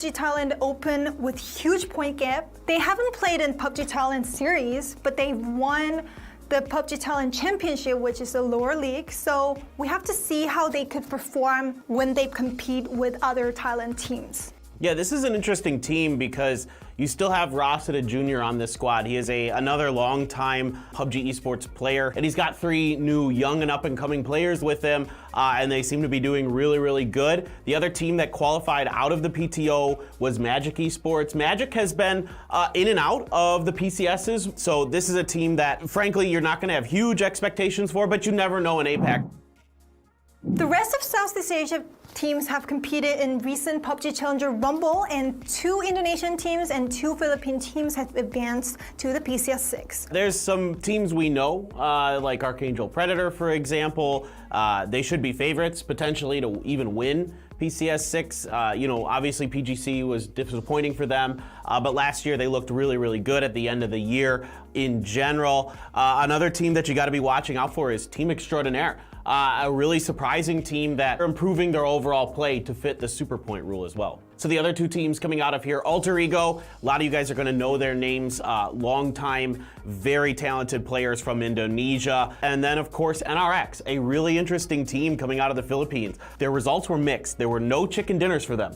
PUBG Thailand open with huge point gap. They haven't played in PUBG Thailand series, but they won the PUBG Thailand Championship, which is a lower league. So we have to see how they could perform when they compete with other Thailand teams. Yeah, this is an interesting team because you still have Rossida Jr. on this squad. He is another long-time PUBG Esports player, and he's got 3 new young and up-and-coming players with him, and they seem to be doing really, really good. The other team that qualified out of the PTO was Magic Esports. Magic has been in and out of the PCSs, so this is a team that, frankly, you're not going to have huge expectations for, but you never know in APAC. The rest of Southeast Asia teams have competed in recent PUBG Challenger Rumble, and 2 Indonesian teams and 2 Philippine teams have advanced to the PCS6. There's some teams we know, like Archangel Predator, for example. They should be favorites, potentially, to even win PCS6. You know, obviously PGC was disappointing for them, but last year they looked really, really good at the end of the year in general. Another team that you got to be watching out for is Team Extraordinaire. A really surprising team that are improving their overall play to fit the super point rule as well. So the other 2 teams coming out of here, Alter Ego, a lot of you guys are going to know their names, long-time, very talented players from Indonesia. And then, of course, NRX, a really interesting team coming out of the Philippines. Their results were mixed. There were no chicken dinners for them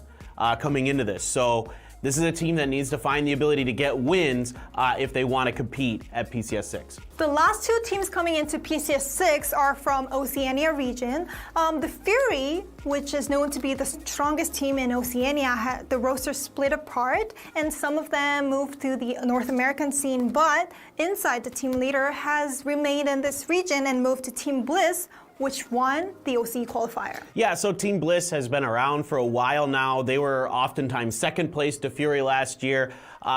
coming into this. So this is a team that needs to find the ability to get wins if they want to compete at PCS6. The last 2 teams coming into PCS6 are from Oceania region. The Fury, which is known to be the strongest team in Oceania, had the roster split apart, and some of them moved to the North American scene, but inside the team leader has remained in this region and moved to Team Bliss, which won the OC qualifier. Yeah, so Team Bliss has been around for a while now. They were oftentimes second place to Fury last year.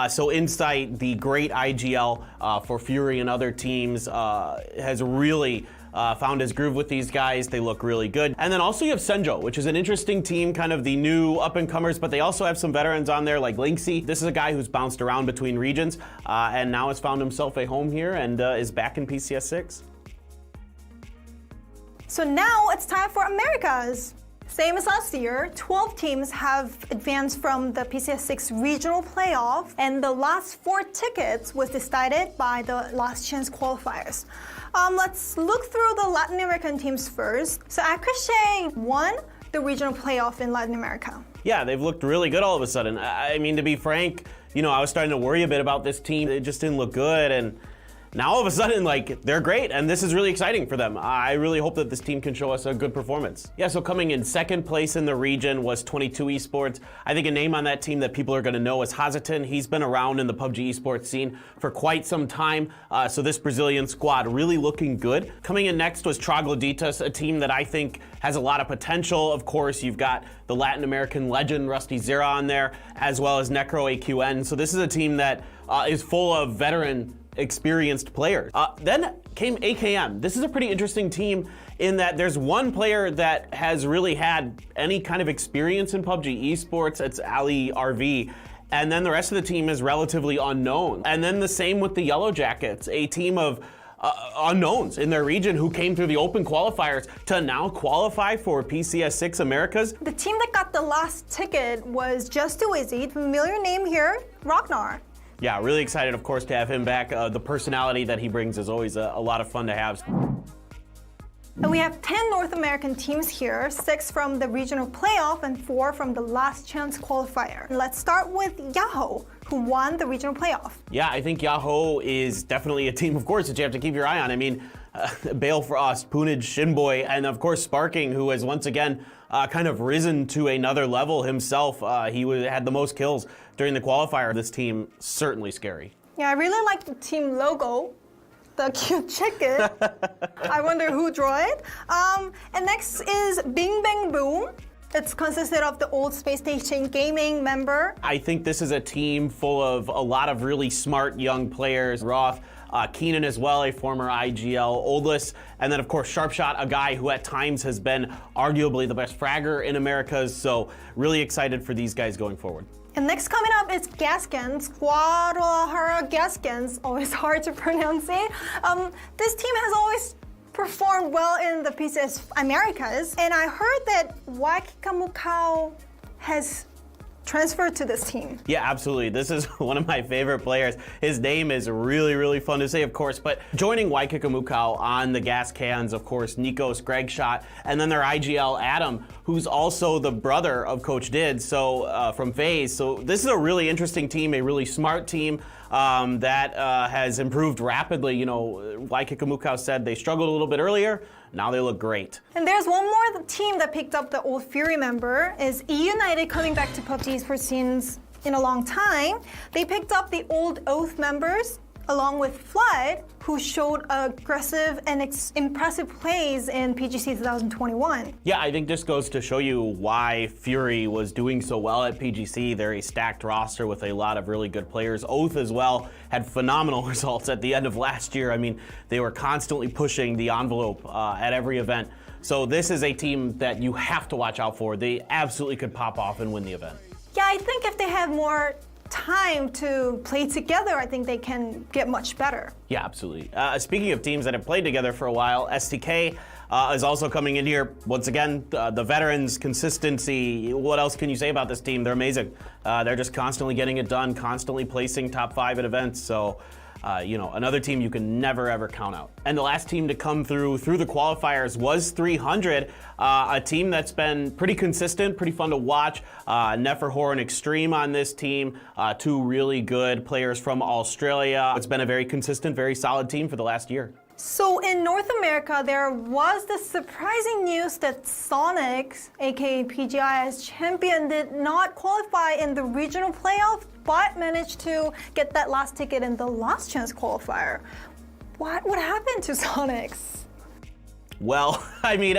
So Insight, the great IGL for Fury and other teams, has really found his groove with these guys. They look really good. And then also you have Senjo, which is an interesting team, kind of the new up-and-comers, but they also have some veterans on there like Linksy. This is a guy who's bounced around between regions and now has found himself a home here and is back in PCS6. So now it's time for Americas. Same as last year, 12 teams have advanced from the PCS6 regional playoff, and the last 4 tickets was decided by the last chance qualifiers. Let's look through the Latin American teams first. So Akrashe won the regional playoff in Latin America. Yeah, they've looked really good all of a sudden. I mean, to be frank, you know, I was starting to worry a bit about this team. It just didn't look good, and now all of a sudden, like, they're great, and this is really exciting for them. I really hope that this team can show us a good performance. Yeah, so coming in second place in the region was 22 Esports. I think a name on that team that people are gonna know is Hazitan. He's been around in the PUBG Esports scene for quite some time, so this Brazilian squad really looking good. Coming in next was Trogloditas, a team that I think has a lot of potential. Of course, you've got the Latin American legend Rusty Zera on there, as well as Necro AQN. So this is a team that is full of veteran experienced players. Then came AKM. This is a pretty interesting team in that there's one player that has really had any kind of experience in PUBG Esports. It's Ali RV. And then the rest of the team is relatively unknown. And then the same with the Yellow Jackets, a team of unknowns in their region who came through the open qualifiers to now qualify for PCS6 Americas. The team that got the last ticket was Just Too Easy. Familiar name here, Ragnar. Yeah, really excited, of course, to have him back. The personality that he brings is always a lot of fun to have. And we have 10 North American teams here, 6 from the regional playoff and 4 from the last chance qualifier. Let's start with Yahoo, who won the regional playoff. Yeah, I think Yahoo is definitely a team, of course, that you have to keep your eye on. I mean, Bale Frost, Poonage, Shinboy, and of course Sparking, who has once again kind of risen to another level himself. He had the most kills during the qualifier. This team, certainly scary. Yeah, I really like the team logo, the cute chicken. I wonder who drew it. And next is Bing Bang Boom. It's consisted of the old Space Station Gaming member. I think this is a team full of a lot of really smart young players. Roth, Keenan as well, a former IGL Oldless, and then of course Sharpshot, a guy who at times has been arguably the best fragger in Americas, so really excited for these guys going forward. And next coming up is Gaskins, Guadalajara Gaskins, always hard to pronounce it. This team has always performed well in the PCS Americas, and I heard that Waikakamukau has transfer to this team. Yeah, absolutely. This is one of my favorite players. His name is really, really fun to say, of course, but joining Waikikimukau on the gas cans, of course, Nikos, Greg Schott, and then their IGL, Adam, who's also the brother of Coach Did, so from FaZe. So this is a really interesting team, a really smart team that has improved rapidly. You know, Waikikimukau said they struggled a little bit earlier. Now they look great. And there's one more team that picked up the old Fury member, is E United, coming back to PUBG Esports scenes in a long time. They picked up the old Oath members along with Flood, who showed aggressive and impressive plays in PGC 2021. Yeah, I think this goes to show you why Fury was doing so well at PGC. They're a stacked roster with a lot of really good players. Oath as well had phenomenal results at the end of last year. I mean, they were constantly pushing the envelope at every event. So this is a team that you have to watch out for. They absolutely could pop off and win the event. Yeah, I think if they have more time to play together, I think they can get much better. Yeah, absolutely. Speaking of teams that have played together for a while, STK is also coming in here. Once again, the veterans, consistency. What else can you say about this team? They're amazing. They're just constantly getting it done, constantly placing top 5 at events. So, you know, another team you can never ever count out. And the last team to come through the qualifiers was 300, a team that's been pretty consistent, pretty fun to watch. Neferhorn Extreme on this team, 2 really good players from Australia. It's been a very consistent, very solid team for the last year. So in North America, there was the surprising news that Sonics, aka PGI's champion, did not qualify in the regional playoff, but managed to get that last ticket in the last chance qualifier. What happened to Sonics? Well, I mean,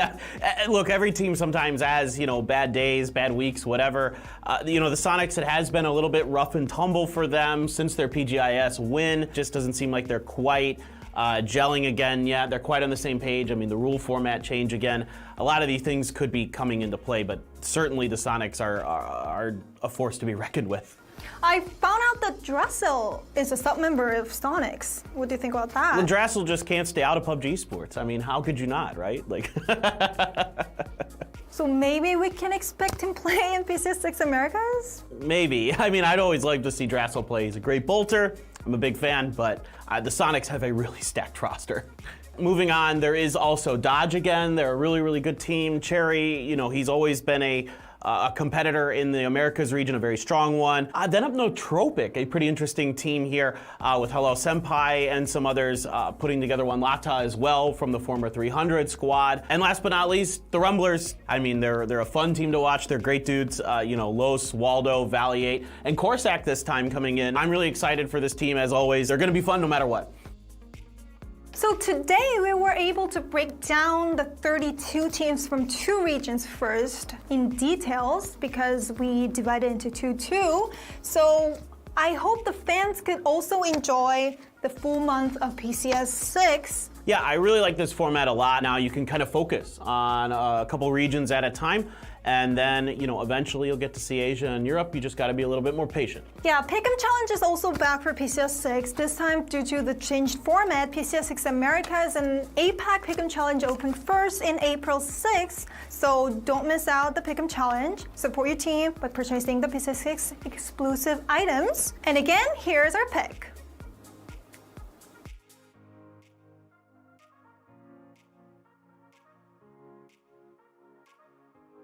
look, every team sometimes has, you know, bad days, bad weeks, whatever. You know, the Sonics, it has been a little bit rough and tumble for them since their PGIS win. Just doesn't seem like they're quite gelling again yet. They're quite on the same page. I mean, the rule format change again. A lot of these things could be coming into play, but certainly the Sonics are a force to be reckoned with. I found out that Dressel is a sub-member of Sonics. What do you think about that? Well, Dressel just can't stay out of PUBG Esports. I mean, how could you not, right? Like. So maybe we can expect him play in PCS6 Americas? Maybe. I mean, I'd always like to see Dressel play. He's a great bolter. I'm a big fan, but the Sonics have a really stacked roster. Moving on, there is also Dodge again. They're a really, really good team. Cherry, you know, he's always been a competitor in the Americas region, a very strong one. Then up Nootropic, a pretty interesting team here with Hello Senpai and some others putting together one Lata as well from the former 300 squad. And last but not least, the Rumblers. I mean, they're a fun team to watch. They're great dudes. You know, Los, Waldo, Valiate, and Corsac this time coming in. I'm really excited for this team as always. They're gonna be fun no matter what. So today we were able to break down the 32 teams from 2 regions first in details because we divided into 2-2. So I hope the fans could also enjoy the full month of PCS6. Yeah, I really like this format a lot. Now you can kind of focus on a couple regions at a time. And then, you know, eventually you'll get to see Asia and Europe. You just got to be a little bit more patient. Yeah, Pick'em Challenge is also back for PCS6. This time, due to the changed format, PCS6 Americas and APAC Pick'em Challenge opened first in April 6th. So don't miss out the Pick'em Challenge. Support your team by purchasing the PCS6 exclusive items. And again, here's our pick.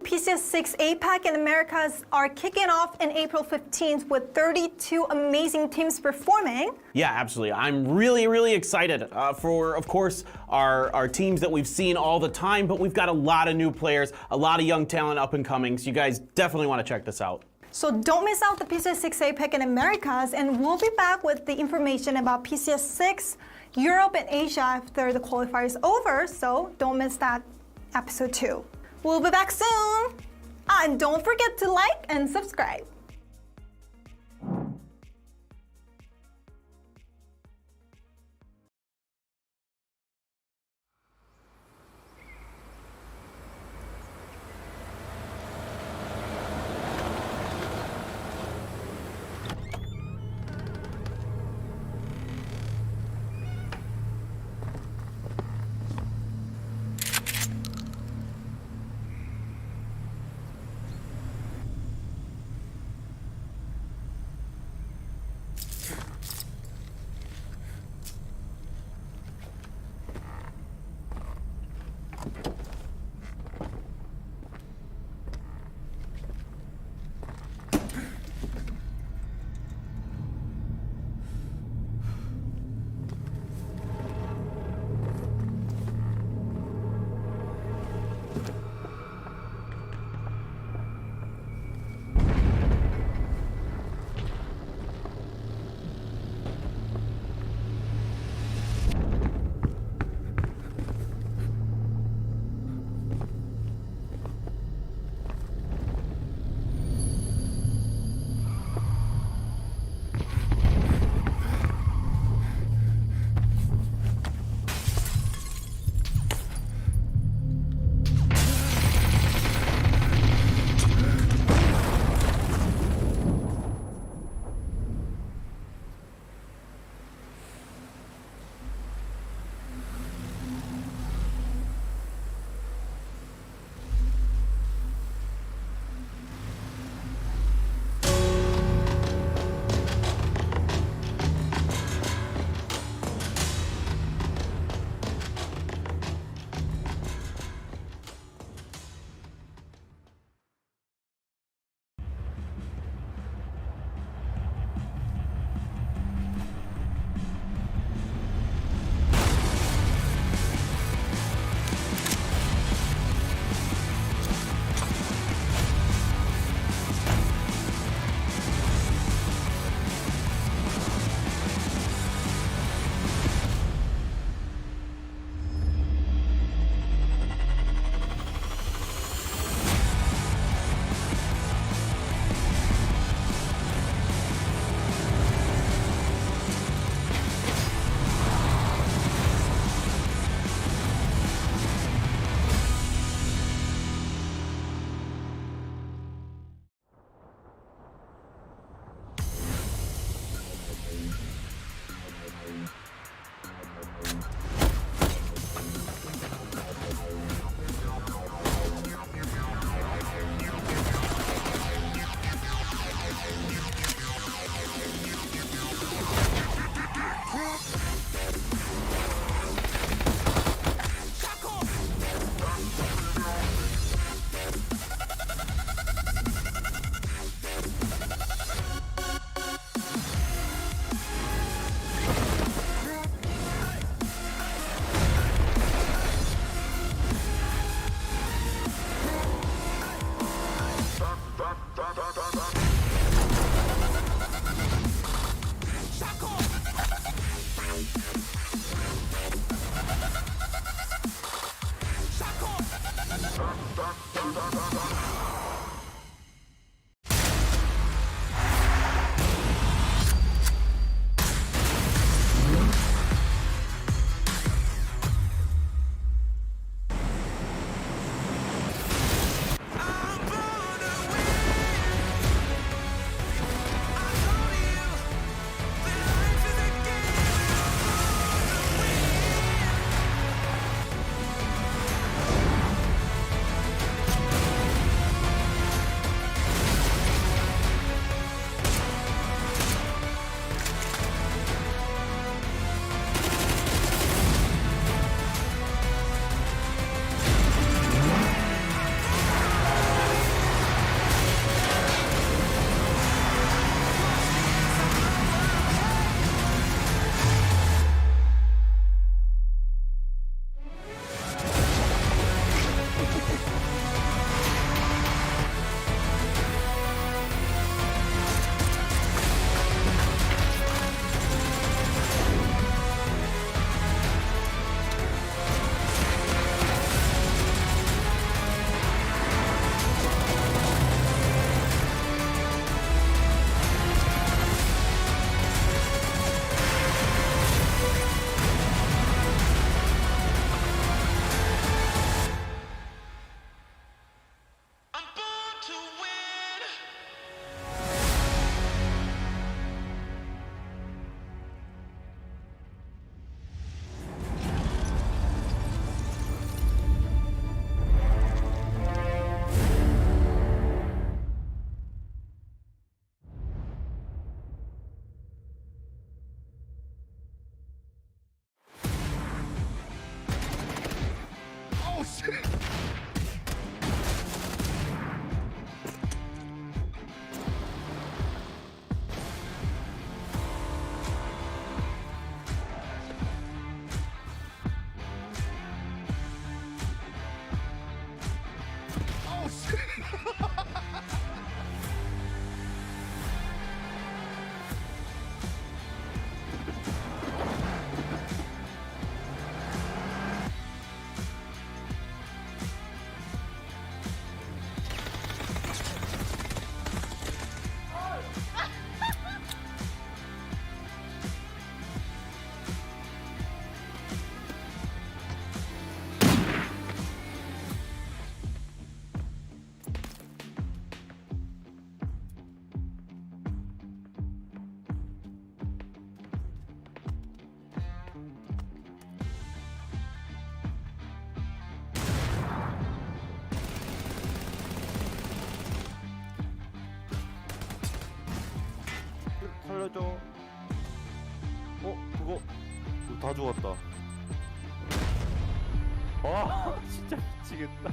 PCS6 APAC and Americas are kicking off in April 15th with 32 amazing teams performing. Yeah, absolutely. I'm really, really excited for, of course, our teams that we've seen all the time, but we've got a lot of new players, a lot of young talent up and coming, so you guys definitely want to check this out. So don't miss out the PCS6 APAC and Americas, and we'll be back with the information about PCS6 Europe and Asia after the qualifier is over, so don't miss that episode 2. We'll be back soon. And don't forget to like and subscribe. 살려줘. 그거 다 죽었다. 진짜 미치겠다.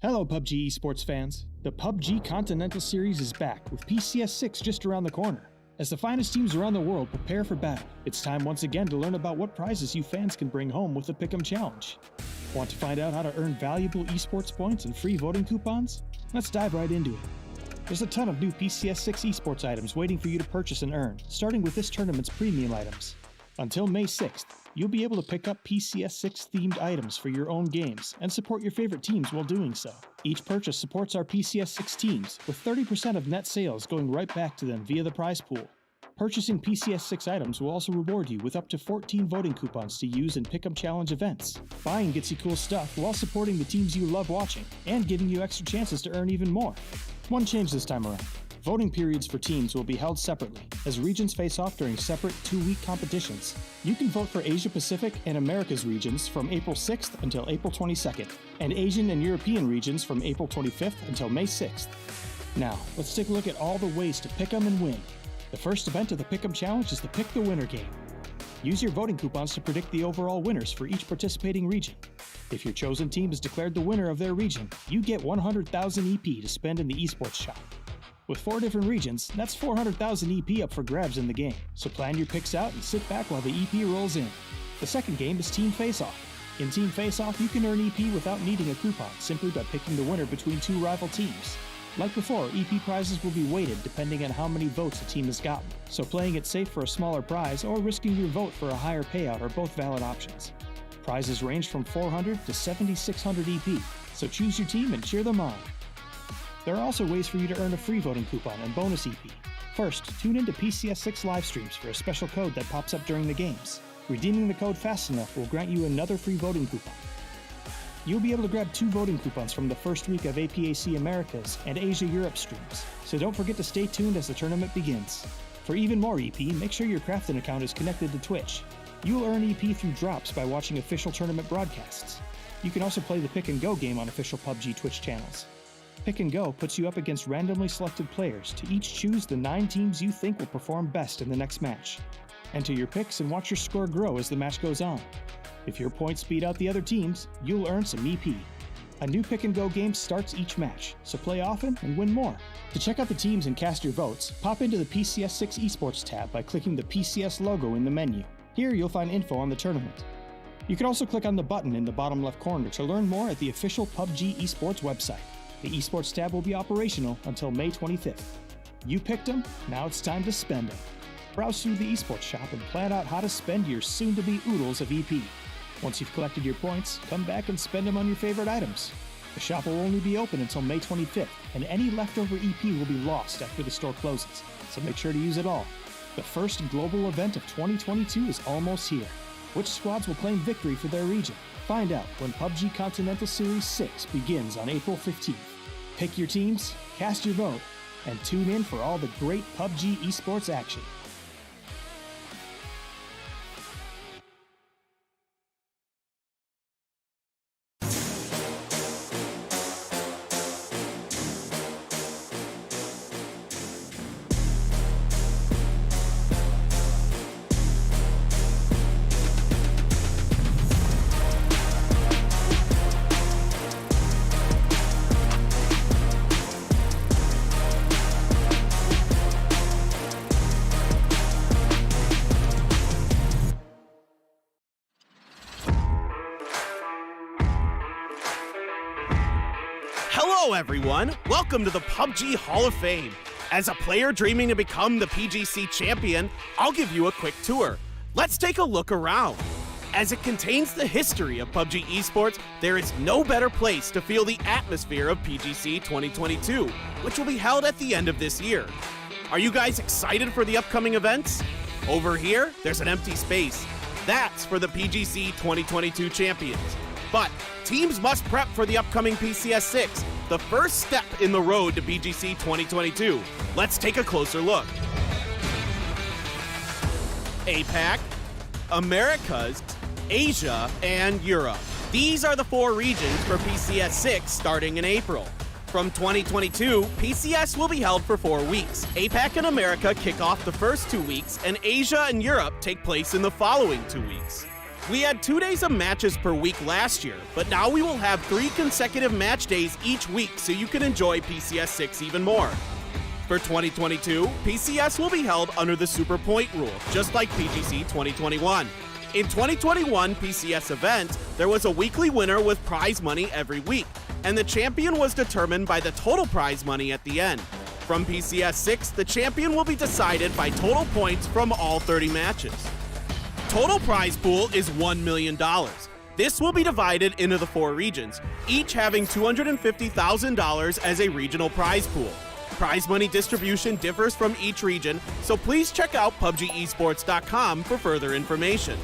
Hello PUBG esports fans. The PUBG Continental Series is back with PCS6 just around the corner. As the finest teams around the world prepare for battle, it's time once again to learn about what prizes you fans can bring home with the Pick'em Challenge. Want to find out how to earn valuable esports points and free voting coupons? Let's dive right into it. There's a ton of new PCS6 esports items waiting for you to purchase and earn, starting with this tournament's premium items. Until May 6th, you'll be able to pick up PCS6 themed items for your own games and support your favorite teams while doing so. Each purchase supports our PCS6 teams, with 30% of net sales going right back to them via the prize pool. Purchasing PCS6 items will also reward you with up to 14 voting coupons to use in Pick'em Challenge events. Buying gets you cool stuff while supporting the teams you love watching and giving you extra chances to earn even more. One change this time around. Voting periods for teams will be held separately, as regions face off during separate 2-week competitions. You can vote for Asia Pacific and Americas regions from April 6th until April 22nd, and Asian and European regions from April 25th until May 6th. Now, let's take a look at all the ways to pick 'em and win. The first event of the Pick'em Challenge is the Pick the Winner game. Use your voting coupons to predict the overall winners for each participating region. If your chosen team is declared the winner of their region, you get 100,000 EP to spend in the esports shop. With 4 different regions, that's 400,000 EP up for grabs in the game, so plan your picks out and sit back while the EP rolls in. The second game is Team Face-Off. In Team Face-Off, you can earn EP without needing a coupon, simply by picking the winner between 2 rival teams. Like before, EP prizes will be weighted depending on how many votes a team has gotten, so playing it safe for a smaller prize or risking your vote for a higher payout are both valid options. Prizes range from 400 to 7,600 EP, so choose your team and cheer them on. There are also ways for you to earn a free voting coupon and bonus EP. First, tune into PCS6 live streams for a special code that pops up during the games. Redeeming the code fast enough will grant you another free voting coupon. You'll be able to grab 2 voting coupons from the first week of APAC Americas and Asia Europe streams, so don't forget to stay tuned as the tournament begins. For even more EP, make sure your Crafton account is connected to Twitch. You'll earn EP through drops by watching official tournament broadcasts. You can also play the Pick and Go game on official PUBG Twitch channels. Pick and Go puts you up against randomly selected players to each choose the 9 teams you think will perform best in the next match. Enter your picks and watch your score grow as the match goes on. If your points beat out the other teams, you'll earn some EP. A new Pick and Go game starts each match, so play often and win more. To check out the teams and cast your votes, pop into the PCS6 Esports tab by clicking the PCS logo in the menu. Here you'll find info on the tournament. You can also click on the button in the bottom left corner to learn more at the official PUBG Esports website. The Esports tab will be operational until May 25th. You picked them, now it's time to spend them. Browse through the Esports shop and plan out how to spend your soon-to-be oodles of EP. Once you've collected your points, come back and spend them on your favorite items. The shop will only be open until May 25th, and any leftover EP will be lost after the store closes, so make sure to use it all. The first global event of 2022 is almost here. Which squads will claim victory for their region? Find out when PUBG Continental Series 6 begins on April 15th. Pick your teams, cast your vote, and tune in for all the great PUBG esports action. Hello everyone, welcome to the PUBG Hall of Fame. As a player dreaming to become the PGC champion, I'll give you a quick tour. Let's take a look around. As it contains the history of PUBG Esports, there is no better place to feel the atmosphere of PGC 2022, which will be held at the end of this year. Are you guys excited for the upcoming events? Over here, there's an empty space. That's for the PGC 2022 champions. But teams must prep for the upcoming PCS6, the first step in the road to PGC 2022. Let's take a closer look. APAC, Americas, Asia, and Europe. These are the 4 regions for PCS6 starting in April. From 2022, PCS will be held for 4 weeks. APAC and America kick off the first 2 weeks, and Asia and Europe take place in the following 2 weeks. We had 2 days of matches per week last year, but now we will have 3 consecutive match days each week so you can enjoy PCS6 even more. For 2022, PCS will be held under the Super Point rule, just like PGC 2021. In 2021 PCS event, there was a weekly winner with prize money every week, and the champion was determined by the total prize money at the end. From PCS6, the champion will be decided by total points from all 30 matches. Total prize pool is $1 million. This will be divided into the 4 regions, each having $250,000 as a regional prize pool. Prize money distribution differs from each region, so please check out PUBGesports.com for further information.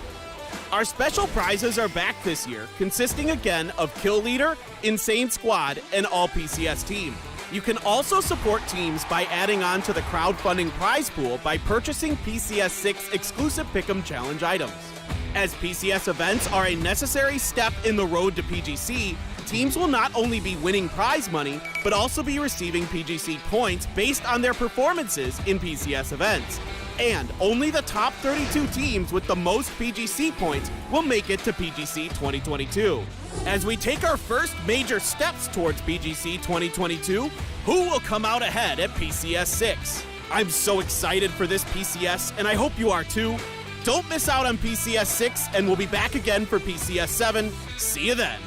Our special prizes are back this year, consisting again of Kill Leader, Insane Squad, and All PCS Team. You can also support teams by adding on to the crowdfunding prize pool by purchasing PCS6 exclusive Pick'em Challenge items. As PCS events are a necessary step in the road to PGC, teams will not only be winning prize money, but also be receiving PGC points based on their performances in PCS events. And only the top 32 teams with the most PGC points will make it to PGC 2022. As we take our first major steps towards PGC 2022, who will come out ahead at PCS6? I'm so excited for this PCS, and I hope you are too. Don't miss out on PCS6, and we'll be back again for PCS7. See you then.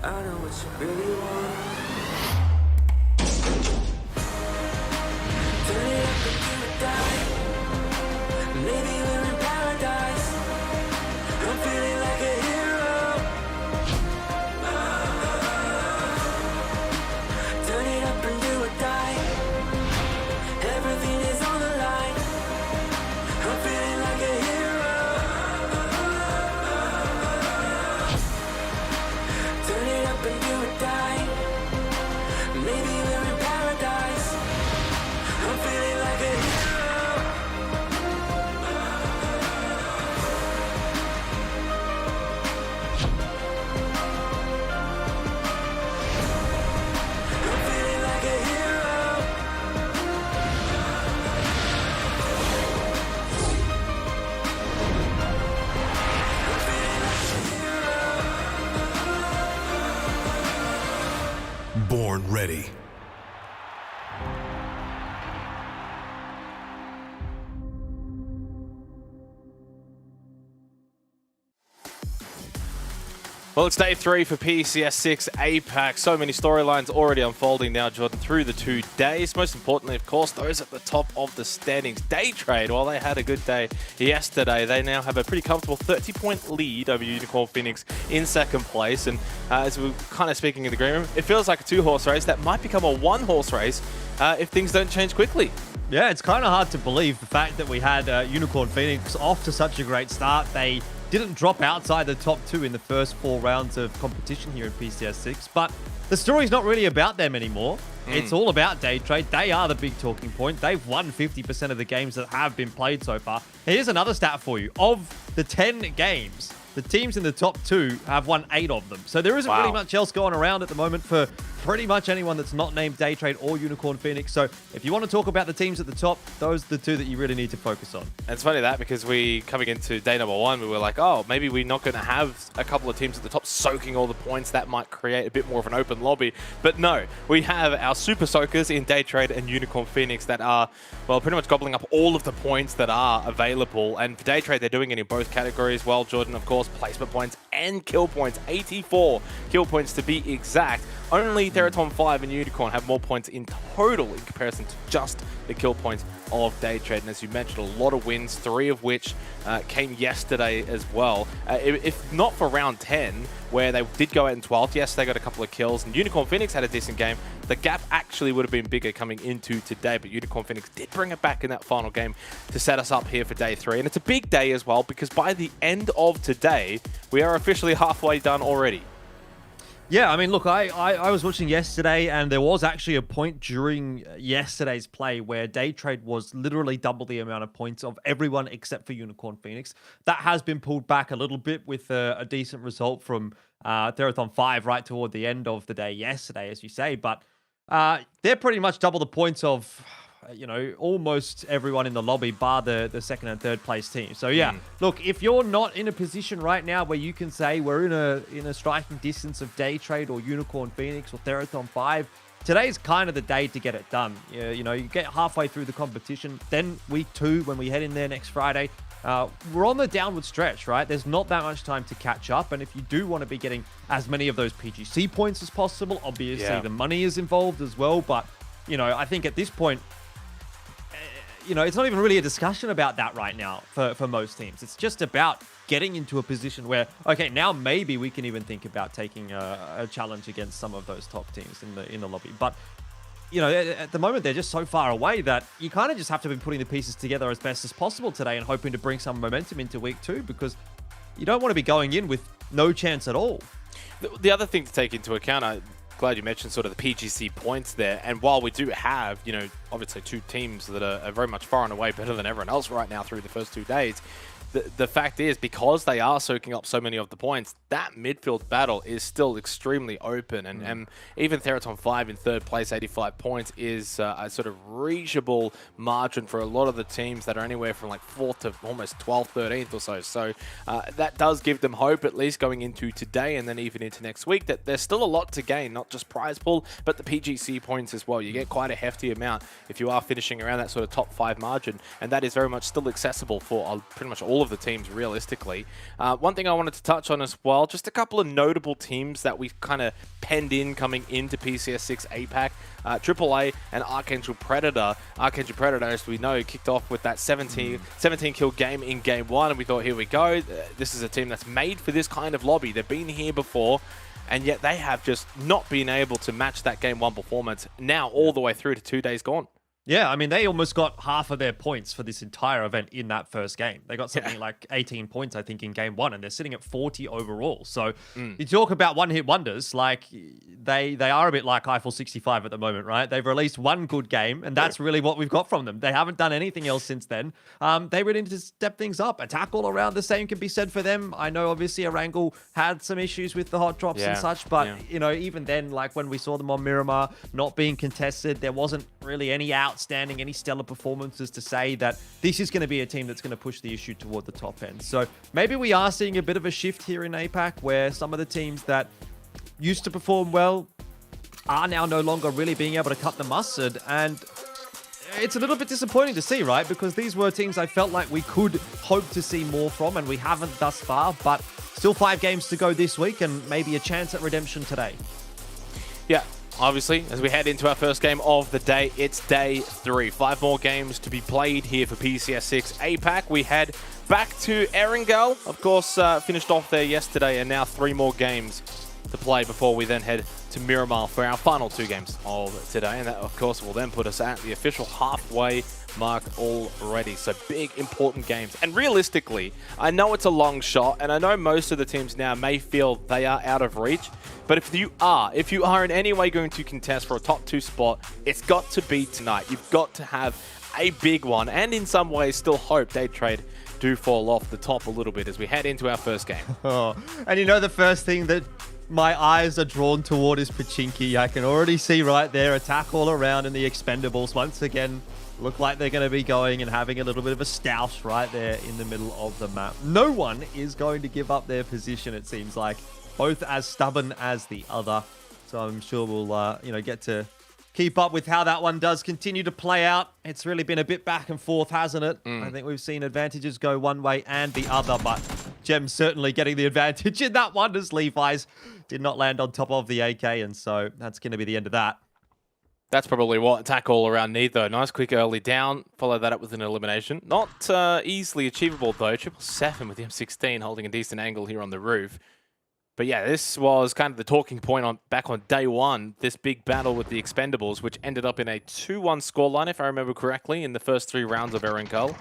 I know what you really want. Turn it up and do it die. Maybe we're in paradise. I'm feeling like a hero. Turn it up and do it die. Everything is on the line. I'm feeling like a hero. Turn it up and do it die. Maybe we're in paradise. I'm feeling like a hero. I'm feeling like a hero. I'm feeling like a hero. Born ready. Well, it's day 3 for PCS6 APAC. So many storylines already unfolding now, Jordan, through the 2 days. Most importantly, of course, those at the top of the standings. Day Trade, while they had a good day yesterday, they now have a pretty comfortable 30-point lead over Unicorn Phoenix in second place. And as we were kind of speaking in the green room, it feels like a 2-horse race that might become a 1-horse race if things don't change quickly. Yeah, it's kind of hard to believe the fact that we had Unicorn Phoenix off to such a great start. They didn't drop outside the top 2 in the first 4 rounds of competition here in PCS6, but the story's not really about them anymore. It's all about Day Trade. They are the big talking point. They've won 50% of the games that have been played so far. Here's another stat for you. Of the 10 games, the teams in the top 2 have won 8 of them. So there isn't really much else going around at the moment for pretty much anyone that's not named Day Trade or Unicorn Phoenix. So if you want to talk about the teams at the top, those are the 2 that you really need to focus on. And it's funny that because coming into day number 1, we were like, oh, maybe we're not going to have a couple of teams at the top soaking all the points. That might create a bit more of an open lobby. But no, we have our super soakers in Day Trade and Unicorn Phoenix that are, well, pretty much gobbling up all of the points that are available. And for Day Trade, they're doing it in both categories. Well, Jordan, of course, placement points and kill points. 84 kill points to be exact. Only only Theraton 5 and Unicorn have more points in total in comparison to just the kill points of Day Trade. And as you mentioned, a lot of wins, 3 of which came yesterday as well. If not for round 10, where they did go out in 12th, yes, they got a couple of kills, and Unicorn Phoenix had a decent game. The gap actually would have been bigger coming into today, but Unicorn Phoenix did bring it back in that final game to set us up here for day 3. And it's a big day as well, because by the end of today, we are officially halfway done already. Yeah, I mean, look, I was watching yesterday, and there was actually a point during yesterday's play where Day Trade was literally double the amount of points of everyone except for Unicorn Phoenix. That has been pulled back a little bit with a decent result from Theraton 5 right toward the end of the day yesterday, as you say. But they're pretty much double the points of, almost everyone in the lobby, bar the second and third place team. So yeah, look, if you're not in a position right now where you can say we're in a striking distance of Day Trade or Unicorn Phoenix or Theraton 5, today's kind of the day to get it done. You get halfway through the competition, then week 2, when we head in there next Friday, we're on the downward stretch, right? There's not that much time to catch up, and if you do want to be getting as many of those PGC points as possible, obviously the money is involved as well, but I think at this point, it's not even really a discussion about that right now for most teams. It's just about getting into a position where, okay, now maybe we can even think about taking a challenge against some of those top teams in the lobby. But, at the moment, they're just so far away that you kind of just have to be putting the pieces together as best as possible today and hoping to bring some momentum into week 2, because you don't want to be going in with no chance at all. The other thing to take into account, glad you mentioned sort of the PGC points there. And while we do have, obviously 2 teams that are very much far and away better than everyone else right now through the first 2 days, the fact is, because they are soaking up so many of the points, that midfield battle is still extremely open. And even Theraton 5 in 3rd place, 85 points, is a sort of reachable margin for a lot of the teams that are anywhere from like 4th to almost 12th, 13th or so. So that does give them hope, at least going into today and then even into next week, that there's still a lot to gain, not just prize pool, but the PGC points as well. You get quite a hefty amount if you are finishing around that sort of top 5 margin, and that is very much still accessible for pretty much all of the teams realistically. One thing I wanted to touch on as well, just a couple of notable teams that we've kind of penned in coming into PCS6 APAC. AAA and Archangel Predator. Archangel Predator, as we know, kicked off with that 17 kill game in game 1, and we thought, here we go. This is a team that's made for this kind of lobby. They've been here before, and yet they have just not been able to match that game 1 performance now all the way through to 2 days gone. Yeah, I mean, they almost got half of their points for this entire event in that first game. They got something like 18 points, I think, in game 1, and they're sitting at 40 overall. So you talk about one-hit wonders, like they are a bit like Eiffel 65 at the moment, right? They've released one good game, and that's really what we've got from them. They haven't done anything else since then. They really need to step things up. Attack all around, the same can be said for them. I know, obviously, Erangel had some issues with the hot drops and such, but, even then, like when we saw them on Miramar not being contested, there wasn't really any outstanding, any stellar performances to say that this is going to be a team that's going to push the issue toward the top end. So maybe we are seeing a bit of a shift here in APAC, where some of the teams that used to perform well are now no longer really being able to cut the mustard. And it's a little bit disappointing to see, right? Because these were teams I felt like we could hope to see more from, and we haven't thus far. But still 5 games to go this week, and maybe a chance at redemption today. Yeah. Obviously, as we head into our first game of the day, it's day 3. 5 more games to be played here for PCS6 APAC. We head back to Erangel. Of course, finished off there yesterday, and now 3 more games to play before we then head to Miramar for our final 2 games of today. And that, of course, will then put us at the official halfway mark already. So big, important games. And realistically, I know it's a long shot, and I know most of the teams now may feel they are out of reach. But if you are in any way going to contest for a top 2 spot, it's got to be tonight. You've got to have a big one, and in some ways still hope Day Trade do fall off the top a little bit as we head into our first game. And the first thing that my eyes are drawn toward is Pachinki. I can already see right there, attack all around, and the Expendables once again look like they're going to be going and having a little bit of a stoush right there in the middle of the map. No one is going to give up their position, it seems like. Both as stubborn as the other. So I'm sure we'll, get to keep up with how that one does continue to play out. It's really been a bit back and forth, hasn't it? I think we've seen advantages go one way and the other, but Gems certainly getting the advantage in that one as Levi's did not land on top of the AK, and so that's going to be the end of that. That's probably what attack all around need, though. Nice quick early down. Follow that up with an elimination. Not easily achievable, though. 777 with the M16 holding a decent angle here on the roof. But yeah, this was kind of the talking point back on day one, this big battle with the Expendables, which ended up in a 2-1 scoreline, if I remember correctly, in the first 3 rounds of Erenkull.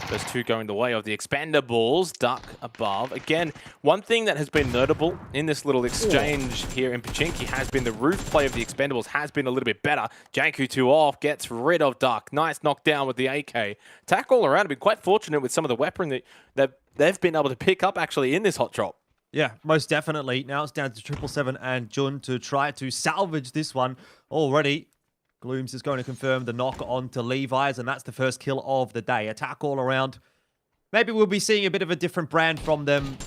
Those 2 going the way of the Expendables, duck above. Again, one thing that has been notable in this little exchange here in Pachinki has been the roof play of the Expendables has been a little bit better. Janku 2 off, gets rid of Duck. Nice knockdown with the AK. Attack all around, have been quite fortunate with some of the weaponry that they've been able to pick up actually in this hot drop. Yeah, most definitely. Now it's down to 777 and Jun to try to salvage this one already. Glooms is going to confirm the knock on to Levi's, and that's the first kill of the day. Attack all around. Maybe we'll be seeing a bit of a different brand from them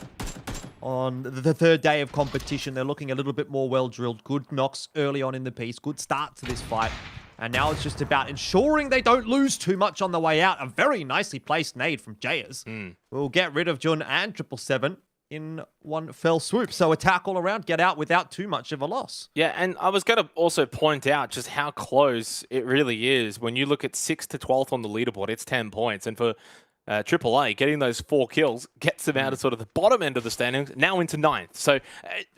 on the 3rd day of competition. They're looking a little bit more well-drilled. Good knocks early on in the piece. Good start to this fight. And now it's just about ensuring they don't lose too much on the way out. A very nicely placed nade from Jayers. We'll get rid of Jun and 777. In one fell swoop. So attack all around, get out without too much of a loss. Yeah, and I was going to also point out just how close it really is. When you look at 6th to 12th on the leaderboard, it's 10 points. And for AAA, getting those 4 kills gets them out of sort of the bottom end of the standings, now into 9th. So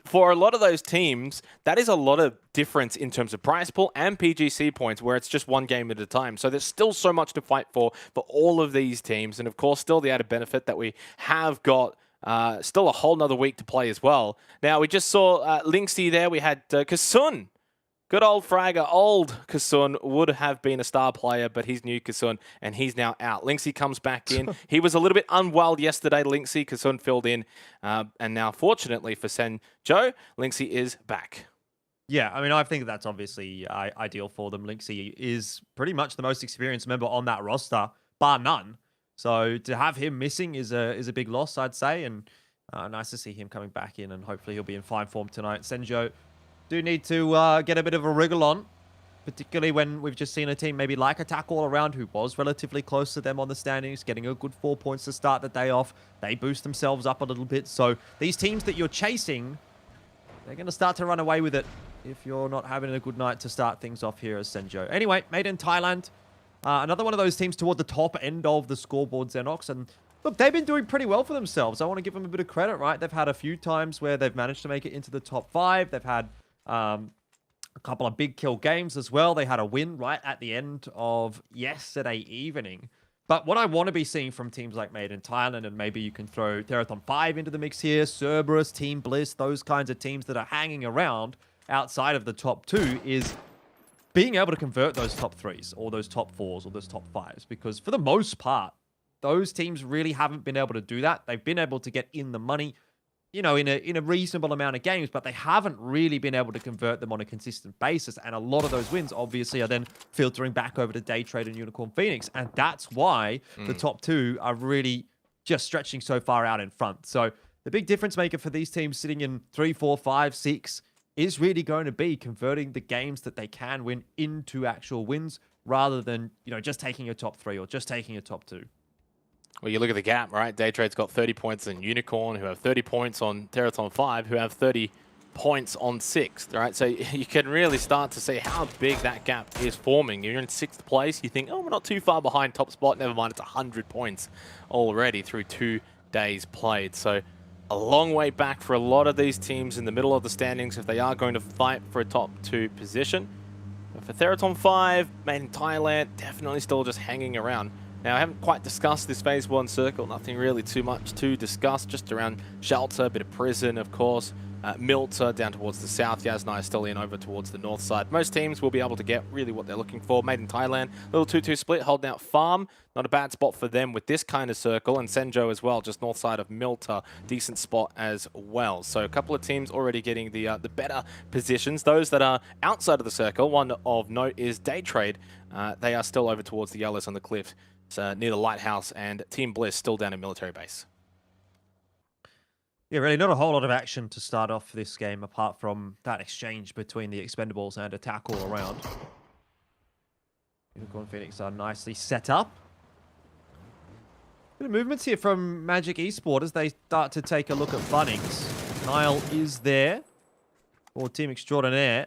for a lot of those teams, that is a lot of difference in terms of prize pool and PGC points, where it's just one game at a time. So there's still so much to fight for all of these teams. And of course, still the added benefit that we have got still a whole nother week to play as well. Now, we just saw Linksy there. We had Kasun. Good old Fragger. Old Kasun would have been a star player, but he's new Kasun, and he's now out. Linksy comes back in. He was a little bit unwell yesterday, Linksy. Kasun filled in. And now, fortunately for Senjo, Linksy is back. Yeah, I mean, I think that's obviously ideal for them. Linksy is pretty much the most experienced member on that roster, bar none. So to have him missing is a big loss, I'd say, and nice to see him coming back in, and hopefully he'll be in fine form tonight. Senjo do need to get a bit of a wriggle on, particularly when we've just seen a team maybe like Attack All Around, who was relatively close to them on the standings, getting a good 4 points to start the day off. They boost themselves up a little bit. So these teams that you're chasing, they're going to start to run away with it if you're not having a good night to start things off here as Senjo. Anyway, made in Thailand. Another one of those teams toward the top end of the scoreboard, Xenox. And look, they've been doing pretty well for themselves. I want to give them a bit of credit, right? They've had a few times where they've managed to make it into the top 5. They've had a couple of big kill games as well. They had a win right at the end of yesterday evening. But what I want to be seeing from teams like Made in Thailand, and maybe you can throw Theraton 5 into the mix here, Cerberus, Team Bliss, those kinds of teams that are hanging around outside of the top 2, is being able to convert those top 3s or those top 4s or those top 5s, because for the most part, those teams really haven't been able to do that. They've been able to get in the money, you know, in a reasonable amount of games, but they haven't really been able to convert them on a consistent basis. And a lot of those wins, obviously, are then filtering back over to Day Trade and Unicorn Phoenix. And that's why the top 2 are really just stretching so far out in front. So the big difference maker for these teams sitting in 3, 4, 5, 6 is really going to be converting the games that they can win into actual wins, rather than, you know, just taking a top 3 or just taking a top 2. Well, you look at the gap, right? Daytrade's got 30 points in Unicorn, who have 30 points on Teraton 5, who have 30 points on 6th, right? So you can really start to see how big that gap is forming. You're in 6th place, you think, oh, we're not too far behind top spot. Never mind, it's 100 points already through 2 days played. So a long way back for a lot of these teams in the middle of the standings if they are going to fight for a top 2 position. But for Theraton 5, Made in Thailand, definitely still just hanging around. Now, I haven't quite discussed this Phase 1 circle. Nothing really too much to discuss. Just around Shelter, a bit of Prison, of course. Milter down towards the south. Yasnai is still in over towards the north side. Most teams will be able to get really what they're looking for. Made in Thailand, little 2-2 split, holding out Farm. Not a bad spot for them with this kind of circle. And Senjo as well, just north side of Milter. Decent spot as well. So a couple of teams already getting the better positions. Those that are outside of the circle, one of note is Day Trade. They are still over towards the yellows on the cliff. Near the lighthouse, and Team Bliss still down in military base. Yeah, really not a whole lot of action to start off this game, apart from that exchange between the Expendables and Attack All Around. Unicorn Phoenix are nicely set up. Bit of movements here from Magic Esports as they start to take a look at Bunnings. Niall is there for Team Extraordinaire.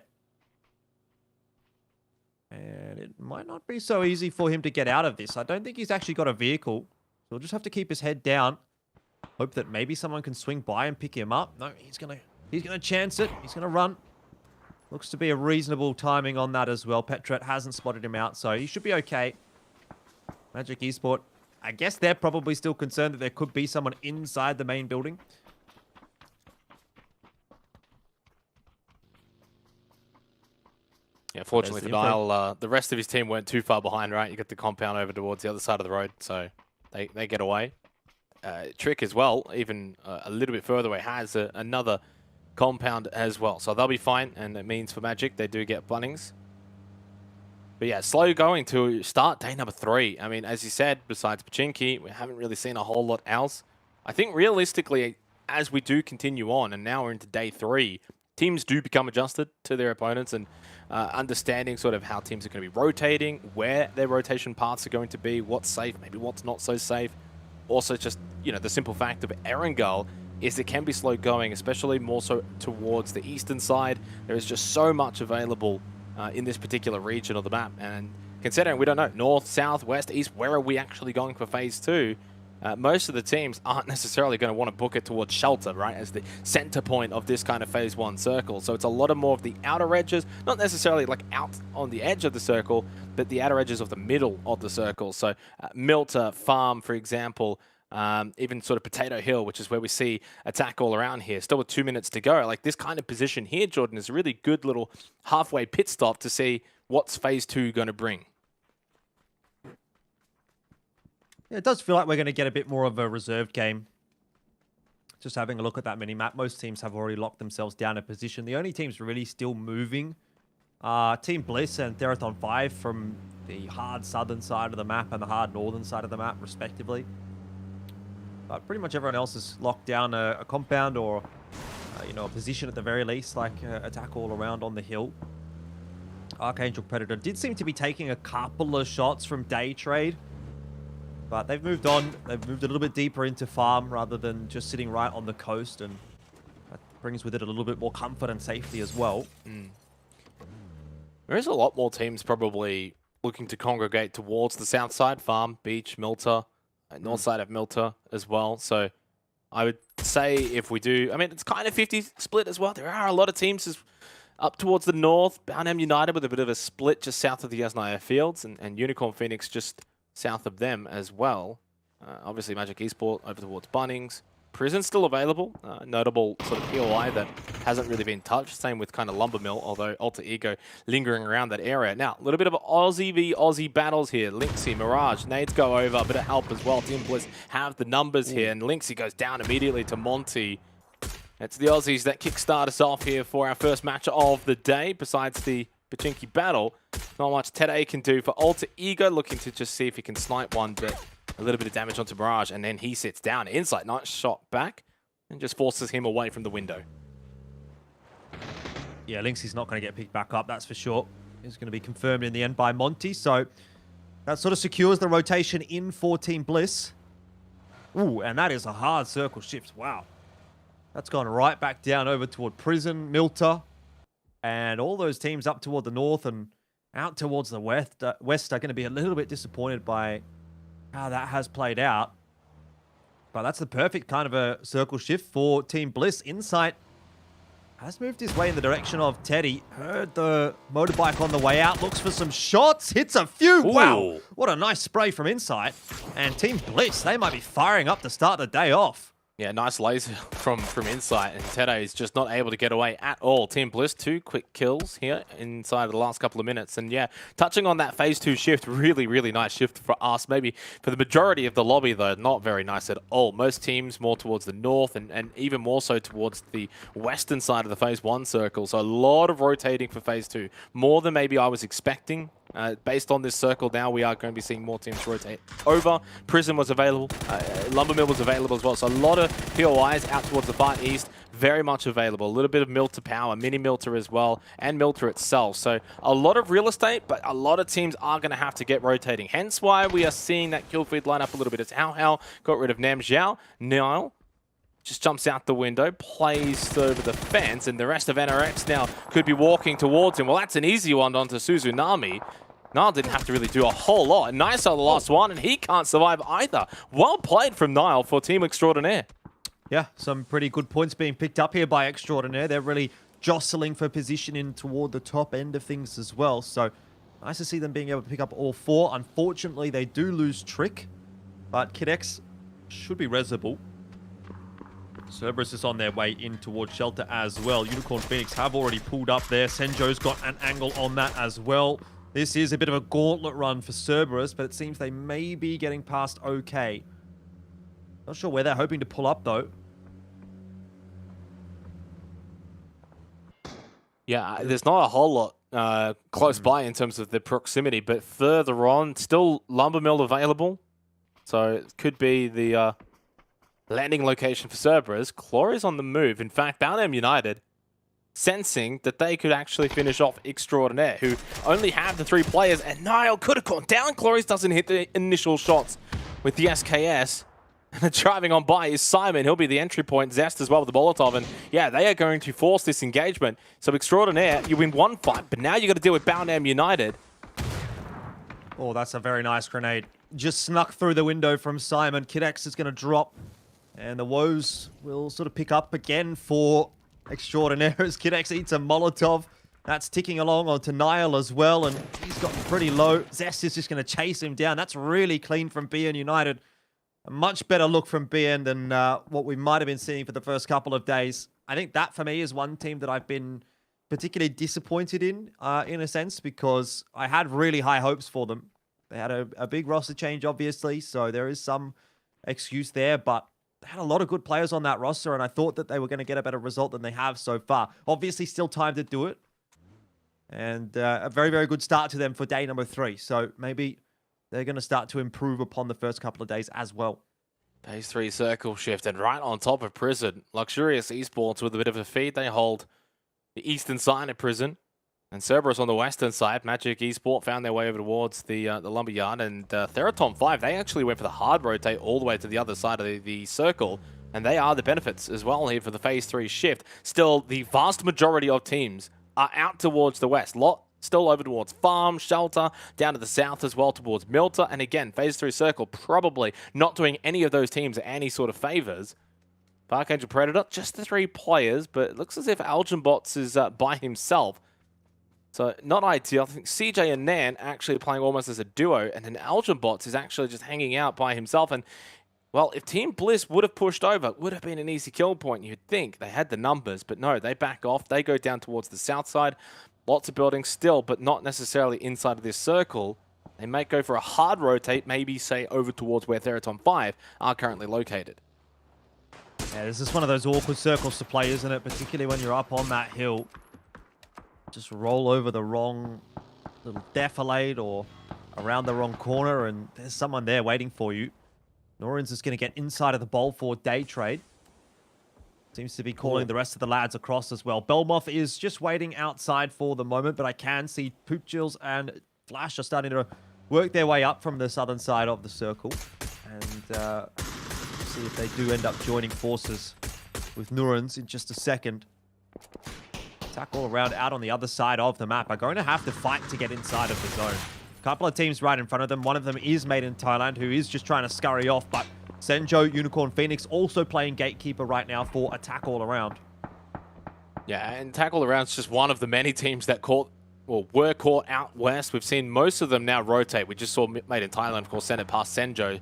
And it might not be so easy for him to get out of this. I don't think he's actually got a vehicle. So we'll just have to keep his head down. Hope that maybe someone can swing by and pick him up. No, he's gonna chance it. He's gonna run. Looks to be a reasonable timing on that as well. Petret hasn't spotted him out, so he should be okay. Magic Esports, I guess they're probably still concerned that there could be someone inside the main building. Yeah, fortunately for Niall, the rest of his team weren't too far behind, right? You got the compound over towards the other side of the road, so they get away. Trick as well, even a little bit further away, has another compound as well. So they'll be fine, and it means for Magic, they do get Bunnings. But yeah, slow going to start day number 3. I mean, as you said, besides Pachinki, we haven't really seen a whole lot else. I think realistically, as we do continue on, and now we're into day 3, teams do become adjusted to their opponents and understanding sort of how teams are going to be rotating, where their rotation paths are going to be, what's safe, maybe what's not so safe. Also just, you know, the simple fact of Erangel is it can be slow going, especially more so towards the eastern side. There is just so much available in this particular region of the map. And considering we don't know, north, south, west, east, where are we actually going for phase 2? Most of the teams aren't necessarily going to want to book it towards Shelter, right, as the center point of this kind of phase 1 circle. So it's a lot of more of the outer edges, not necessarily like out on the edge of the circle, but the outer edges of the middle of the circle. So Milter, Farm, for example, even sort of Potato Hill, which is where we see attack all around here. Still with 2 minutes to go. Like this kind of position here, Jordan, is a really good little halfway pit stop to see what's phase 2 going to bring. Yeah, it does feel like we're going to get a bit more of a reserved game. Just having a look at that mini-map, most teams have already locked themselves down in position. The only teams really still moving are Team Bliss and Therathon 5 from the hard southern side of the map and the hard northern side of the map, respectively. But pretty much everyone else has locked down a compound or, you know, a position at the very least, like attack all around on the hill. Archangel Predator did seem to be taking a couple of shots from Day Trade. But they've moved on. They've moved a little bit deeper into farm rather than just sitting right on the coast. And that brings with it a little bit more comfort and safety as well. There is a lot more teams probably looking to congregate towards the south side. Farm, Beach, Milter, north side of Milter as well. So I would say if we do... I mean, it's kind of 50 split as well. There are a lot of teams up towards the north. Bounham United with a bit of a split just south of the Yasnaya Fields. And Unicorn Phoenix just south of them as well. Obviously, Magic Esports over towards Bunnings. Prison's still available. Notable sort of POI that hasn't really been touched. Same with kind of Lumber Mill, although Alter Ego lingering around that area. Now, a little bit of Aussie v Aussie battles here. Lynxy, Mirage, nades go over. A bit of help as well. Team Bliss have the numbers here. And Lynxy goes down immediately to Monty. It's the Aussies that kickstart us off here for our first match of the day. Besides the Pachinki battle, not much Tede can do for Alter Ego, looking to just see if he can snipe one, but a little bit of damage onto Mirage, and then he sits down. Insight, nice shot back, and just forces him away from the window. Yeah, Lynxy's not going to get picked back up, that's for sure. It's going to be confirmed in the end by Monty, so that sort of secures the rotation in for Team Bliss. Ooh, and that is a hard circle shift, wow. That's gone right back down over toward Prison, Milter, and all those teams up toward the north and out towards the west are going to be a little bit disappointed by how that has played out. But that's the perfect kind of a circle shift for Team Bliss. Insight has moved his way in the direction of Teddy. Heard the motorbike on the way out. Looks for some shots. Hits a few. Ooh. Wow. What a nice spray from Insight. And Team Bliss, they might be firing up to start the day off. Yeah, nice laser from Insight, and Tede is just not able to get away at all. Team Bliss, 2 quick kills here inside of the last couple of minutes. And yeah, touching on that phase 2 shift, really, really nice shift for us. Maybe for the majority of the lobby, though, not very nice at all. Most teams more towards the north and even more so towards the western side of the phase 1 circle. So a lot of rotating for phase 2, more than maybe I was expecting. Based on this circle now, we are going to be seeing more teams rotate over. Prison was available. Lumber Mill was available as well. So a lot of POIs out towards the far east. very much available. A little bit of Milter power, mini Milter as well, and Milter itself. So a lot of real estate, but a lot of teams are going to have to get rotating. Hence why we are seeing that kill feed line up a little bit. It's How got rid of Nam Zhao. Niall just jumps out the window, plays over the fence, and the rest of NRX now could be walking towards him. Well, that's an easy one onto Suzunami. Niall didn't have to really do a whole lot. Nice on the last one, and he can't survive either. Well played from Niall for Team Extraordinaire. Yeah, some pretty good points being picked up here by Extraordinaire. They're really jostling for position in toward the top end of things as well. So nice to see them being able to pick up all 4. Unfortunately, they do lose Trick, but Kid-X should be resable. Cerberus is on their way in towards Shelter as well. Unicorn Phoenix have already pulled up there. Senjo's got an angle on that as well. This is a bit of a gauntlet run for Cerberus, but it seems they may be getting past OK. Not sure where they're hoping to pull up, though. Yeah, there's not a whole lot close by in terms of the proximity, but further on, still Lumber Mill available. So it could be the landing location for Cerberus. Clory's on the move. In fact, Boundham United sensing that they could actually finish off Extraordinaire, who only have the 3 players, and Niall could have gone down. Clory's doesn't hit the initial shots with the SKS. And driving on by is Simon. He'll be the entry point. Zest as well with the Molotov. And yeah, they are going to force this engagement. So Extraordinaire, you win one fight, but now you got to deal with Boundham United. Oh, that's a very nice grenade. Just snuck through the window from Simon. Kid-X is going to drop. And the woes will sort of pick up again for Extraordinaire as Kid-X eats a Molotov. That's ticking along onto Niall as well. And he's gotten pretty low. Zest is just going to chase him down. That's really clean from BN United. A much better look from BN than what we might have been seeing for the first couple of days. I think that, for me, is one team that I've been particularly disappointed in a sense, because I had really high hopes for them. They had a big roster change, obviously, so there is some excuse there, but they had a lot of good players on that roster, and I thought that they were going to get a better result than they have so far. Obviously, still time to do it, and a very, very good start to them for day number 3, so maybe they're going to start to improve upon the first couple of days as well. Phase 3 circle shift, and right on top of Prison, Luxurious Esports with a bit of a feed. They hold the eastern side of Prison, and Cerberus on the western side. Magic Esport found their way over towards the Lumberyard, and Theraton 5, they actually went for the hard rotate all the way to the other side of the circle, and they are the benefits as well here for the Phase 3 shift. Still, the vast majority of teams are out towards the west. Lot still over towards Farm, Shelter, down to the south as well towards Milter. And again, Phase 3 Circle probably not doing any of those teams any sort of favors. Archangel Predator, just the 3 players, but it looks as if Algenbots is by himself. So not ideal. I think CJ and Nan actually playing almost as a duo, and then Algenbots is actually just hanging out by himself. And well, if Team Bliss would have pushed over, it would have been an easy kill point, you'd think. They had the numbers, but no, they back off. They go down towards the south side. Lots of buildings still, but not necessarily inside of this circle. They might go for a hard rotate, maybe say over towards where Theraton 5 are currently located. Yeah, this is one of those awkward circles to play, isn't it? Particularly when you're up on that hill. Just roll over the wrong little defilade or around the wrong corner, and there's someone there waiting for you. Norins is going to get inside of the bowl for day trade. Seems to be calling the rest of the lads across as well. Belmoth is just waiting outside for the moment, but I can see Poopchills and Flash are starting to work their way up from the southern side of the circle. And see if they do end up joining forces with Nurans in just a second. Attack all around out on the other side of the map are going to have to fight to get inside of the zone. A couple of teams right in front of them. One of them is Made in Thailand, who is just trying to scurry off, but Senjo, Unicorn Phoenix also playing Gatekeeper right now for Attack All Around. Yeah, and Attack All Around is just one of the many teams that were caught out west. We've seen most of them now rotate. We just saw Made in Thailand, of course, send it past Senjo.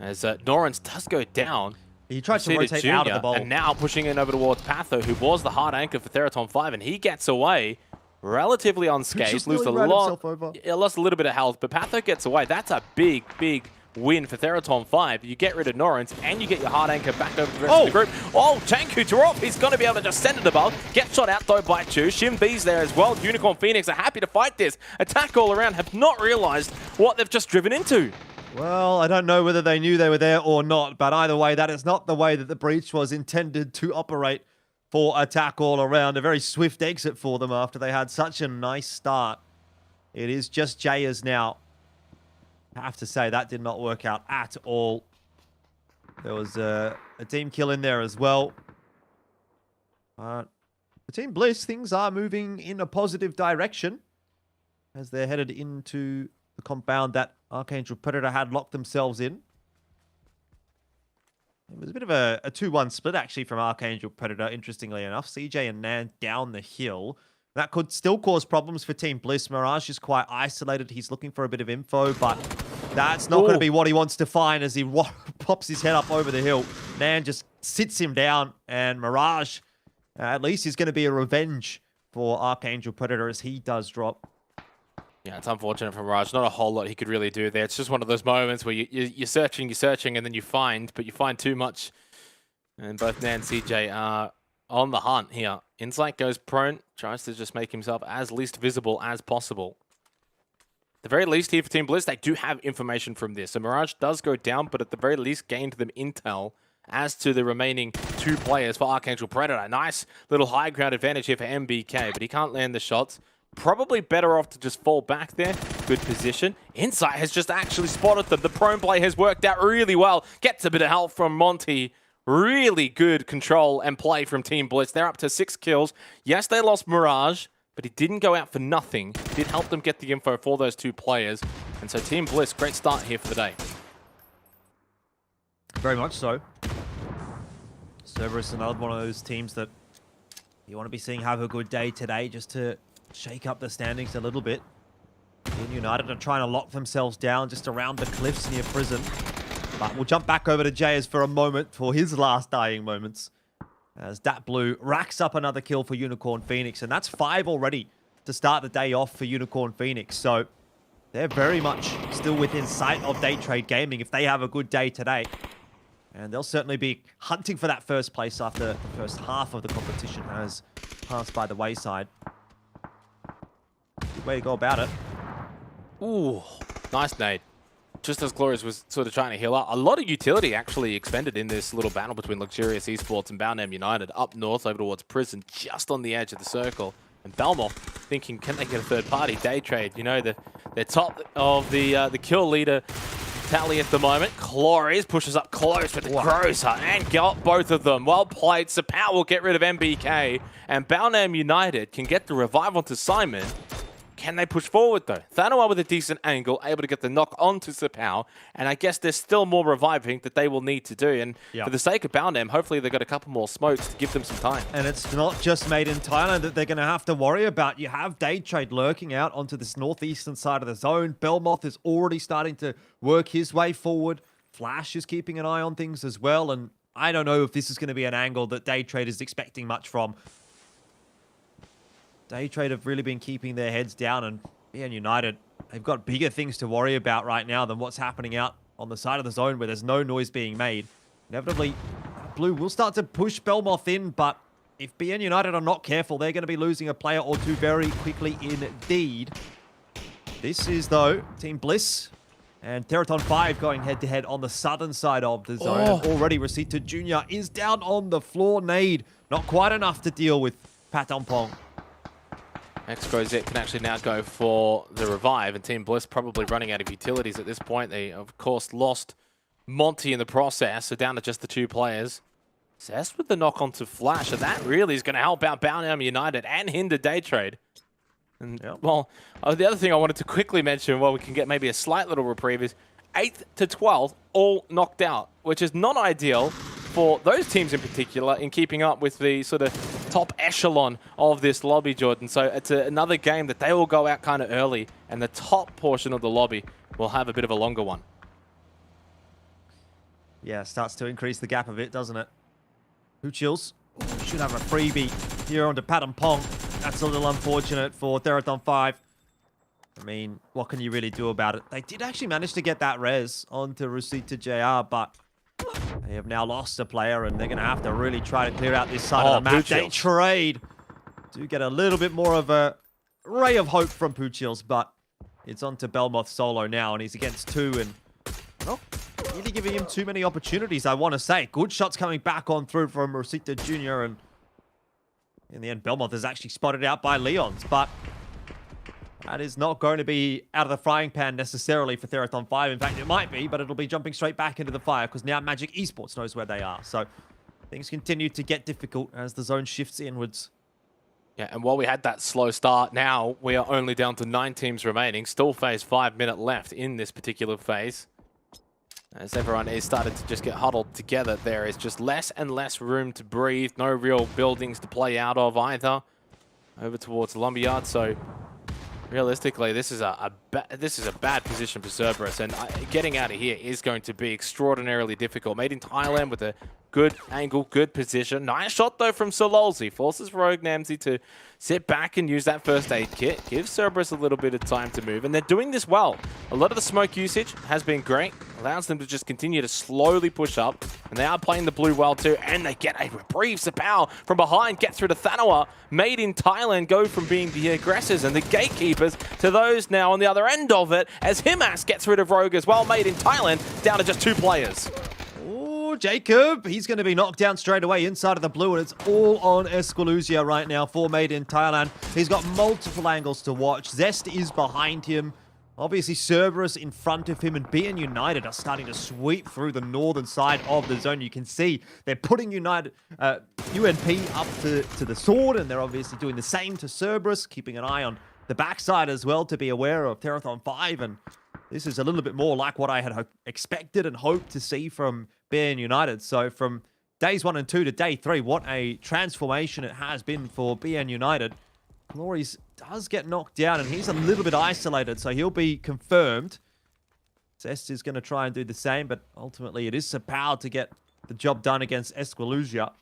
As Norins does go down. He tried to rotate out of the bowl. And now pushing in over towards Patho, who was the hard anchor for Theraton 5, and he gets away relatively unscathed. Lost a little bit of health, but Patho gets away. That's a big, big win for Theraton 5. You get rid of Norins, and you get your hard anchor back over the rest of the group. Oh, Tanku Tarov, he's going to be able to just send it above. Get shot out, though, by Chu. Shim B's there as well. Unicorn Phoenix are happy to fight this. Attack All Around have not realized what they've just driven into. Well, I don't know whether they knew they were there or not, but either way, that is not the way that the breach was intended to operate for attack all around. A very swift exit for them after they had such a nice start. It is just Jayers now. I have to say, that did not work out at all. There was a team kill in there as well. For Team Bliss, things are moving in a positive direction as they're headed into the compound that Archangel Predator had locked themselves in. It was a bit of a 2-1 split, actually, from Archangel Predator, interestingly enough. CJ and Nan down the hill. That could still cause problems for Team Bliss. Mirage is quite isolated. He's looking for a bit of info, but that's not going to be what he wants to find as he pops his head up over the hill. Nan just sits him down, and Mirage, at least, is going to be a revenge for Archangel Predator as he does drop. Yeah, it's unfortunate for Mirage. Not a whole lot he could really do there. It's just one of those moments where you're searching, and then you find, but you find too much. And both Nan and CJ are on the hunt here. Insight goes prone, tries to just make himself as least visible as possible. At the very least here for Team Bliss, they do have information from this. So Mirage does go down, but at the very least gained them intel as to the remaining 2 players for Archangel Predator. Nice little high ground advantage here for MBK, but he can't land the shots. Probably better off to just fall back there. Good position. Insight has just actually spotted them. The prone play has worked out really well. Gets a bit of help from Monty. Really good control and play from Team Bliss. They're up to 6 kills. Yes, they lost Mirage, but he didn't go out for nothing. He did help them get the info for those 2 players. And so Team Bliss, great start here for the day. Very much so. Cerberus, another one of those teams that you want to be seeing have a good day today just to shake up the standings a little bit. United are trying to lock themselves down just around the cliffs near prison. But we'll jump back over to Jayers for a moment for his last dying moments. As Dat Blue racks up another kill for Unicorn Phoenix. And that's 5 already to start the day off for Unicorn Phoenix. So they're very much still within sight of Day Trade Gaming if they have a good day today. And they'll certainly be hunting for that first place after the first half of the competition has passed by the wayside. Good way to go about it. Ooh, nice nade. Just as Glorious was sort of trying to heal up. A lot of utility actually expended in this little battle between Luxurious Esports and Boundham United up north over towards prison, just on the edge of the circle. And Belmont thinking, can they get a third party? Day Trade, you know, they're top of the kill leader tally at the moment. Glorious pushes up close with the Groza and got both of them. Well played. Sapao will get rid of MBK. And Boundham United can get the revive onto Simon. Can they push forward, though? Thanawa with a decent angle, able to get the knock onto Sapao. And I guess there's still more reviving that they will need to do. And for the sake of Boundham, hopefully they've got a couple more smokes to give them some time. And it's not just made in Thailand that they're going to have to worry about. You have Day Trade lurking out onto this northeastern side of the zone. Belmoth is already starting to work his way forward. Flash is keeping an eye on things as well. And I don't know if this is going to be an angle that Day Trade is expecting much from. Day Trade have really been keeping their heads down, and BN United, they've got bigger things to worry about right now than what's happening out on the side of the zone where there's no noise being made. Inevitably, Blue will start to push Belmoth in, but if BN United are not careful, they're going to be losing a player or 2 very quickly indeed. This is, though, Team Bliss and Teraton 5 going head-to-head on the southern side of the zone. And already Rosita Jr. is down on the floor. Nade, not quite enough to deal with Patampong. X-Grozet can actually now go for the revive, and Team Bliss probably running out of utilities at this point. They, of course, lost Monty in the process, so down to just the 2 players. Zest with the knock onto Flash, and that really is going to help out Boundham United and hinder Day Trade. And, well, the other thing I wanted to quickly mention, while we can get maybe a slight little reprieve, is 8th to 12th, all knocked out, which is not ideal for those teams in particular in keeping up with the sort of top echelon of this lobby, Jordan. So it's another game that they will go out kind of early, and the top portion of the lobby will have a bit of a longer one. Yeah, starts to increase the gap a bit, doesn't it? Who chills? Should have a freebie here onto Patampong. That's a little unfortunate for Theraton 5. I mean, what can you really do about it? They did actually manage to get that res onto Rosita JR, but they have now lost a player, and they're going to have to really try to clear out this side of the map. Day Trade do get a little bit more of a ray of hope from Puchils, but it's on to Belmoth solo now, and he's against 2, and not really giving him too many opportunities, I want to say. Good shots coming back on through from Rosita Jr., and In the end, Belmont is actually spotted out by Leons, but that is not going to be out of the frying pan necessarily for Theraton 5. In fact, it might be, but it'll be jumping straight back into the fire because now Magic Esports knows where they are. So things continue to get difficult as the zone shifts inwards. Yeah, and while we had that slow start, now we are only down to 9 teams remaining. Still phase 5 minute left in this particular phase. As everyone is starting to just get huddled together, there is just less and less room to breathe. No real buildings to play out of either. Over towards the lumberyard, so realistically, this is a bad position for Cerberus, and getting out of here is going to be extraordinarily difficult. Made in Thailand with a good angle, good position. Nice shot, though, from Sololzi. Forces Rogue Namzi to sit back and use that first aid kit. Gives Cerberus a little bit of time to move, and they're doing this well. A lot of the smoke usage has been great. Allows them to just continue to slowly push up, and they are playing the blue well, too, and they get a reprieve. Sapao from behind, get through to Thanawa. Made in Thailand go from being the aggressors and the gatekeepers to those now on the other end of it, as Himas gets rid of Rogue as well. Made in Thailand, down to just 2 players. Oh, Jacob, he's going to be knocked down straight away inside of the blue, and it's all on Esquiluzia right now for Made in Thailand. He's got multiple angles to watch. Zest is behind him. Obviously, Cerberus in front of him, and BN United are starting to sweep through the northern side of the zone. You can see they're putting UNP up to the sword, and they're obviously doing the same to Cerberus, keeping an eye on the backside as well to be aware of Terrathon 5, and this is a little bit more like what I had expected and hoped to see from BN United. So from days 1 and 2 to day 3, what a transformation it has been for BN United. Glories does get knocked down, and he's a little bit isolated, so he'll be confirmed. Zest is going to try and do the same, but ultimately it is Sapao to get the job done against Esquiluzia.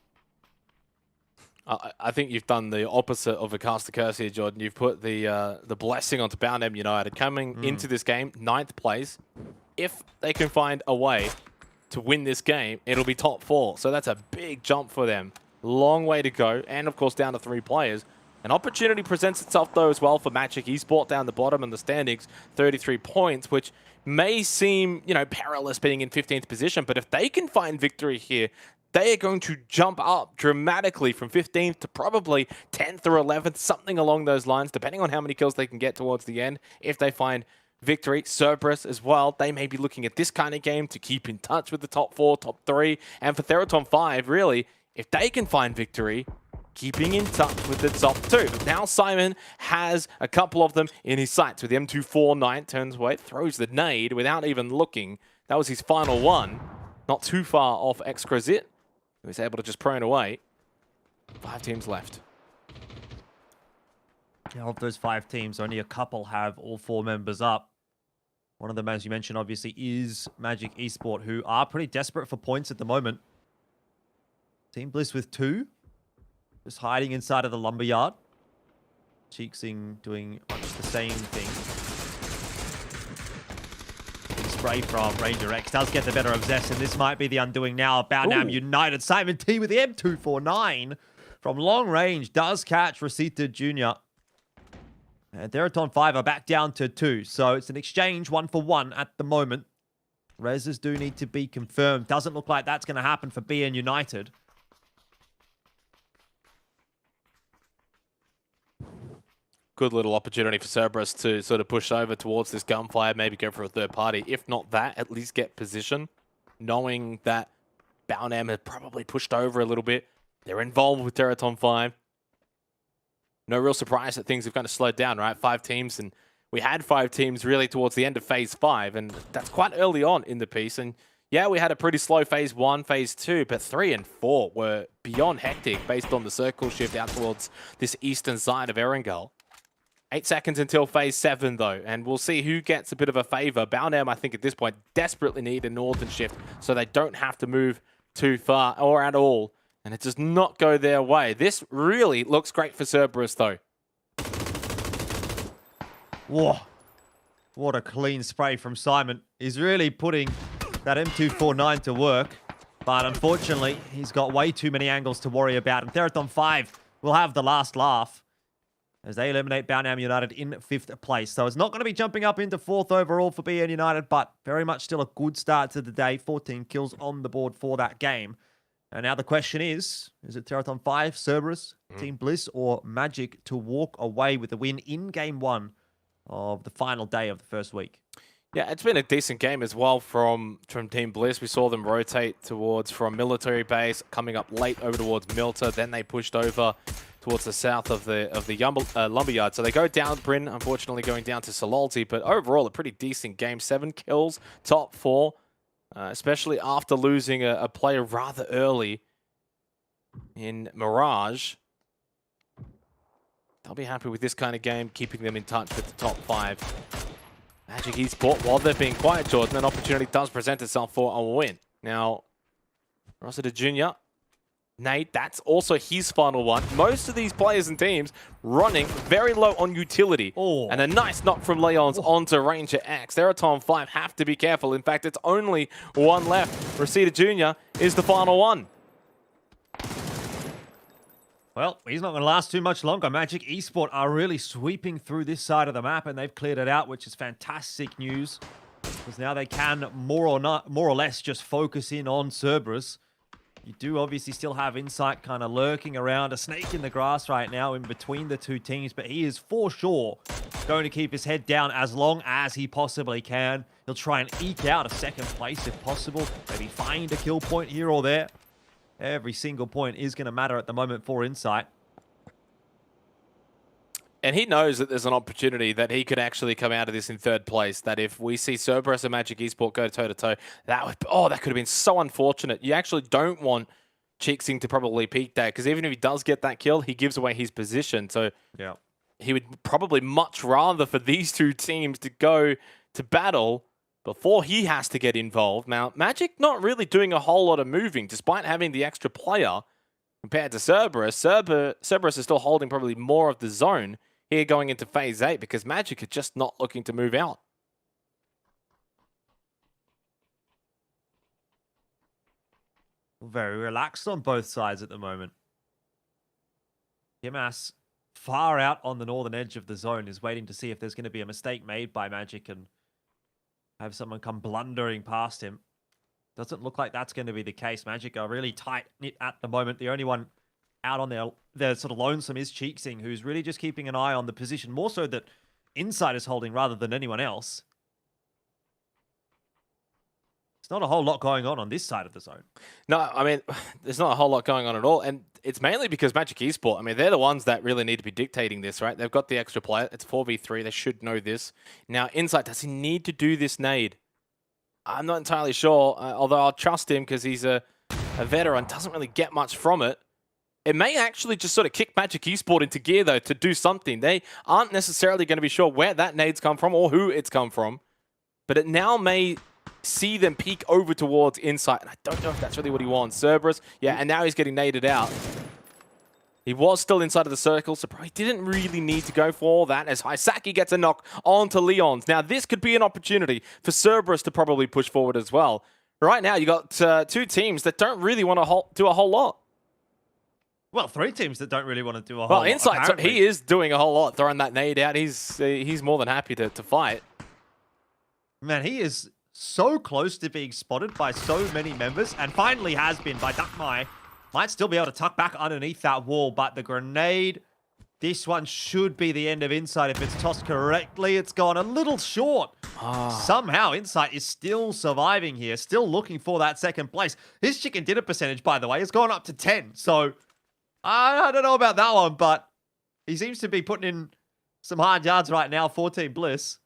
I think you've done the opposite of a cast a curse here, Jordan. You've put the blessing onto Bound M United. Coming into this game, 9th place. If they can find a way to win this game, it'll be top 4. So that's a big jump for them. Long way to go, and of course down to 3 players. An opportunity presents itself, though, as well for Magic Esports down the bottom in the standings, 33 points, which may seem, perilous being in 15th position, but if they can find victory here, they are going to jump up dramatically from 15th to probably 10th or 11th, something along those lines, depending on how many kills they can get towards the end. If they find victory, Cerberus as well, they may be looking at this kind of game to keep in touch with the top 4, top 3, and for Theraton 5, really, if they can find victory, keeping in touch with the top 2. Now Simon has a couple of them in his sights with the M249, turns away, throws the nade without even looking. That was his final one. Not too far off Excrozit. He was able to just prone away. 5 teams left. Yeah, of those 5 teams, only a couple have all 4 members up. One of them, as you mentioned, obviously, is Magic Esports, who are pretty desperate for points at the moment. Team Bliss with 2. Just hiding inside of the lumberyard. Cheeksing doing much the same thing. Big spray from Ranger X does get the better of Zest, and this might be the undoing now of Boundam United. Simon T with the M249 from long range does catch Rosita Jr. And Theraton 5 are back down to 2, so it's an exchange 1-for-1 at the moment. Reses do need to be confirmed. Doesn't look like that's going to happen for BN United. Good little opportunity for Cerberus to sort of push over towards this gunfire, maybe go for a third party. If not that, at least get position, knowing that Boundam had probably pushed over a little bit. They're involved with Terraton 5. No real surprise that things have kind of slowed down, right? 5 teams, and we had 5 teams really towards the end of phase 5, and that's quite early on in the piece. And yeah, we had a pretty slow phase 1, phase 2, but 3 and 4 were beyond hectic based on the circle shift out towards this eastern side of Erangel. 8 seconds until phase 7, though, and we'll see who gets a bit of a favor. Boundam, I think, at this point, desperately need a northern shift so they don't have to move too far or at all, and it does not go their way. This really looks great for Cerberus, though. Whoa. What a clean spray from Simon. He's really putting that M249 to work, but unfortunately, he's got way too many angles to worry about, and Theraton 5 will have the last laugh as they eliminate Boundam United in 5th place. So it's not going to be jumping up into 4th overall for BN United, but very much still a good start to the day. 14 kills on the board for that game. And now the question is it Teraton 5, Cerberus, Team Bliss, or Magic to walk away with the win in Game 1 of the final day of the first week? Yeah, it's been a decent game as well from Team Bliss. We saw them rotate from military base, coming up late over towards Milta. Then they pushed over towards the south of the Lumberyard. So they go down Bryn, unfortunately going down to Solalti. But overall, a pretty decent game. 7 kills, top 4, especially after losing a player rather early in Mirage. They'll be happy with this kind of game, keeping them in touch with the top 5. Magic Esports, while they're being quiet, Jordan, an opportunity does present itself for a win. Now, Rossiter Jr., Nate, that's also his final one. Most of these players and teams running very low on utility. Oh. And a nice knock from Leons onto Ranger X. Teraton 5 have to be careful. In fact, it's only one left. Rossiter Jr. is the final one. Well, he's not going to last too much longer. Magic Esports are really sweeping through this side of the map, and they've cleared it out, which is fantastic news. Because now they can more or less just focus in on Cerberus. You do obviously still have Insight kind of lurking around, a snake in the grass right now in between the two teams, but he is for sure going to keep his head down as long as he possibly can. He'll try and eke out a second place if possible, maybe find a kill point here or there. Every single point is going to matter at the moment for Insight. And he knows that there's an opportunity that he could actually come out of this in 3rd place. That if we see Cerberus and Magic Esports go toe-to-toe, that could have been so unfortunate. You actually don't want Cheeksing to probably peak that, because even if he does get that kill, he gives away his position. So yeah, he would probably much rather for these two teams to go to battle before he has to get involved. Now, Magic not really doing a whole lot of moving, despite having the extra player compared to Cerberus. Cerberus is still holding probably more of the zone here going into Phase 8, because Magic are just not looking to move out. Very relaxed on both sides at the moment. Himas, far out on the northern edge of the zone, is waiting to see if there's going to be a mistake made by Magic and have someone come blundering past him. Doesn't look like that's going to be the case. Magic are really tight-knit at the moment. The only one out on their sort of lonesome is Cheeksing, who's really just keeping an eye on the position, more so that Insight is holding rather than anyone else. There's not a whole lot going on this side of the zone. No, I mean, there's not a whole lot going on at all. And it's mainly because Magic Esports, I mean, they're the ones that really need to be dictating this, right? They've got the extra player. It's 4v3. They should know this. Now, Insight, does he need to do this nade? I'm not entirely sure, although I'll trust him because he's a veteran. Doesn't really get much from it. It may actually just sort of kick Magic Esports into gear, though, to do something. They aren't necessarily going to be sure where that nade's come from or who it's come from. But it now may see them peek over towards Insight. And I don't know if that's really what he wants. Cerberus, yeah, and now he's getting naded out. He was still inside of the circle, so probably didn't really need to go for that as Hisaki gets a knock onto Leons. Now, this could be an opportunity for Cerberus to probably push forward as well. Right now, you got two teams that don't really want to do a whole lot. Well, 3 teams that don't really want to do a whole lot. Well, Insight, he is doing a whole lot, throwing that nade out. He's more than happy to fight. Man, he is so close to being spotted by so many members, and finally has been by Duckmai. Might still be able to tuck back underneath that wall, but the grenade, this one should be the end of Insight if it's tossed correctly. It's gone a little short. Somehow, Insight is still surviving here, still looking for that second place. His chicken dinner percentage, by the way, has gone up to 10, so I don't know about that one, but he seems to be putting in some hard yards right now for Team Bliss.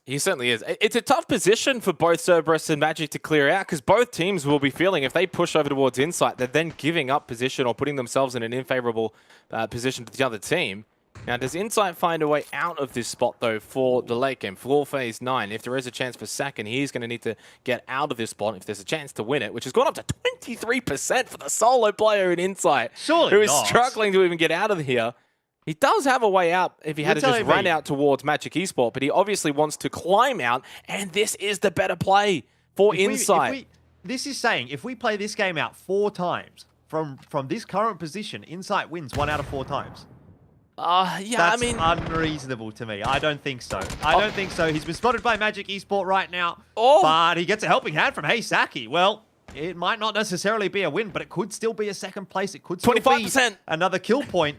He certainly is. It's a tough position for both Cerberus and Magic to clear out, because both teams will be feeling if they push over towards Insight, they're then giving up position or putting themselves in an unfavorable position to the other team. Now, does Insight find a way out of this spot, though, for the late game, for Phase 9? If there is a chance for Sakin, he's going to need to get out of this spot if there's a chance to win it, which has gone up to 23% for the solo player in Insight, who is struggling to even get out of here. He does have a way out if he had to just run out towards Magic Esports, but he obviously wants to climb out, and this is the better play for Insight. This is saying, if we play this game out 4 times, from this current position, Insight wins 1 out of 4 times. Yeah, That's I mean, unreasonable to me. I don't think so. I don't think so. He's been spotted by Magic Esports right now, but he gets a helping hand from Hisaki. Well, it might not necessarily be a win, but it could still be a second place. It could still 25%. be another kill point.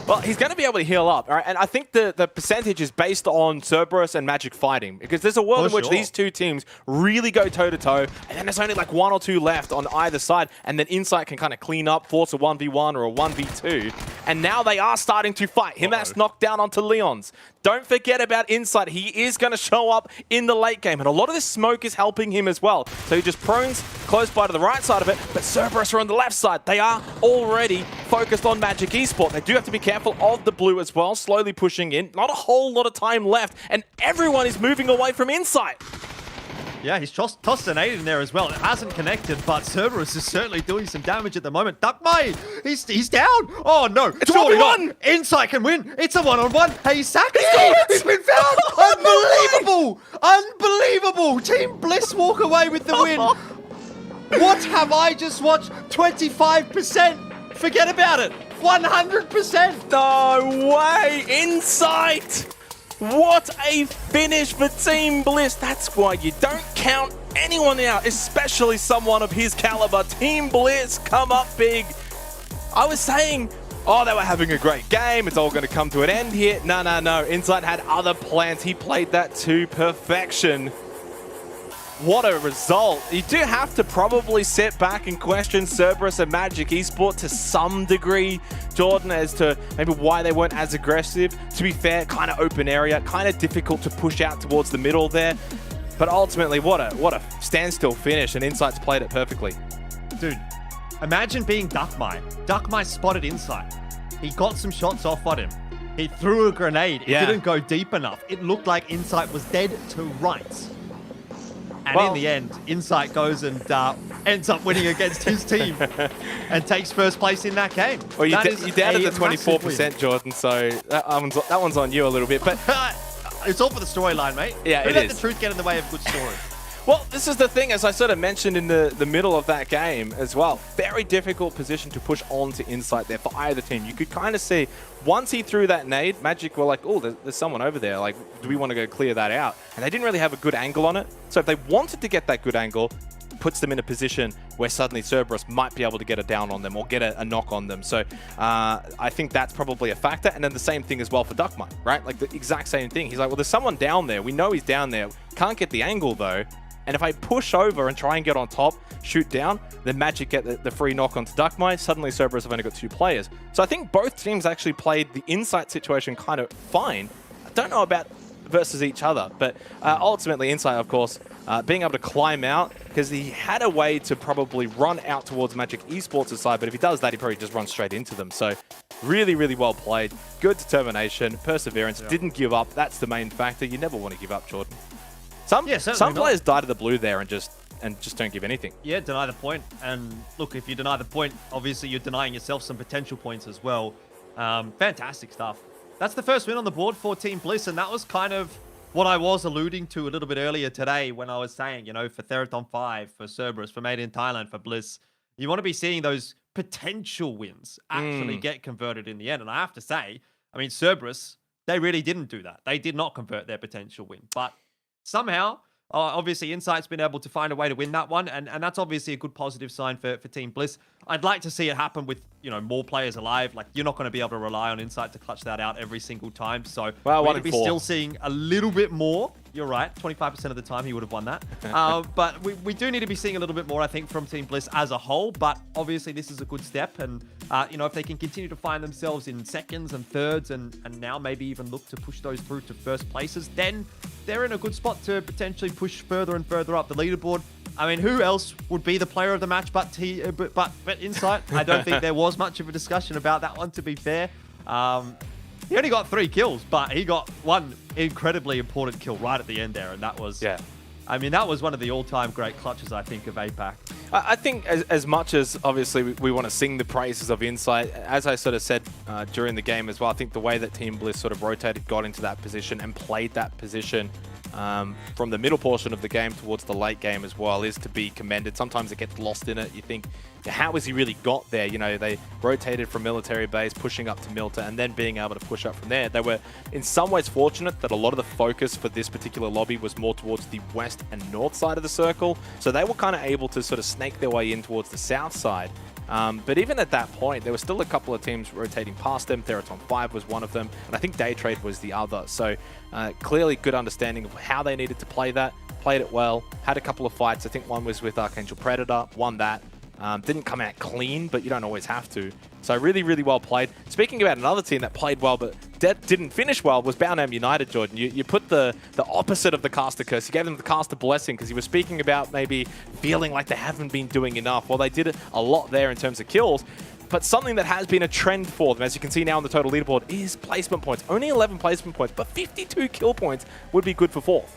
Well, he's going to be able to heal up, all right? And I think the percentage is based on Cerberus and Magic fighting, because there's a world in which these two teams really go toe-to-toe, and then there's only like 1 or 2 left on either side, and then Insight can kind of clean up, force a 1v1 or a 1v2, and now they are starting to fight. Him that's knocked down onto Leon's. Don't forget about Insight. He is going to show up in the late game, and a lot of this smoke is helping him as well. So he just prones close by to the right side of it, but Cerberus are on the left side. They are already focused on Magic Esports. They do have to be careful of the blue as well, slowly pushing in. Not a whole lot of time left, and everyone is moving away from Insight. Yeah, he's tossed an 8 in there as well. It hasn't connected, but Cerberus is certainly doing some damage at the moment. Duckmai, he's down. Oh no, it's surely 1v1. not. Insight can win. It's a 1-on-1. Hey, Sack, he's been found. Unbelievable. Unbelievable. Team Bliss walk away with the win. What have I just watched? 25%. Forget about it. 100%. No way. Insight. What a finish for Team Bliss. That's why you don't count anyone out, especially someone of his caliber. Team Bliss come up big. I was saying, oh, they were having a great game. It's all going to come to an end here. No. Insight had other plans. He played that to perfection. What a result. You do have to probably sit back and question Cerberus and Magic Esports to some degree, Jordan, as to maybe why they weren't as aggressive. To be fair, kind of open area, kind of difficult to push out towards the middle there. But ultimately, what a standstill finish, and Insight's played it perfectly. Dude, imagine being Duckmai. Duckmai spotted Insight. He got some shots off on him. He threw a grenade. It didn't go deep enough. It looked like Insight was dead to rights. And in the end, Insight goes and ends up winning against his team and takes first place in that game. Well, you doubted the 24%, Jordan, so that one's on you a little bit. But it's all for the storyline, mate. Yeah, Don't let the truth get in the way of good story. Well, this is the thing, as I sort of mentioned in the middle of that game as well. Very difficult position to push on to Insight there for either team. You could kind of see, once he threw that nade, Magic were like, oh, there's someone over there. Like, do we want to go clear that out? And they didn't really have a good angle on it. So if they wanted to get that good angle, puts them in a position where suddenly Cerberus might be able to get a down on them or get a knock on them. So I think that's probably a factor. And then the same thing as well for Duckmai, right? Like the exact same thing. He's like, well, there's someone down there. We know he's down there. Can't get the angle though. And if I push over and try and get on top, shoot down, then Magic get the free knock onto Duckmai. Suddenly Cerberus have only got 2 players. So I think both teams actually played the Insight situation kind of fine. I don't know about versus each other, but ultimately Insight, of course, being able to climb out, because he had a way to probably run out towards Magic Esports' side, but if he does that, he probably just runs straight into them. So really, really well played. Good determination, perseverance, didn't give up. That's the main factor. You never want to give up, Jordan. Some players die to the blue there and just don't give anything. Yeah, deny the point. And look, if you deny the point, obviously you're denying yourself some potential points as well. Fantastic stuff. That's the first win on the board for Team Bliss, and that was kind of what I was alluding to a little bit earlier today when I was saying, you know, for Theraton 5, for Cerberus, for Made in Thailand, for Bliss, you want to be seeing those potential wins actually get converted in the end. And I have to say, I mean, Cerberus, they really didn't do that. They did not convert their potential win. But somehow, obviously, Insight's been able to find a way to win that one, and that's obviously a good positive sign for Team Bliss. I'd like to see it happen with, you know, more players alive. Like, you're not going to be able to rely on Insight to clutch that out every single time. So we're going to be still seeing a little bit more. You're right, 25% of the time he would have won that. But we do need to be seeing a little bit more, I think, from Team Bliss as a whole. But obviously, this is a good step. And, you know, if they can continue to find themselves in seconds and thirds and now maybe even look to push those through to first places, then they're in a good spot to potentially push further and further up the leaderboard. I mean, who else would be the player of the match but Insight? I don't think there was much of a discussion about that one, to be fair. He only got 3 kills, but he got one incredibly important kill right at the end there, and that was... Yeah. I mean, that was one of the all-time great clutches, I think, of APAC. I think as much as, obviously, we want to sing the praises of Insight, as I sort of said during the game as well, I think the way that Team Bliss sort of rotated, got into that position and played that position from the middle portion of the game towards the late game as well is to be commended. Sometimes it gets lost in it. You think, how has he really got there? You know, they rotated from military base, pushing up to Milta, and then being able to push up from there. They were in some ways fortunate that a lot of the focus for this particular lobby was more towards the west and north side of the circle. So they were kind of able to sort of snake their way in towards the south side. But even at that point, there were still a couple of teams rotating past them. Theraton 5 was one of them, and I think Daytrade was the other. So clearly good understanding of how they needed to play that, played it well, had a couple of fights. I think one was with Archangel Predator, won that. Didn't come out clean, but you don't always have to. So really, really well played. Speaking about another team that played well, but didn't finish well, was Boundham United, Jordan. You put the opposite of the caster curse. You gave them the caster blessing because you were speaking about maybe feeling like they haven't been doing enough. Well, they did a lot there in terms of kills. But something that has been a trend for them, as you can see now on the total leaderboard, is placement points. Only 11 placement points, but 52 kill points would be good for 4th.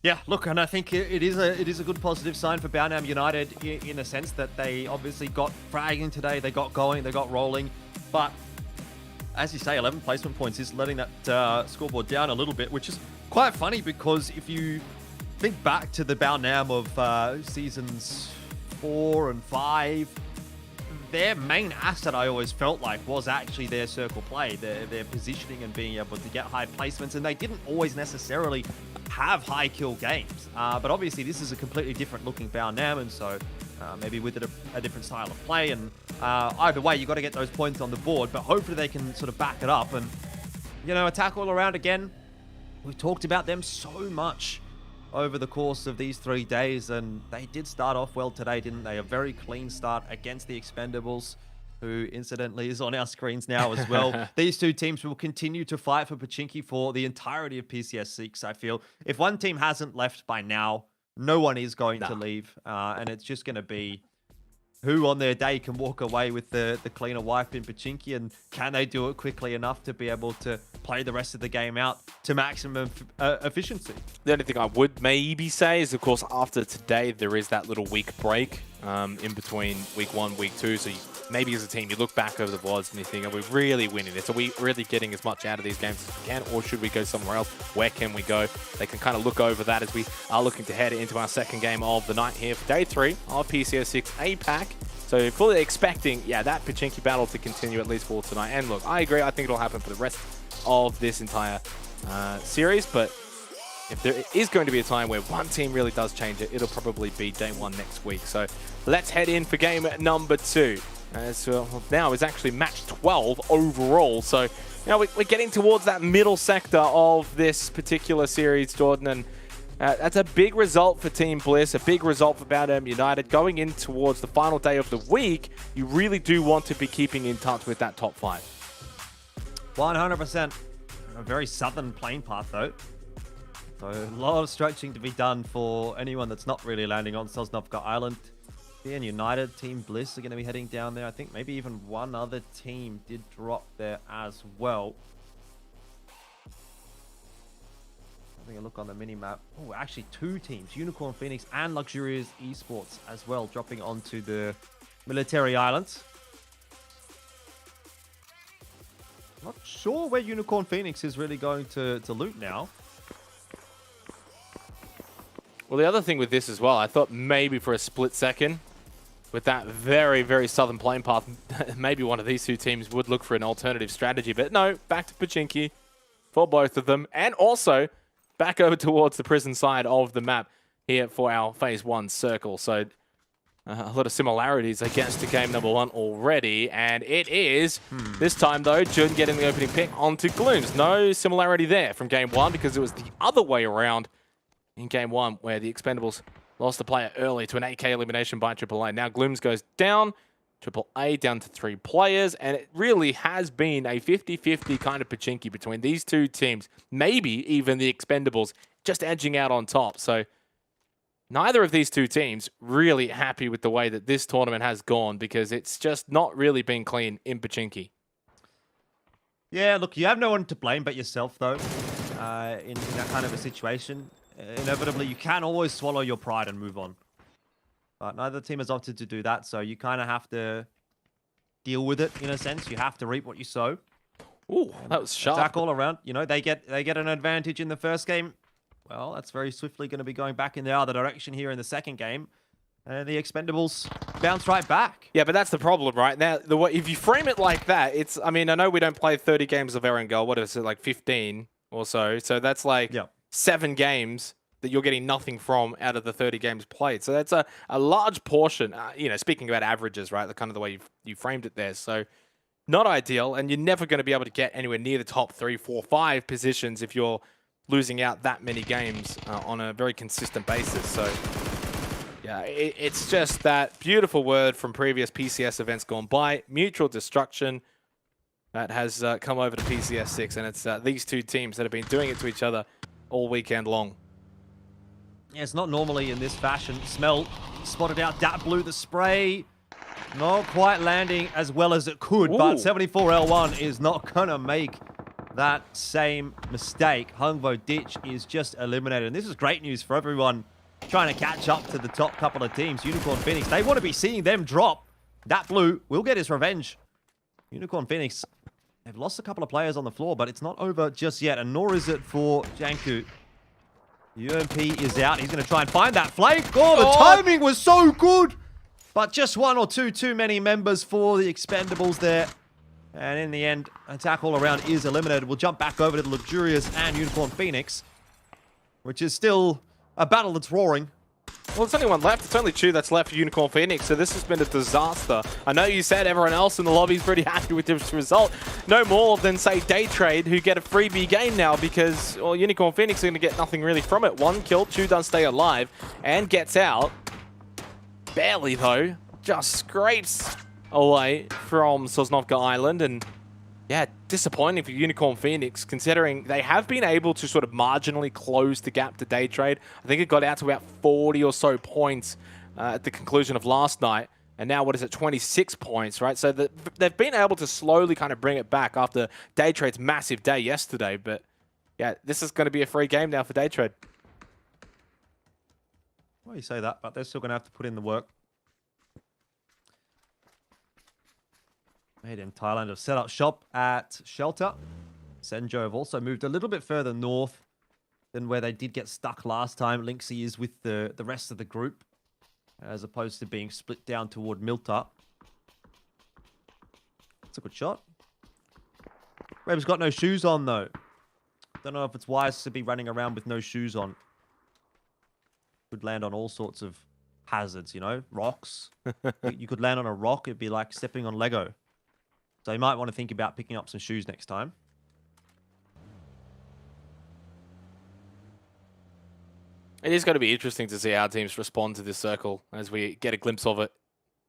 Yeah, look, and I think it is a good positive sign for Boundham United in the sense that they obviously got fragging today, they got going, they got rolling, but as you say, 11 placement points is letting that scoreboard down a little bit, which is quite funny because if you think back to the Boundham of seasons 4 and 5, their main asset, I always felt like, was actually their circle play, their positioning and being able to get high placements, and they didn't always necessarily have high kill games. But obviously this is a completely different looking Boundham, and so maybe with it a different style of play, and either way, you got to get those points on the board, but hopefully they can sort of back it up and, you know, attack all around again. We've talked about them so much over the course of these 3 days, and they did start off well today, didn't they? A very clean start against the Expendables, who incidentally is on our screens now as well. These two teams will continue to fight for Pachinki for the entirety of PCS6, I feel. If one team hasn't left by now, no one is going to leave, and it's just going to be who on their day can walk away with the cleaner wipe in Pachinki, and can they do it quickly enough to be able to play the rest of the game out to maximum efficiency. The only thing I would maybe say is, of course, after today, there is that little week break in between week 1, week 2. So maybe as a team, you look back over the VODs and you think, are we really winning this? Are we really getting as much out of these games as we can? Or should we go somewhere else? Where can we go? They can kind of look over that as we are looking to head into our second game of the night here for day 3 of PCS6 APAC. So fully expecting, that Pachinki battle to continue at least for tonight. And look, I agree. I think it'll happen for the rest of this entire series. But if there is going to be a time where one team really does change it, it'll probably be day 1 next week. So let's head in for game number 2. As now is actually match 12 overall. So now we're getting towards that middle sector of this particular series, Jordan. And that's a big result for Team Bliss, a big result for Boundham United. Going in towards the final day of the week, you really do want to be keeping in touch with that top 5. 100%. A very southern plane path, though. So a lot of stretching to be done for anyone that's not really landing on Sosnovka Island. BN United, Team Bliss are going to be heading down there. I think maybe even one other team did drop there as well. Having a look on the mini-map. Oh, actually 2 teams. Unicorn Phoenix and Luxurious Esports as well, dropping onto the military islands. Not sure where Unicorn Phoenix is really going to loot now. Well, the other thing with this as well, I thought maybe for a split second, with that very, very southern plane path, maybe one of these 2 teams would look for an alternative strategy. But no, back to Pachinki for both of them. And also back over towards the prison side of the map here for our phase 1 circle. So a lot of similarities, I guess, to game number 1 already. And it is, this time though, Jun getting the opening pick onto Glooms. No similarity there from game 1 because it was the other way around in game 1 where the Expendables lost the player early to an AK elimination by AAA. Now Glooms goes down, AAA down to 3 players, and it really has been a 50-50 kind of Pachinki between these 2 teams. Maybe even the Expendables just edging out on top. So neither of these 2 teams really happy with the way that this tournament has gone because it's just not really been clean in Pachinki. Yeah, look, you have no one to blame but yourself, though, in that kind of a situation. Inevitably, you can always swallow your pride and move on. But neither team has opted to do that, so you kind of have to deal with it, in a sense. You have to reap what you sow. Ooh, that was sharp. Attack all around. You know, they get an advantage in the first game. Well, that's very swiftly going to be going back in the other direction here in the second game. And the Expendables bounce right back. Yeah, but that's the problem, right? Now, if you frame it like that, it's, I mean, I know we don't play 30 games of Erangel. What is it, like 15 or so? So that's like 7 games that you're getting nothing from out of the 30 games played. So that's a large portion, you know, speaking about averages, right? The kind of the way you framed it there. So not ideal, and you're never going to be able to get anywhere near the top 3, 4, 5 positions if you're losing out that many games on a very consistent basis. So yeah, it's just that beautiful word from previous PCS events gone by, mutual destruction, that has come over to PCS6, and it's these two teams that have been doing it to each other all weekend long. Yeah, it's not normally in this fashion. Smell spotted out Dat Blue, the spray. Not quite landing as well as it could, but 74L1 is not going to make that same mistake. Hungvo Ditch is just eliminated. And this is great news for everyone trying to catch up to the top couple of teams. Unicorn Phoenix, they want to be seeing them drop. Dat Blue will get his revenge. Unicorn Phoenix, they've lost a couple of players on the floor, but it's not over just yet, and nor is it for Janku. UMP is out. He's going to try and find that flank. Oh, the timing was so good. But just one or two too many members for the Expendables there. And in the end, attack all around is eliminated. We'll jump back over to the Luxurious and Unicorn Phoenix, which is still a battle that's roaring. Well, there's only one left. It's only 2 that's left for Unicorn Phoenix, so this has been a disaster. I know you said everyone else in the lobby is pretty happy with this result. No more than, say, Day Trade, who get a freebie game now because, well, Unicorn Phoenix are going to get nothing really from it. 1 kill, 2 does stay alive, and gets out. Barely, though. Just scrapes away from Sosnovka Island, and yeah, disappointing for Unicorn Phoenix, considering they have been able to sort of marginally close the gap to Day Trade. I think it got out to about 40 or so points at the conclusion of last night. And now, what is it, 26 points, right? So they've been able to slowly kind of bring it back after Day Trade's massive day yesterday. But yeah, this is going to be a free game now for Day Trade. Well, you say that, but they're still going to have to put in the work. Made in Thailand have set up shop at Shelter. Senjo have also moved a little bit further north than where they did get stuck last time. Lynxie is with the rest of the group, as opposed to being split down toward Milta. That's a good shot. Reb's got no shoes on, though. Don't know if it's wise to be running around with no shoes on. Could land on all sorts of hazards, you know? Rocks. You could land on a rock. It'd be like stepping on Lego. So you might want to think about picking up some shoes next time. It is going to be interesting to see how teams respond to this circle as we get a glimpse of it,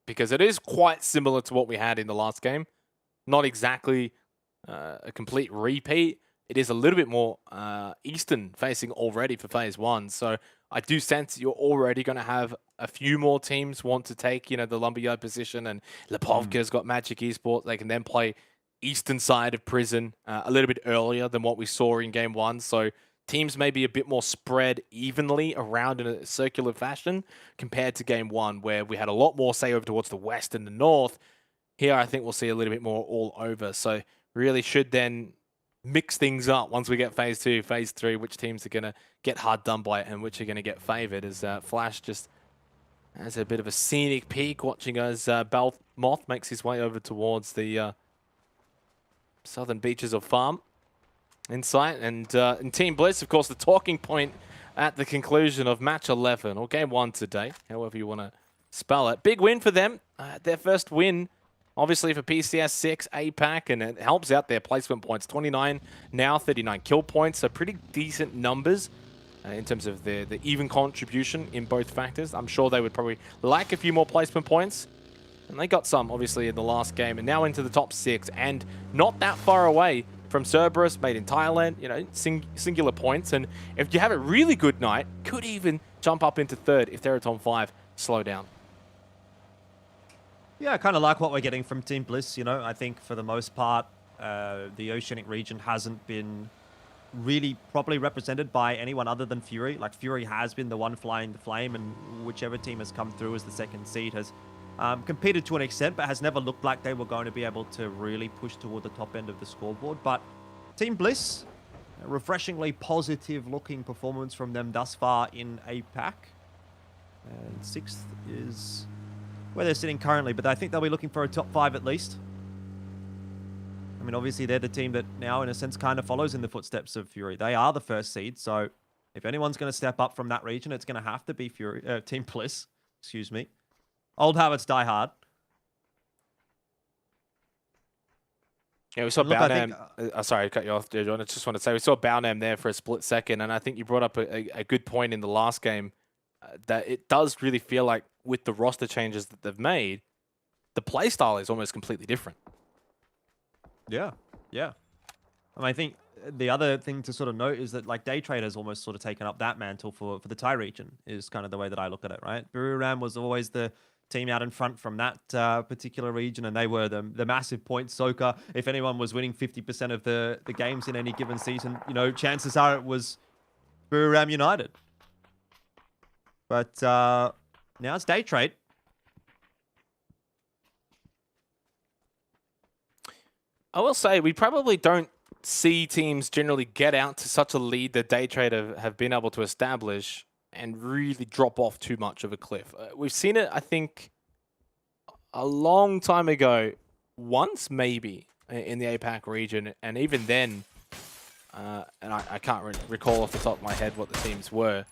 because it is quite similar to what we had in the last game. Not exactly a complete repeat. It is a little bit more Eastern facing already for Phase 1. So I do sense you're already going to have a few more teams want to take, you know, the Lumberyard position, and Lepovka's got Magic Esports. They can then play Eastern side of Prison a little bit earlier than what we saw in Game 1. So teams may be a bit more spread evenly around in a circular fashion compared to Game 1, where we had a lot more, say, over towards the west and the north. Here, I think we'll see a little bit more all over. So really should then mix things up once we get Phase 2, Phase 3, which teams are going to get hard done by it and which are going to get favored, as Flash just has a bit of a scenic peek watching as Balmoth makes his way over towards the southern beaches of Farm in sight. And in Team Bliss, of course, the talking point at the conclusion of Match 11, or Game 1 today, however you want to spell it. Big win for them, their first win, obviously, for PCS6, APAC, and it helps out their placement points. 29 now, 39 kill points, so pretty decent numbers in terms of the even contribution in both factors. I'm sure they would probably like a few more placement points, and they got some, obviously, in the last game, and now into the top 6, and not that far away from Cerberus, made in Thailand, you know, singular points, and if you have a really good night, could even jump up into 3rd if they're at on 5, slow down. Yeah, I kind of like what we're getting from Team Bliss. You know, I think for the most part, the Oceanic region hasn't been really properly represented by anyone other than Fury. Like, Fury has been the one flying the flame, and whichever team has come through as the second seed has competed to an extent, but has never looked like they were going to be able to really push toward the top end of the scoreboard. But Team Bliss, A refreshingly positive-looking performance from them thus far in APAC. And 6th is where they're sitting currently, but I think they'll be looking for a top 5 at least. I mean, obviously, they're the team that now, in a sense, kind of follows in the footsteps of Fury. They are the first seed, so if anyone's going to step up from that region, it's going to have to be Team Bliss. Excuse me. Old habits die hard. Yeah, we saw Look, I Balnam. think, Sorry, I cut you off, John. I just want to say we saw Balnam there for a split second, and I think you brought up a good point in the last game that it does really feel like with the roster changes that they've made, the play style is almost completely different. Yeah, yeah. I think the other thing to sort of note is that like Day Trade has almost sort of taken up that mantle for the Thai region is kind of the way that I look at it, right? Buriram was always the team out in front from that particular region, and they were the massive point soaker. If anyone was winning 50% of the games in any given season, you know, chances are it was Buriram United. But now it's Day Trade. I will say we probably don't see teams generally get out to such a lead that Day Trade have been able to establish and really drop off too much of a cliff. We've seen it, I think, a long time ago, once maybe in the APAC region, and even then, and I can't recall off the top of my head what the teams were.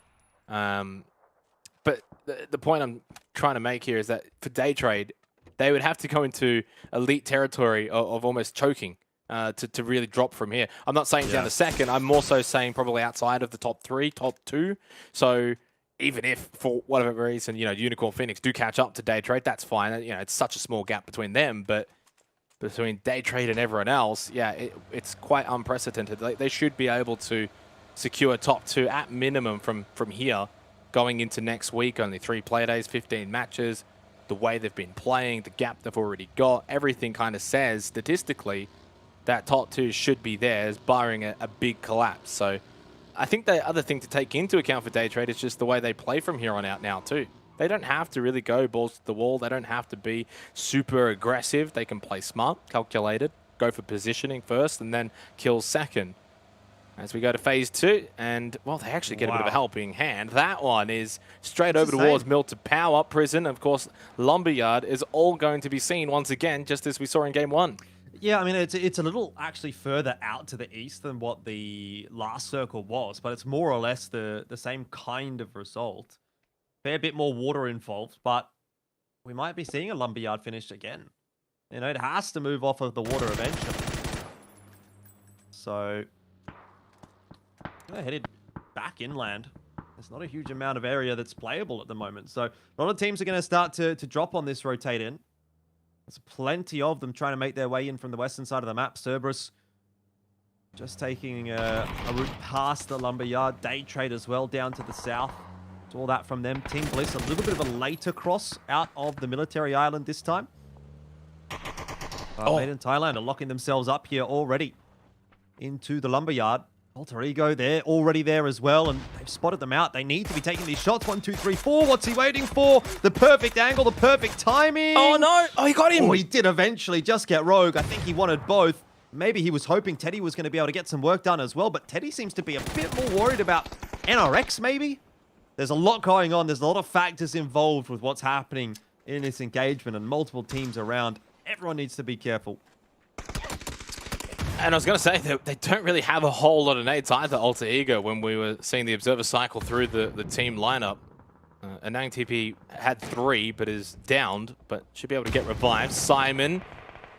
But the point I'm trying to make here is that for Day Trade, they would have to go into elite territory of almost choking to really drop from here. I'm not saying down to second. I'm more so saying probably outside of the top 3, top 2. So even if, for whatever reason, you know, Unicorn Phoenix do catch up to Day Trade, that's fine. You know, it's such a small gap between them, but between Day Trade and everyone else, yeah, it's quite unprecedented. They should be able to secure top 2 at minimum from here going into next week. Only 3 play days, 15 matches. The way they've been playing, the gap they've already got, everything kind of says statistically that top 2 should be theirs, barring a big collapse. So I think the other thing to take into account for Day Trade is just the way they play from here on out now too. They don't have to really go balls to the wall. They don't have to be super aggressive. They can play smart, calculated, go for positioning first and then kill second. As we go to phase 2, and, well, they actually get a bit of a helping hand. That one is straight over towards Milton Power. Prison, of course, Lumberyard is all going to be seen once again, just as we saw in Game 1. Yeah, I mean, it's a little actually further out to the east than what the last circle was, but it's more or less the same kind of result. Fair bit more water involved, but we might be seeing a Lumberyard finish again. You know, it has to move off of the water eventually. So they're headed back inland. There's not a huge amount of area that's playable at the moment. So a lot of teams are going to start to drop on this rotate in. There's plenty of them trying to make their way in from the western side of the map. Cerberus just taking a route past the Lumberyard. Day Trade as well down to the south. It's all that from them. Team Bliss, a little bit of a later cross out of the military island this time. Made in Thailand are locking themselves up here already into the Lumberyard. Alter Ego, they're already there as well, and they've spotted them out. They need to be taking these shots. 1, 2, 3, 4. What's he waiting for? The perfect angle, the perfect timing. Oh, no. Oh, he got him. Oh, he did eventually just get Rogue. I think he wanted both. Maybe he was hoping Teddy was going to be able to get some work done as well, but Teddy seems to be a bit more worried about NRX, maybe? There's a lot going on. There's a lot of factors involved with what's happening in this engagement and multiple teams around. Everyone needs to be careful. And I was going to say that they don't really have a whole lot of nades either, Alter Ego, when we were seeing the Observer cycle through the team lineup. Anang TP had 3, but is downed, but should be able to get revived. Simon,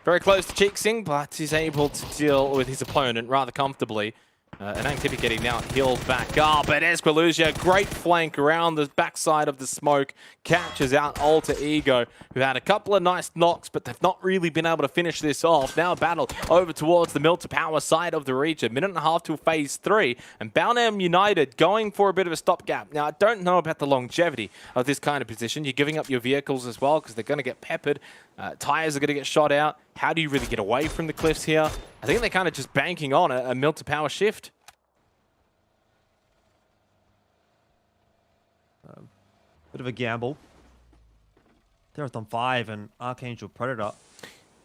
very close to Cheeksing, but he's able to deal with his opponent rather comfortably. Anang TP getting now healed back up, but Esquilusia, great flank around the backside of the smoke, catches out Alter Ego, who had a couple of nice knocks, but they've not really been able to finish this off. Now a battle over towards the Milton Power side of the region. 1.5 minutes till phase 3, and Balnam United going for a bit of a stopgap. Now, I don't know about the longevity of this kind of position. You're giving up your vehicles as well, because they're going to get peppered. Tires are going to get shot out. How do you really get away from the cliffs here? I think they're kind of just banking on a Milton Power shift. Bit of a gamble. They're on 5 and Archangel Predator.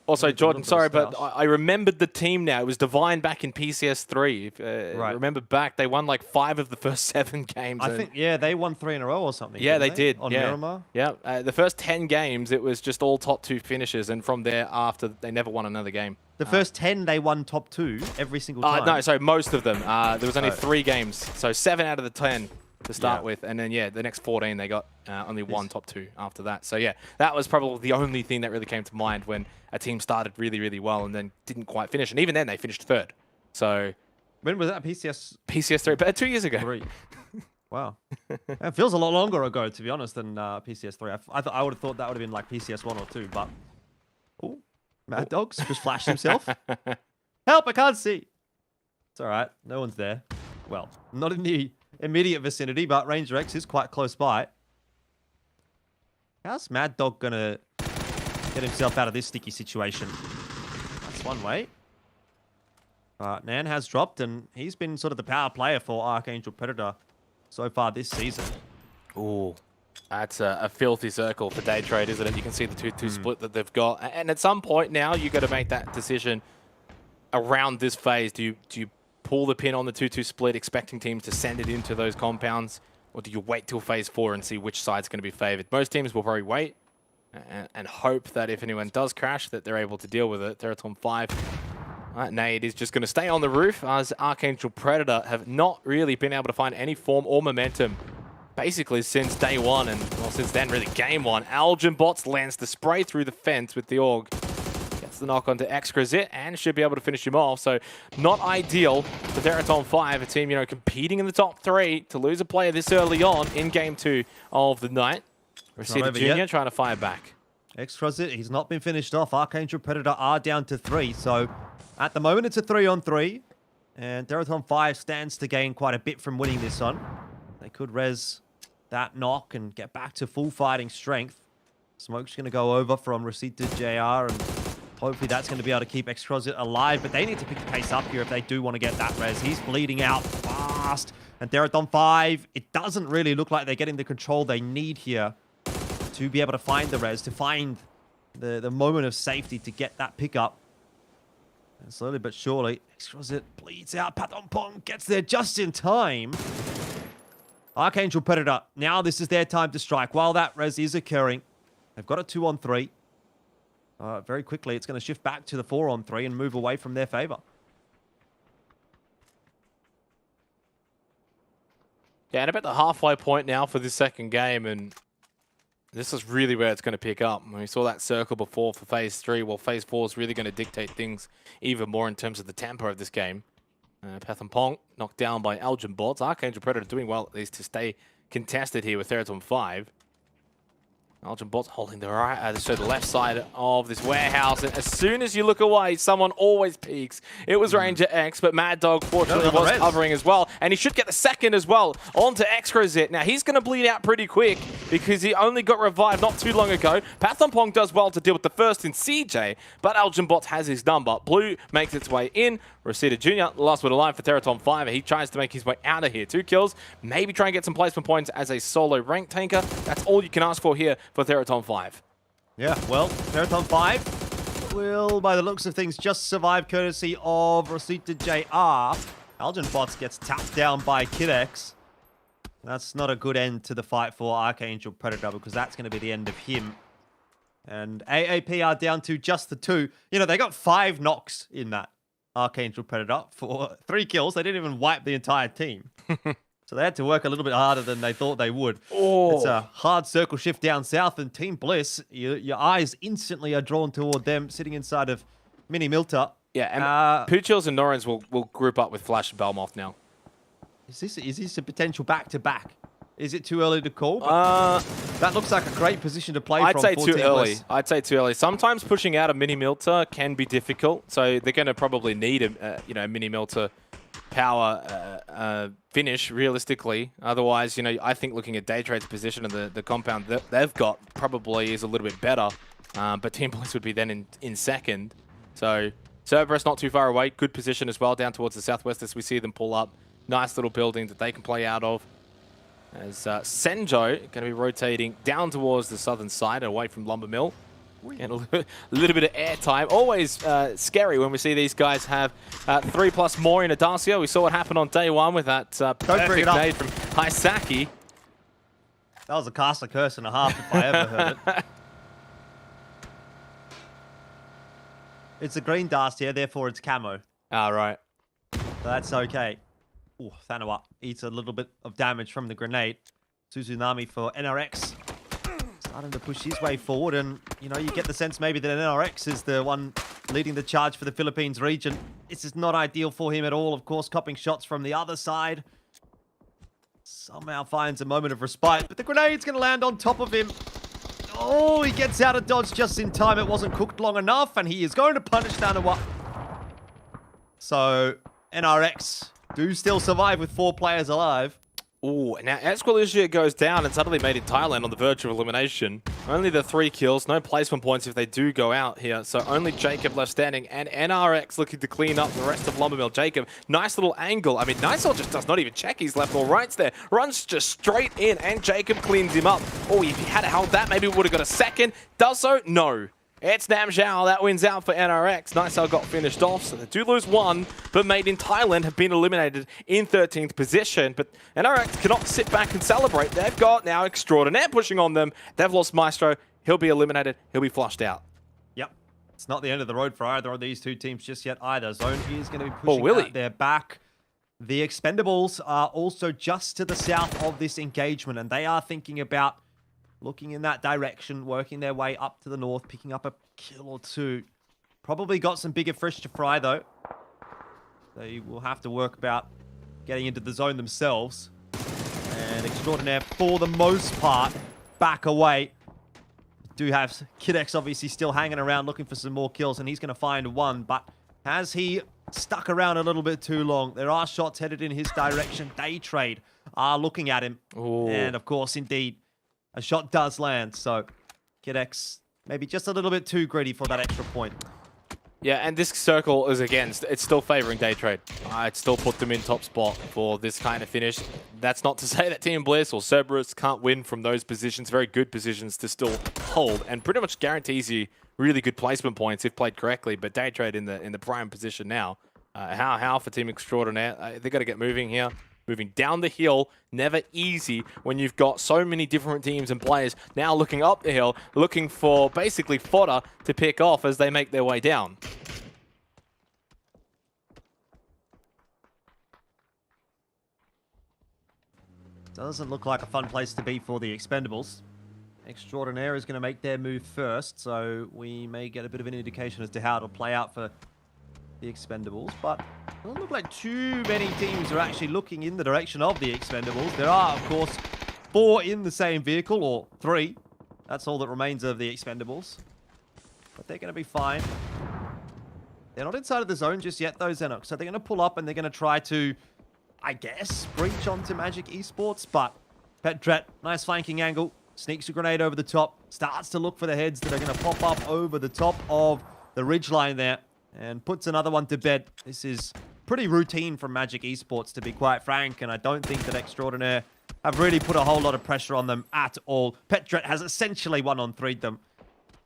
Also, Maybe a Jordan, little bit sorry, of but stoush. I remembered the team now. It was Divine back in PCS3. If, Right. remember back, they won like 5 of the first 7 games. I and- think, yeah, they won 3 in a row or something. Yeah, didn't they did. On yeah. Miramar. Yeah, the first 10 games, it was just all top 2 finishes, and from there after, they never won another game. The first 10, they won top 2 every single time. No, sorry, most of them. There was only Oh. 3 games, so 7 out of the 10 to start Yeah. with, and then the next 14 they got only one top 2 after that. So yeah, that was probably the only thing that really came to mind when a team started really, really well and then didn't quite finish, and even then they finished 3rd. So When was that? PCS3, but 2 years ago. 3. Wow. It feels a lot longer ago, to be honest, than PCS3. I would have thought that would have been like PCS1 or 2, but... Oh, Mad Dogs just flashed himself. Help, I can't see. It's all right. No one's there. Well, not in the immediate vicinity, but Ranger X is quite close by. How's Mad Dog going to get himself out of this sticky situation? That's one way. Nan has dropped, and he's been sort of the power player for Archangel Predator so far this season. Ooh, that's a filthy circle for day trade, isn't it? You can see the 2-2 split that they've got. And at some point now, you got to make that decision around this phase. Do you pull the pin on the 2-2 split, expecting teams to send it into those compounds? Or do you wait till phase 4 and see which side's going to be favored? Most teams will probably wait and hope that if anyone does crash, that they're able to deal with it. Teraton 5. Nade is just going to stay on the roof as Archangel Predator have not really been able to find any form or momentum basically since day 1, and well, since then really game 1. Algin Bots lands the spray through the fence with the AUG. Gets the knock onto Excrazit and should be able to finish him off. So not ideal for Teraton 5, a team, competing in the top 3 to lose a player this early on in game 2 of the night. Reseda Jr. trying to fire back. Excrazit, he's not been finished off. Archangel Predator are down to 3, so at the moment it's a 3-on-3. And Teraton 5 stands to gain quite a bit from winning this one. They could res that knock and get back to full fighting strength. Smoke's going to go over from Reseda JR, and hopefully that's going to be able to keep Excrazit alive. But they need to pick the pace up here if they do want to get that res. He's bleeding out fast. And Teraton 5, it doesn't really look like they're getting the control they need here to be able to find the res, to find the moment of safety to get that pickup. And slowly but surely, Excrazit bleeds out. Pathompong gets there just in time. Archangel Predator, now this is their time to strike. While that res is occurring, they've got a 2-on-3. Very quickly, it's going to shift back to the 4-on-3 and move away from their favor. Yeah, and about the halfway point now for this second game, and this is really where it's going to pick up. We saw that circle before for phase 3. Well, phase 4 is really going to dictate things even more in terms of the tempo of this game. Pathompong knocked down by Algin Bots. Archangel Predator doing well at least to stay contested here with Teraton 5. Algin Bots holding the right, so the left side of this warehouse. And as soon as you look away, someone always peeks. It was Ranger X, but Mad Dog fortunately was covering as well. And he should get the second as well onto Excrazit. Now, he's going to bleed out pretty quick because he only got revived not too long ago. Pathompong does well to deal with the first in CJ, but Algin Bots has his number. Blue makes its way in. Reseda Jr., the last word of line for Teraton 5. He tries to make his way out of here. 2 kills, maybe try and get some placement points as a solo rank tanker. That's all you can ask for here for Teraton 5. Yeah, well, Teraton 5 will, by the looks of things, just survive courtesy of Reseda JR. Algin Bots gets tapped down by Kid-X. That's not a good end to the fight for Archangel Predator, because that's going to be the end of him. And AAP are down to just the 2. They got 5 knocks in that Archangel Predator for 3 kills. They didn't even wipe the entire team. So they had to work a little bit harder than they thought they would. Oh. It's a hard circle shift down south, and Team Bliss, your eyes instantly are drawn toward them sitting inside of Mini Milta. Yeah, and Puchils and Norins will group up with Flash and Belmoth now. Is this a potential back-to-back? Is it too early to call? But that looks like a great position to play from. I'd say for too Team early. Bliss. I'd say too early. Sometimes pushing out a Mini Milta can be difficult, so they're going to probably need a Mini Milta power finish realistically. Otherwise, I think looking at Daytrade's position and the compound that they've got probably is a little bit better. But Team Bliss would be then in second. So Cerberus not too far away. Good position as well down towards the southwest as we see them pull up. Nice little building that they can play out of. As Senjo going to be rotating down towards the southern side away from Lumber Mill. And a little bit of airtime. Always scary when we see these guys have 3+ more in a Dacia. We saw what happened on day one with that perfect nade from Haisaki. That was a caster curse and a half if I ever heard it. It's a green Dacia, therefore it's camo. All right. So that's okay. Ooh, Thanawa eats a little bit of damage from the grenade. Suzunami for NRX. Starting to push his way forward, and you know, you get the sense maybe that NRX is the one leading the charge for the Philippines region. This is not ideal for him at all, of course, copping shots from the other side. Somehow finds a moment of respite, but the grenade's going to land on top of him. Oh, he gets out of dodge just in time. It wasn't cooked long enough, and he is going to punish Thanawa. So, NRX do still survive with 4 players alive. Ooh, now as Qualusia goes down and suddenly made in Thailand on the verge of elimination, only the 3 kills, no placement points if they do go out here, so only Jacob left standing, and NRX looking to clean up the rest of Lumbermill. Jacob, nice little angle. I mean, Nicel just does not even check his left or rights there. Runs just straight in, and Jacob cleans him up. Oh, if he had held that, maybe we would have got a second. Does so? No. It's Nam Zhao that wins out for NRX. Nicel got finished off, so they do lose 1, but Made in Thailand have been eliminated in 13th position. But NRX cannot sit back and celebrate. They've got now Extraordinaire pushing on them. They've lost Maestro. He'll be eliminated. He'll be flushed out. Yep. It's not the end of the road for either of these 2 teams just yet either. Zone is going to be pushing out their back. The Expendables are also just to the south of this engagement, and they are thinking about looking in that direction, working their way up to the north, picking up a kill or 2. Probably got some bigger fish to fry, though. They will have to work about getting into the zone themselves. And Extraordinaire, for the most part, back away. Do have Kidex obviously still hanging around looking for some more kills, and he's going to find 1. But has he stuck around a little bit too long? There are shots headed in his direction. Day Trade are looking at him. Ooh. And, of course, indeed, a shot does land, so Kidex maybe just a little bit too greedy for that extra point. Yeah, and this circle is, again, it's still favoring Day Trade. I'd still put them in top spot for this kind of finish. That's not to say that Team Bliss or Cerberus can't win from those positions. Very good positions to still hold, and pretty much guarantees you really good placement points if played correctly. But Day Trade in the prime position now. How for Team Extraordinaire? They got to get moving here. Moving down the hill, never easy when you've got so many different teams and players now looking up the hill, looking for basically fodder to pick off as they make their way down. Doesn't look like a fun place to be for the Expendables. Extraordinaire is going to make their move first, so we may get a bit of an indication as to how it'll play out for the Expendables, but it doesn't look like too many teams are actually looking in the direction of the Expendables. There are, of course, 4 in the same vehicle, or 3. That's all that remains of the Expendables. But they're going to be fine. They're not inside of the zone just yet, though, Xenox. So they're going to pull up and they're going to try to, I guess, breach onto Magic Esports. But Petret, nice flanking angle, sneaks a grenade over the top, starts to look for the heads that are going to pop up over the top of the ridgeline there, and puts another one to bed. This is pretty routine from Magic Esports, to be quite frank, and I don't think that Extraordinaire have really put a whole lot of pressure on them at all. Petret has essentially 1-on-3'd them.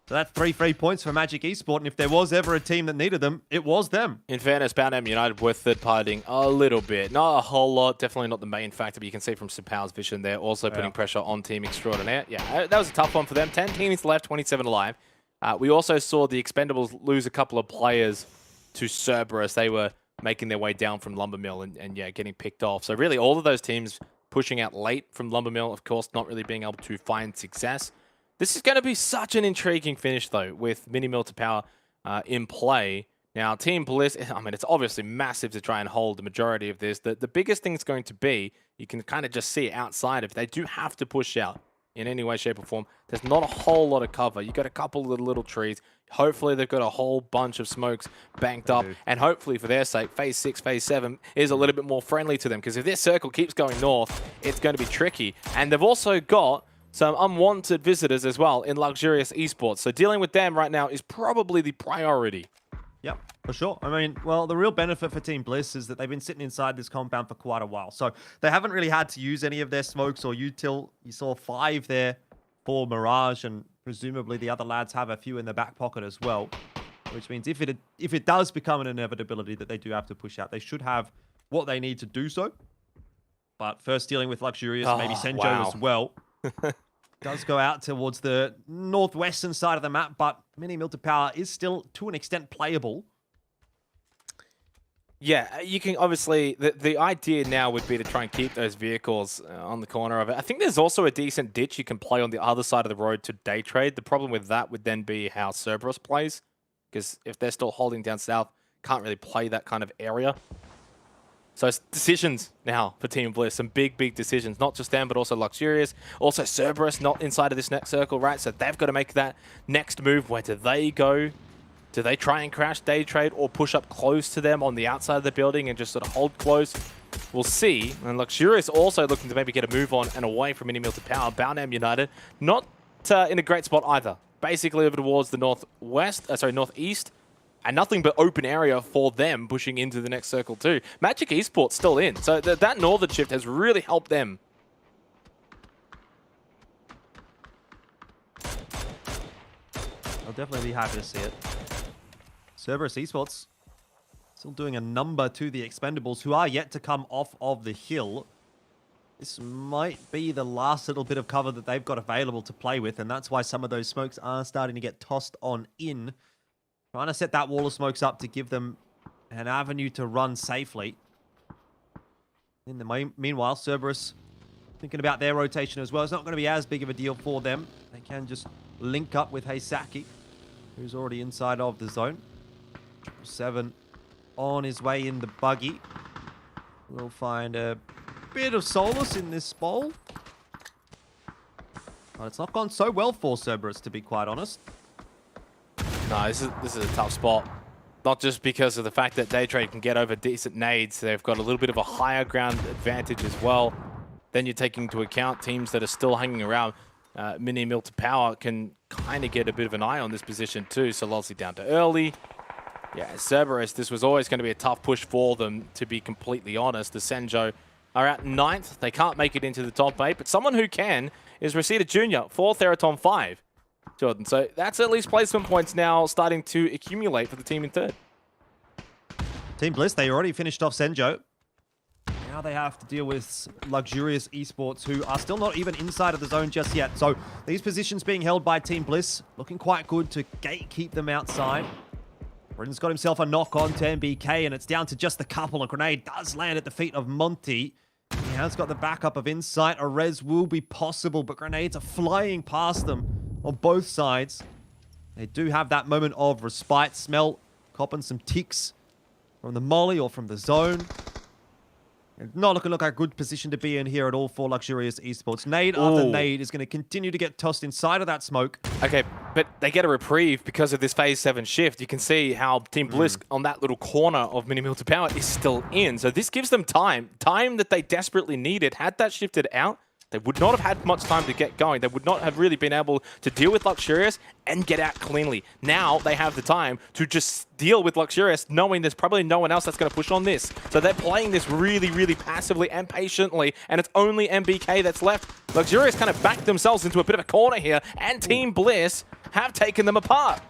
So that's 3 free points for Magic Esport, and if there was ever a team that needed them, it was them. In fairness, Boundham United were third-partying a little bit. Not a whole lot, definitely not the main factor, but you can see from Sapow's vision there, also putting pressure on Team Extraordinaire. Yeah, that was a tough one for them. 10 teams left, 27 alive. We also saw the Expendables lose a couple of players to Cerberus. They were making their way down from Lumbermill and yeah, getting picked off. So really, all of those teams pushing out late from Lumbermill, of course, not really being able to find success. This is going to be such an intriguing finish, though, with Mini Mill to Power in play. Now, Team Bliss, I mean, it's obviously massive to try and hold the majority of this. The biggest thing is going to be, you can kind of just see it outside of, they do have to push out in any way, shape, or form. There's not a whole lot of cover. You've got a couple of little trees. Hopefully, they've got a whole bunch of smokes banked up. And hopefully, for their sake, Phase 6, Phase 7 is a little bit more friendly to them. Because if this circle keeps going north, it's going to be tricky. And they've also got some unwanted visitors as well in Luxurious Esports. So dealing with them right now is probably the priority. Yep, for sure. I mean, well, the real benefit for Team Bliss is that they've been sitting inside this compound for quite a while. So they haven't really had to use any of their smokes or util. You saw 5 there for Mirage, and presumably the other lads have a few in the back pocket as well. Which means if it does become an inevitability that they do have to push out, they should have what they need to do so. But first dealing with Luxurious, maybe Senjo as well. Does go out towards the northwestern side of the map, but Mini Milta Power is still, to an extent, playable. Yeah, you can obviously, the idea now would be to try and keep those vehicles on the corner of it. I think there's also a decent ditch you can play on the other side of the road to day trade. The problem with that would then be how Cerberus plays, because if they're still holding down south, can't really play that kind of area. So it's decisions now for Team Bliss. Some big, big decisions. Not just them, but also Luxurious. Also Cerberus not inside of this next circle, right? So they've got to make that next move. Where do they go? Do they try and crash day trade or push up close to them on the outside of the building and just sort of hold close? We'll see. And Luxurious also looking to maybe get a move on and away from Mini Milta Power. Boundham United not in a great spot either. Basically over towards the northeast. And nothing but open area for them pushing into the next circle too. Magic Esports still in. So that northern shift has really helped them. I'll definitely be happy to see it. Cerberus Esports still doing a number to the Expendables, who are yet to come off of the hill. This might be the last little bit of cover that they've got available to play with, and that's why some of those smokes are starting to get tossed on in. Trying to set that wall of smokes up to give them an avenue to run safely. In the meanwhile, Cerberus thinking about their rotation as well. It's not going to be as big of a deal for them. They can just link up with Heisaki, who's already inside of the zone. 7 on his way in the buggy. We'll find a bit of solace in this bowl. But it's not gone so well for Cerberus, to be quite honest. No, this is a tough spot. Not just because of the fact that day trade can get over decent nades. They've got a little bit of a higher ground advantage as well. Then you're taking into account teams that are still hanging around. Mini Milta Power can kind of get a bit of an eye on this position too. So Lossie down to early. Yeah, Cerberus, this was always going to be a tough push for them, to be completely honest. The Senjo are at 9th. They can't make it into the top 8, but someone who can is Reseda Jr., 4th Eraton 5. Jordan, so that's at least placement points now starting to accumulate for the team in 3rd. Team Bliss, they already finished off Senjo. Now they have to deal with Luxurious Esports, who are still not even inside of the zone just yet. So these positions being held by Team Bliss, looking quite good to gatekeep them outside. Britton's got himself a knock on to MBK, and it's down to just a couple. A grenade does land at the feet of Monty. He has got the backup of Insight. A res will be possible, but grenades are flying past them on both sides. They do have that moment of respite. Smell copping some ticks from the molly or from the zone. It's not looking like a good position to be in here at all for Luxurious Esports. Nade after nade is going to continue to get tossed inside of that smoke. Okay, but they get a reprieve because of this Phase 7 shift. You can see how Team Bliss on that little corner of Mini Milta Power is still in. So this gives them time that they desperately needed. Had that shifted out, they would not have had much time to get going. They would not have really been able to deal with Luxurious and get out cleanly. Now they have the time to just deal with Luxurious, knowing there's probably no one else that's going to push on this. So they're playing this really, really passively and patiently, and it's only MBK that's left. Luxurious kind of backed themselves into a bit of a corner here, and Team Bliss have taken them apart.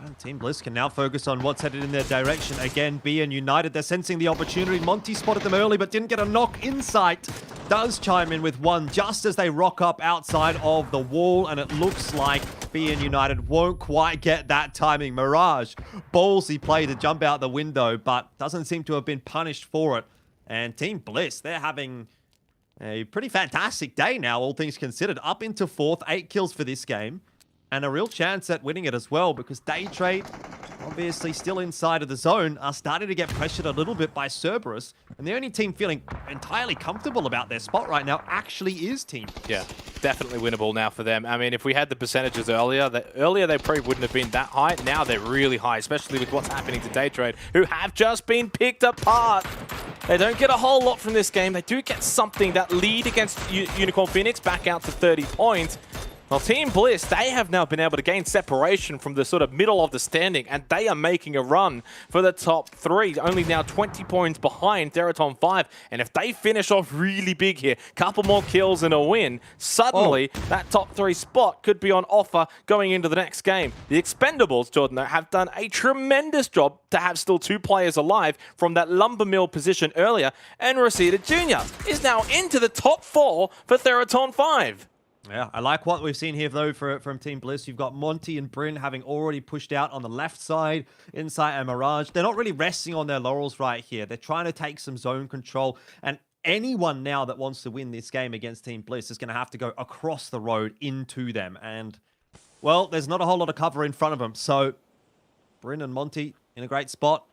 And Team Bliss can now focus on what's headed in their direction. Again, BN United, they're sensing the opportunity. Monty spotted them early, but didn't get a knock. Insight does chime in with one just as they rock up outside of the wall, and it looks like BN United won't quite get that timing. Mirage, ballsy play to jump out the window, but doesn't seem to have been punished for it. And Team Bliss, they're having a pretty fantastic day now, all things considered. Up into 4th, 8 kills for this game. And a real chance at winning it as well, because Day Trade, obviously still inside of the zone, are starting to get pressured a little bit by Cerberus. And the only team feeling entirely comfortable about their spot right now actually is Team. Yeah, definitely winnable now for them. I mean, if we had the percentages earlier they probably wouldn't have been that high. Now they're really high, especially with what's happening to Day Trade, who have just been picked apart. They don't get a whole lot from this game. They do get something, that lead against Unicorn Phoenix back out to 30 points. Well, Team Bliss, they have now been able to gain separation from the sort of middle of the standing, and they are making a run for the top 3. Only now 20 points behind Theraton 5. And if they finish off really big here, couple more kills and a win, suddenly that top 3 spot could be on offer going into the next game. The Expendables, Jordan, though, have done a tremendous job to have still 2 players alive from that lumber mill position earlier, and Reseda Jr. is now into the top 4 for Theraton 5. Yeah, I like what we've seen here, though, from Team Bliss. You've got Monty and Bryn having already pushed out on the left side, Insight and Mirage. They're not really resting on their laurels right here. They're trying to take some zone control. And anyone now that wants to win this game against Team Bliss is going to have to go across the road into them. And, well, there's not a whole lot of cover in front of them. So, Bryn and Monty in a great spot.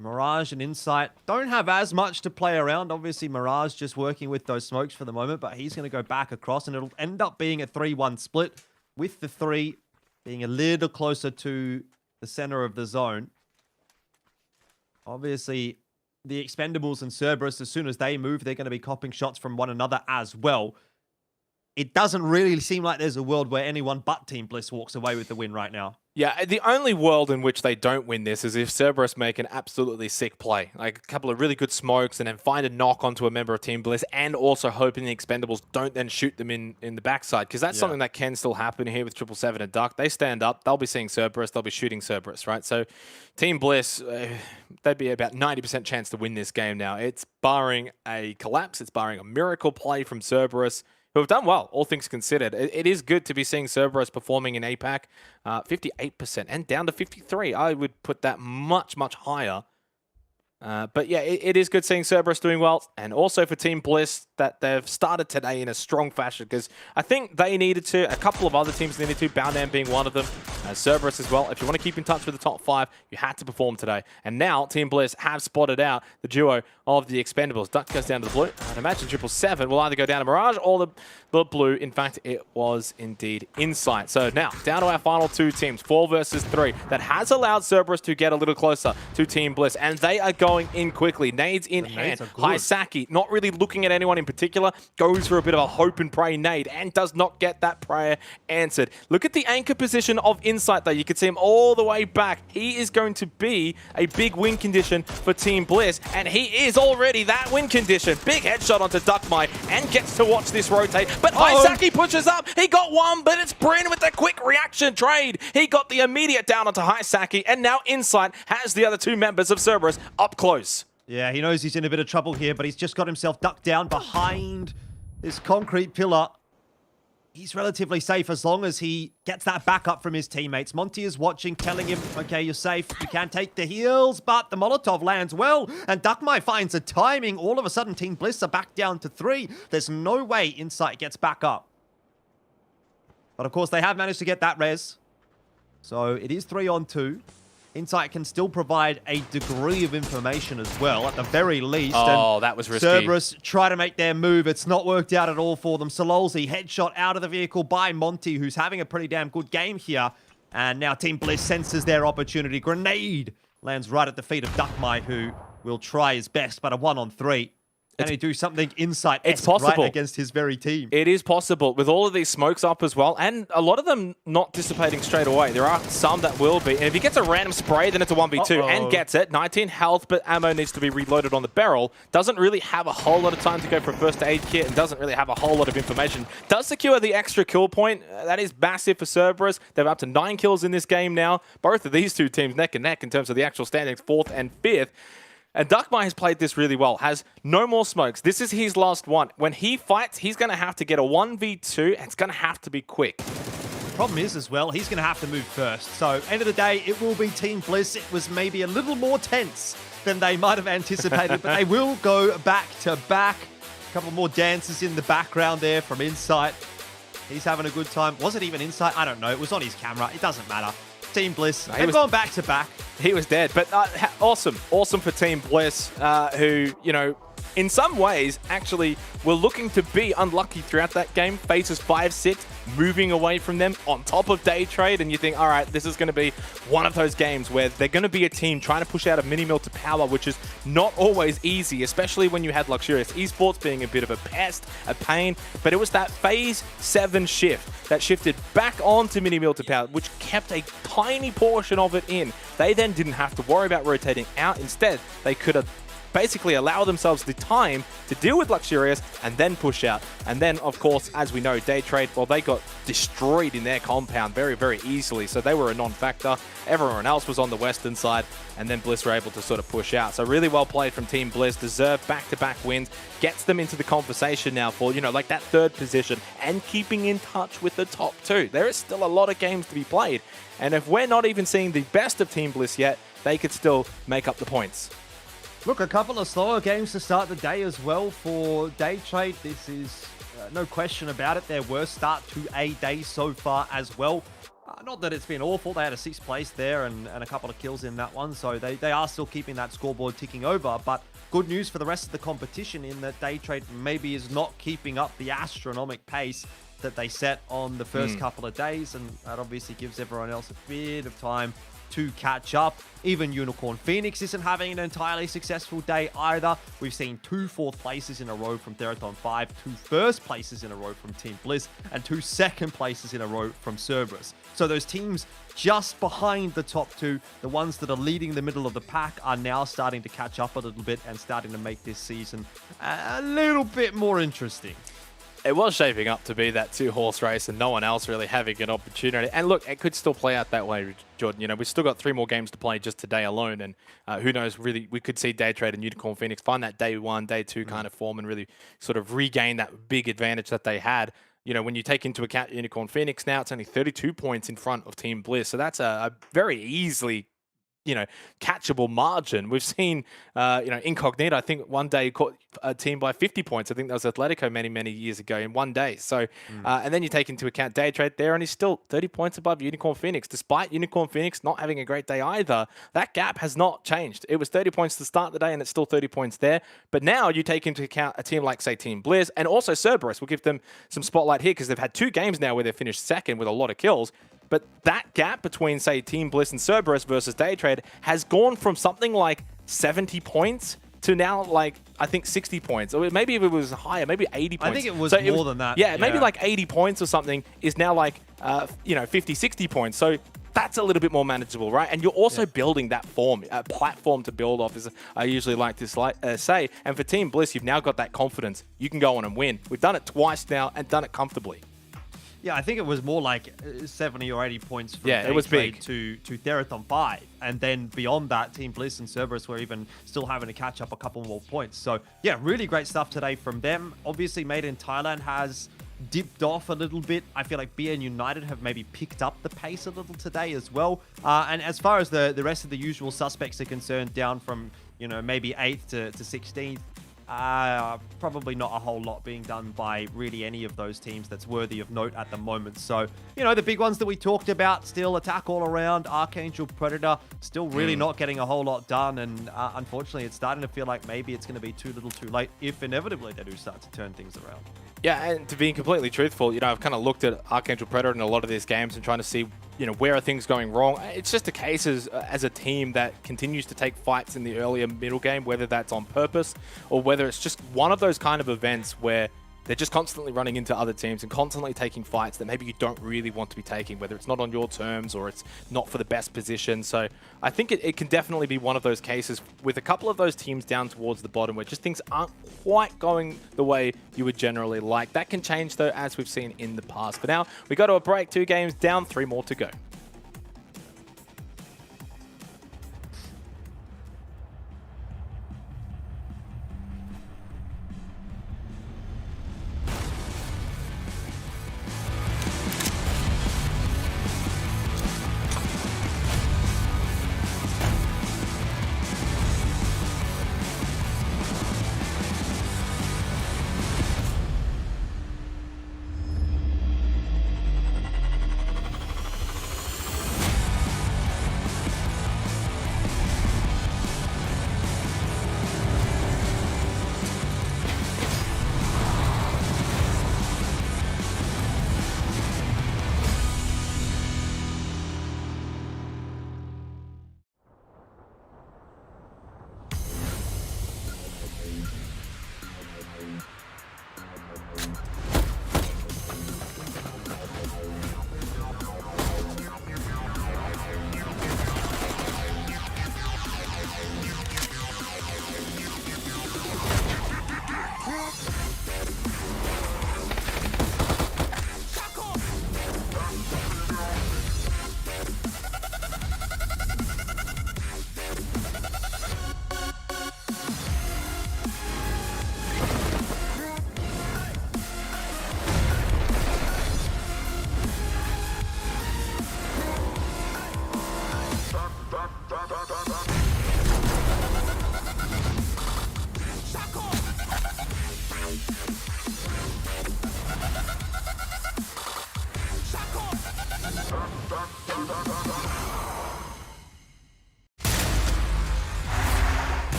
Mirage and Insight don't have as much to play around. Obviously, Mirage just working with those smokes for the moment, but he's going to go back across, and it'll end up being a 3-1 split, with the 3 being a little closer to the center of the zone. Obviously, the Expendables and Cerberus, as soon as they move, they're going to be copping shots from one another as well. It doesn't really seem like there's a world where anyone but Team Bliss walks away with the win right now. Yeah, the only world in which they don't win this is if Cerberus make an absolutely sick play. Like a couple of really good smokes and then find a knock onto a member of Team Bliss, and also hoping the Expendables don't then shoot them in the backside. Because that's something that can still happen here with 777 and Duck. They stand up, they'll be seeing Cerberus, they'll be shooting Cerberus, right? So Team Bliss, they'd be about 90% chance to win this game now. It's barring a collapse, it's barring a miracle play from Cerberus, who have done well, all things considered. It is good to be seeing Cerberus performing in APAC, 58% and down to 53. I would put that much, much higher. But yeah, it is good seeing Cerberus doing well, and also for Team Bliss that they've started today in a strong fashion, because I think they needed to, a couple of other teams needed to, Boundam being one of them, Cerberus as well. If you want to keep in touch with the top 5, you had to perform today. And now Team Bliss have spotted out the duo of the Expendables. Duck goes down to the blue. I'd imagine 777 will either go down to Mirage or the blue. In fact, it was indeed Insight. So now, down to our final 2 teams, 4 versus 3. That has allowed Cerberus to get a little closer to Team Bliss, and they are going in quickly. Nades in hand. Haisaki, not really looking at anyone in particular, goes for a bit of a hope and pray nade, and does not get that prayer answered. Look at the anchor position of Insight, though. You can see him all the way back. He is going to be a big win condition for Team Bliss, and he is already that win condition. Big headshot onto Duckmai, and gets to watch this rotate. But Haisaki pushes up. He got one, but it's Bryn with the quick reaction trade. He got the immediate down onto Haisaki, and now Insight has the other 2 members of Cerberus up close. Yeah, he knows he's in a bit of trouble here, but he's just got himself ducked down behind this concrete pillar. He's relatively safe as long as he gets that backup from his teammates. Monty is watching, telling him, okay, you're safe. You can take the heals, but the Molotov lands well, and Duckmai finds a timing. All of a sudden, Team Bliss are back down to 3. There's no way Insight gets back up. But of course, they have managed to get that res. So it is 3-on-2. Insight can still provide a degree of information as well, at the very least. Oh, that was risky. Cerberus try to make their move. It's not worked out at all for them. Sololzi headshot out of the vehicle by Monty, who's having a pretty damn good game here. And now Team Bliss senses their opportunity. Grenade lands right at the feet of Duckmai, who will try his best, but a 1-on-3. Can he do something Insight? It's possible. Right against his very team. It is possible with all of these smokes up as well, and a lot of them not dissipating straight away. There are some that will be, and if he gets a random spray, then it's a 1v2 and gets it. 19 health, but ammo needs to be reloaded on the barrel. Doesn't really have a whole lot of time to go for a first aid kit, and doesn't really have a whole lot of information. Does secure the extra kill point. That is massive for Cerberus. They're up to 9 kills in this game now. Both of these 2 teams neck and neck in terms of the actual standings, 4th and 5th. And Duckmai has played this really well, has no more smokes. This is his last one. When he fights, he's going to have to get a 1v2, and it's going to have to be quick. Problem is, as well, he's going to have to move first. So, end of the day, it will be Team Bliss. It was maybe a little more tense than they might have anticipated, but they will go back to back. A couple more dances in the background there from Insight. He's having a good time. Was it even Insight? I don't know. It was on his camera. It doesn't matter. Team Bliss, they've gone back to back. He was dead, but awesome. Awesome for Team Bliss, who, you know, in some ways, actually, were looking to be unlucky throughout that game. Phases 5, 6, moving away from them on top of day trade, and you think, all right, this is going to be one of those games where they're going to be a team trying to push out a mini-mill to power, which is not always easy, especially when you had Luxurious Esports being a bit of a pest, a pain, but it was that Phase 7 shift that shifted back onto mini-mill to power, which kept a tiny portion of it in. They then didn't have to worry about rotating out. Instead, they could have basically allow themselves the time to deal with Luxurious and then push out. And then, of course, as we know, Day Trade, well, they got destroyed in their compound very, very easily. So they were a non-factor. Everyone else was on the western side, and then Bliss were able to sort of push out. So really well played from Team Bliss. Deserved back-to-back wins. Gets them into the conversation now for, you know, like that third position and keeping in touch with the top two. There is still a lot of games to be played. And if we're not even seeing the best of Team Bliss yet, they could still make up the points. Look, a couple of slower games to start the day as well for Day Trade. This is no question about it, their worst start to a day so far as well. Not that it's been awful. They had a 6th place there and a couple of kills in that one, so they are still keeping that scoreboard ticking over. But good news for the rest of the competition in that Day Trade maybe is not keeping up the astronomical pace that they set on the first couple of days, and that obviously gives everyone else a bit of time to catch up. Even Unicorn Phoenix isn't having an entirely successful day either. We've seen 2 4th places in a row from Theraton 5, 2 1st places in a row from Team Bliss, and 2 2nd places in a row from Cerberus. So those teams just behind the top 2, the ones that are leading the middle of the pack, are now starting to catch up a little bit and starting to make this season a little bit more interesting. It was shaping up to be that 2-horse race and no one else really having an opportunity. And look, it could still play out that way, Jordan. You know, we've still got 3 more games to play just today alone. And who knows, really, we could see Day Trade and Unicorn Phoenix find that day 1, day 2 kind of form and really sort of regain that big advantage that they had. You know, when you take into account Unicorn Phoenix now, it's only 32 points in front of Team Bliss. So that's a very easily, you know, catchable margin. We've seen, you know, Incognito, I think one day caught a team by 50 points. I think that was Atletico many, many years ago in one day. So, and then you take into account Day Trade there, and he's still 30 points above Unicorn Phoenix. Despite Unicorn Phoenix not having a great day either, that gap has not changed. It was 30 points to start the day, and it's still 30 points there. But now you take into account a team like, say, Team Bliss, and also Cerberus. We'll give them some spotlight here because they've had 2 games now where they've finished 2nd with a lot of kills. But that gap between, say, Team Bliss and Cerberus versus Day Trade has gone from something like 70 points to now, like, I think 60 points. Or maybe if it was higher, maybe 80 points. I think it was more than that. Yeah, maybe like 80 points or something is now like, you know, 50, 60 points. So that's a little bit more manageable, right? And you're also building that form, a platform to build off, as I usually like to say. And for Team Bliss, you've now got that confidence. You can go on and win. We've done it twice now and done it comfortably. Yeah, I think it was more like 70 or 80 points from it was big to Theraton 5. And then beyond that, Team Bliss and Cerberus were even still having to catch up a couple more points. So, yeah, really great stuff today from them. Obviously, Made in Thailand has dipped off a little bit. I feel like BN United have maybe picked up the pace a little today as well. And as far as the rest of the usual suspects are concerned, down from, you know, maybe 8th to 16th, probably not a whole lot being done by really any of those teams that's worthy of note at the moment. So, you know, the big ones that we talked about, still Attack All Around, Archangel, Predator, still really not getting a whole lot done. And unfortunately, it's starting to feel like maybe it's going to be too little too late if inevitably they do start to turn things around. Yeah, and to be completely truthful, you know, I've kind of looked at Archangel Predator in a lot of these games and trying to see, you know, where are things going wrong. It's just a case as a team that continues to take fights in the earlier middle game, whether that's on purpose or whether it's just one of those kind of events where they're just constantly running into other teams and constantly taking fights that maybe you don't really want to be taking, whether it's not on your terms or it's not for the best position. So I think it can definitely be one of those cases with a couple of those teams down towards the bottom where just things aren't quite going the way you would generally like. That can change, though, as we've seen in the past. For now, we go to a break, 2 games down, 3 more to go.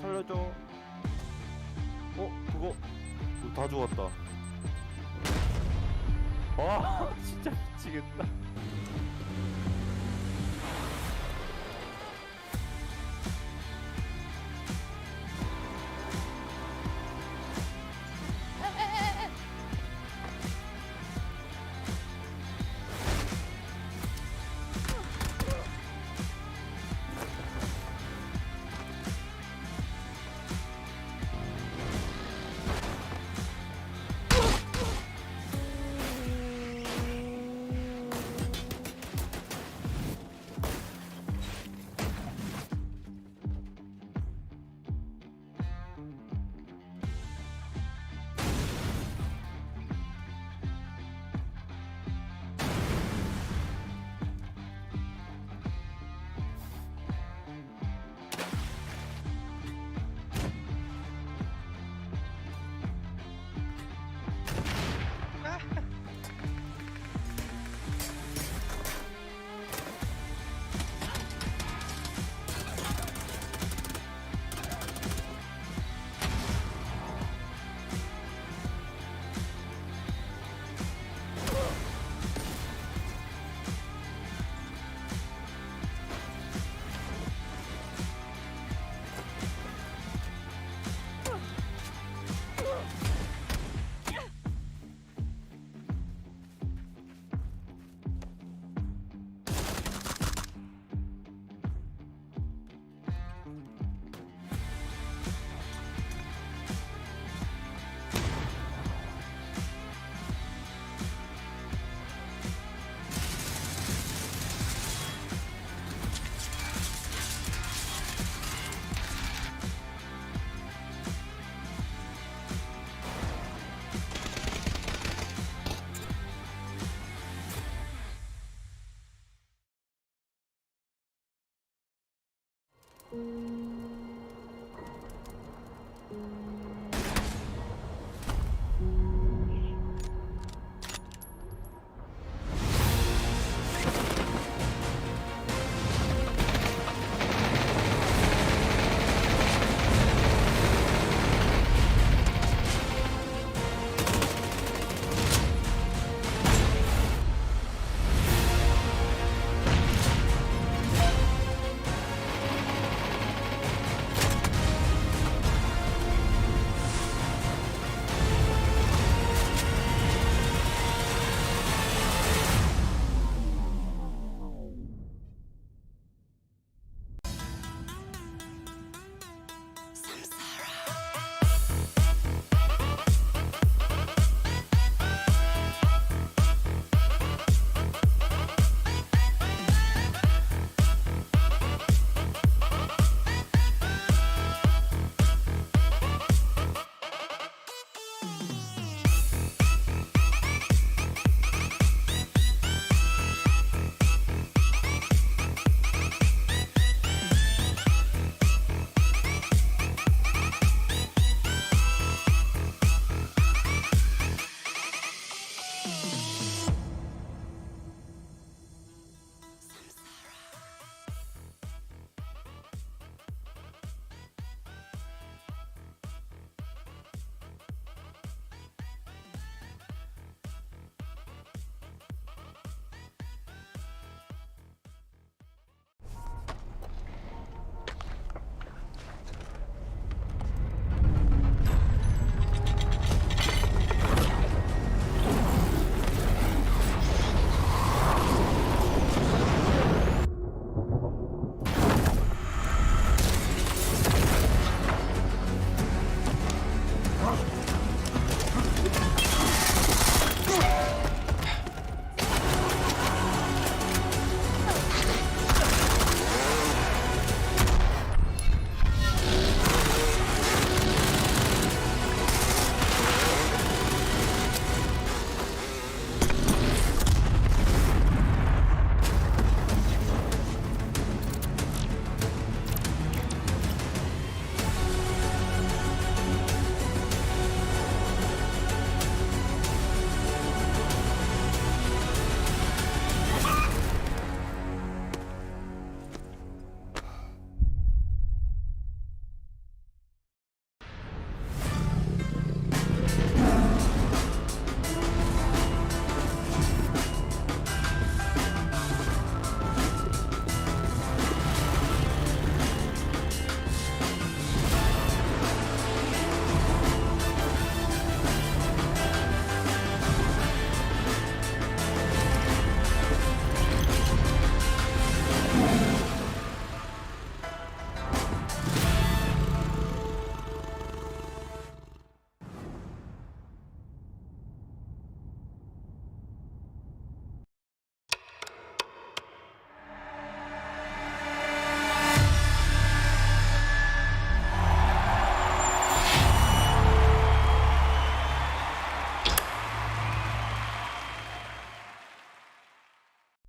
살려줘. 그거 다 죽었다. 와, 진짜 미치겠다.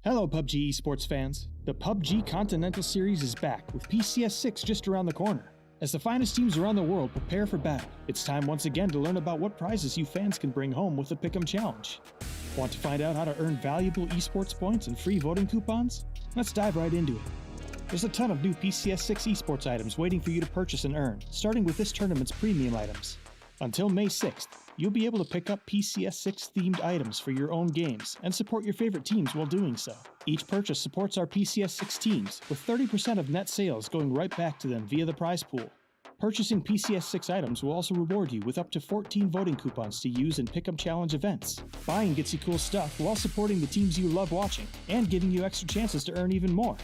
Hello PUBG esports fans. The PUBG Continental Series is back with PCS6 just around the corner. As the finest teams around the world prepare for battle, it's time once again to learn about what prizes you fans can bring home with the Pick'em Challenge. Want to find out how to earn valuable esports points and free voting coupons? Let's dive right into it. There's a ton of new PCS6 esports items waiting for you to purchase and earn, starting with this tournament's premium items. Until May 6th, you'll be able to pick up PCS6 themed items for your own games and support your favorite teams while doing so. Each purchase supports our PCS6 teams, with 30% of net sales going right back to them via the prize pool. Purchasing PCS6 items will also reward you with up to 14 voting coupons to use in Pick'em Challenge events. Buying gets you cool stuff while supporting the teams you love watching and giving you extra chances to earn even more.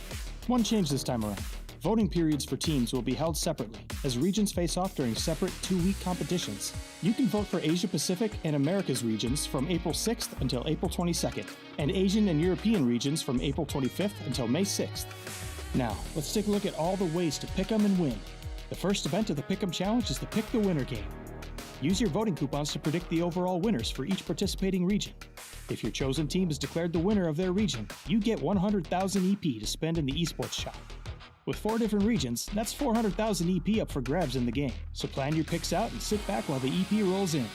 One change this time around. Voting periods for teams will be held separately, as regions face off during separate 2-week competitions. You can vote for Asia Pacific and Americas regions from April 6th until April 22nd, and Asian and European regions from April 25th until May 6th. Now, let's take a look at all the ways to pick 'em and win. The first event of the Pick'em Challenge is the Pick the Winner game. Use your voting coupons to predict the overall winners for each participating region. If your chosen team is declared the winner of their region, you get 100,000 EP to spend in the esports shop. With 4 different regions, that's 400,000 EP up for grabs in the game, so plan your picks out and sit back while the EP rolls in.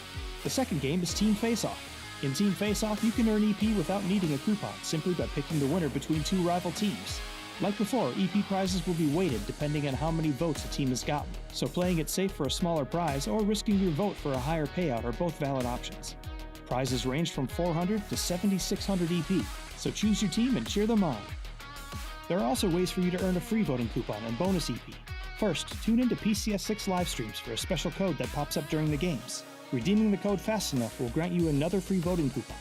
The second game is Team Face-Off. In Team Face-Off, you can earn EP without needing a coupon, simply by picking the winner between 2 rival teams. Like before, EP prizes will be weighted depending on how many votes a team has gotten, so playing it safe for a smaller prize or risking your vote for a higher payout are both valid options. Prizes range from 400 to 7,600 EP, so choose your team and cheer them on. There are also ways for you to earn a free voting coupon and bonus EP. First, tune into PCS6 live streams for a special code that pops up during the games. Redeeming the code fast enough will grant you another free voting coupon.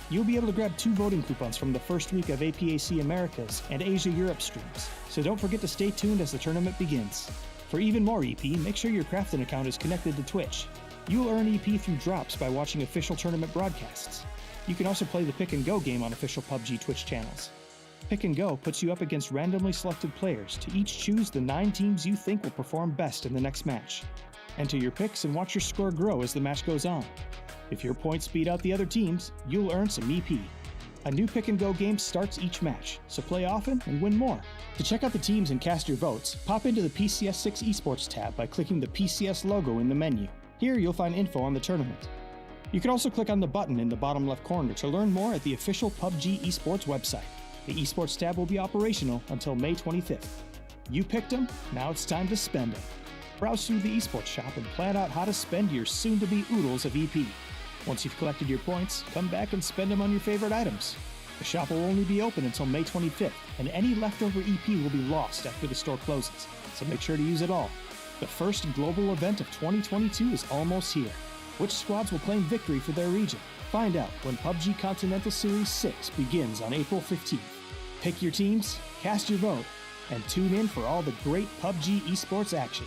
You'll be able to grab 2 voting coupons from the first week of APAC Americas and Asia Europe streams, so don't forget to stay tuned as the tournament begins. For even more EP, make sure your Krafton account is connected to Twitch. You'll earn EP through drops by watching official tournament broadcasts. You can also play the Pick and Go game on official PUBG Twitch channels. Pick and Go puts you up against randomly selected players to each choose the 9 teams you think will perform best in the next match. Enter your picks and watch your score grow as the match goes on. If your points beat out the other teams, you'll earn some EP. A new Pick and Go game starts each match, so play often and win more. To check out the teams and cast your votes, pop into the PCS6 Esports tab by clicking the PCS logo in the menu. Here you'll find info on the tournament. You can also click on the button in the bottom left corner to learn more at the official PUBG Esports website. The Esports tab will be operational until May 25th. You picked them, now it's time to spend them. Browse through the Esports shop and plan out how to spend your soon-to-be oodles of EP. Once you've collected your points, come back and spend them on your favorite items. The shop will only be open until May 25th, and any leftover EP will be lost after the store closes, so make sure to use it all. The first global event of 2022 is almost here. Which squads will claim victory for their region? Find out when PUBG Continental Series 6 begins on April 15th. Pick your teams, cast your vote, and tune in for all the great PUBG esports action.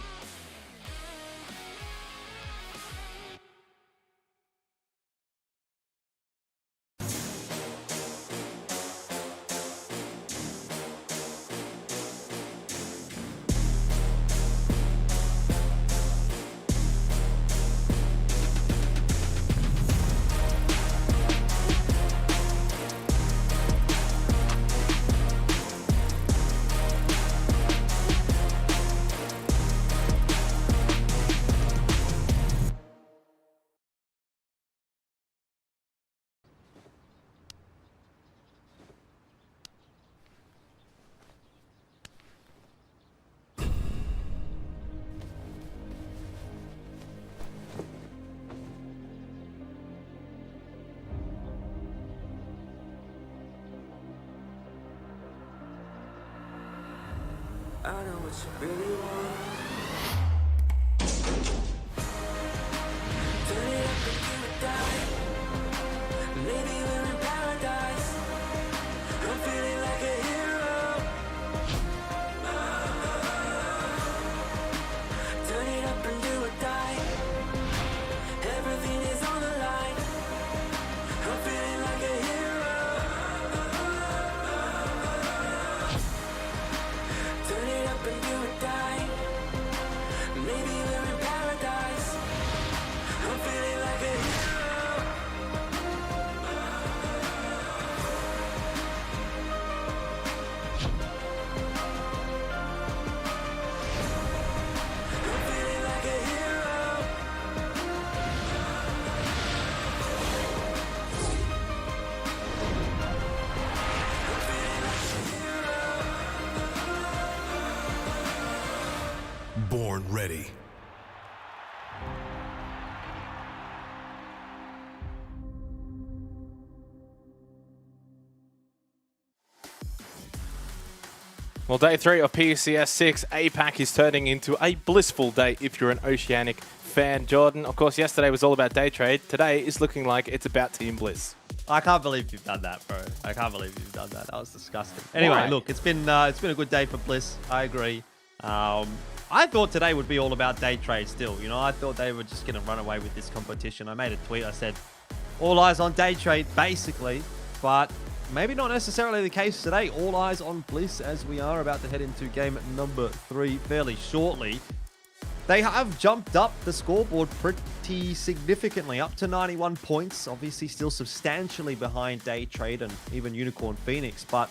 I know what you really want. Turn it up and give it die. Maybe we're in paradise. I'm feeling like a hero. Turn it up and do or die. Everything is on the line. I'm feeling like a hero. Turn it up and do or die. Maybe we're in paradise. I'm feeling like a hero. I'm feeling like a hero. Born ready. Well, day 3 of PCS6 APAC is turning into a blissful day if you're an Oceanic fan. Jordan, of course, yesterday was all about day trade. Today is looking like it's about Team Bliss. I can't believe you've done that, bro. I can't believe you've done that. That was disgusting. Anyway, Why? look, it's been a good day for Bliss. I agree. I thought today would be all about day trade still. You know, I thought they were just going to run away with this competition. I made a tweet. I said, all eyes on day trade, basically. But maybe not necessarily the case today. All eyes on Bliss as we are about to head into game number 3 fairly shortly. They have jumped up the scoreboard pretty significantly, up to 91 points. Obviously still substantially behind Day Trade and even Unicorn Phoenix. But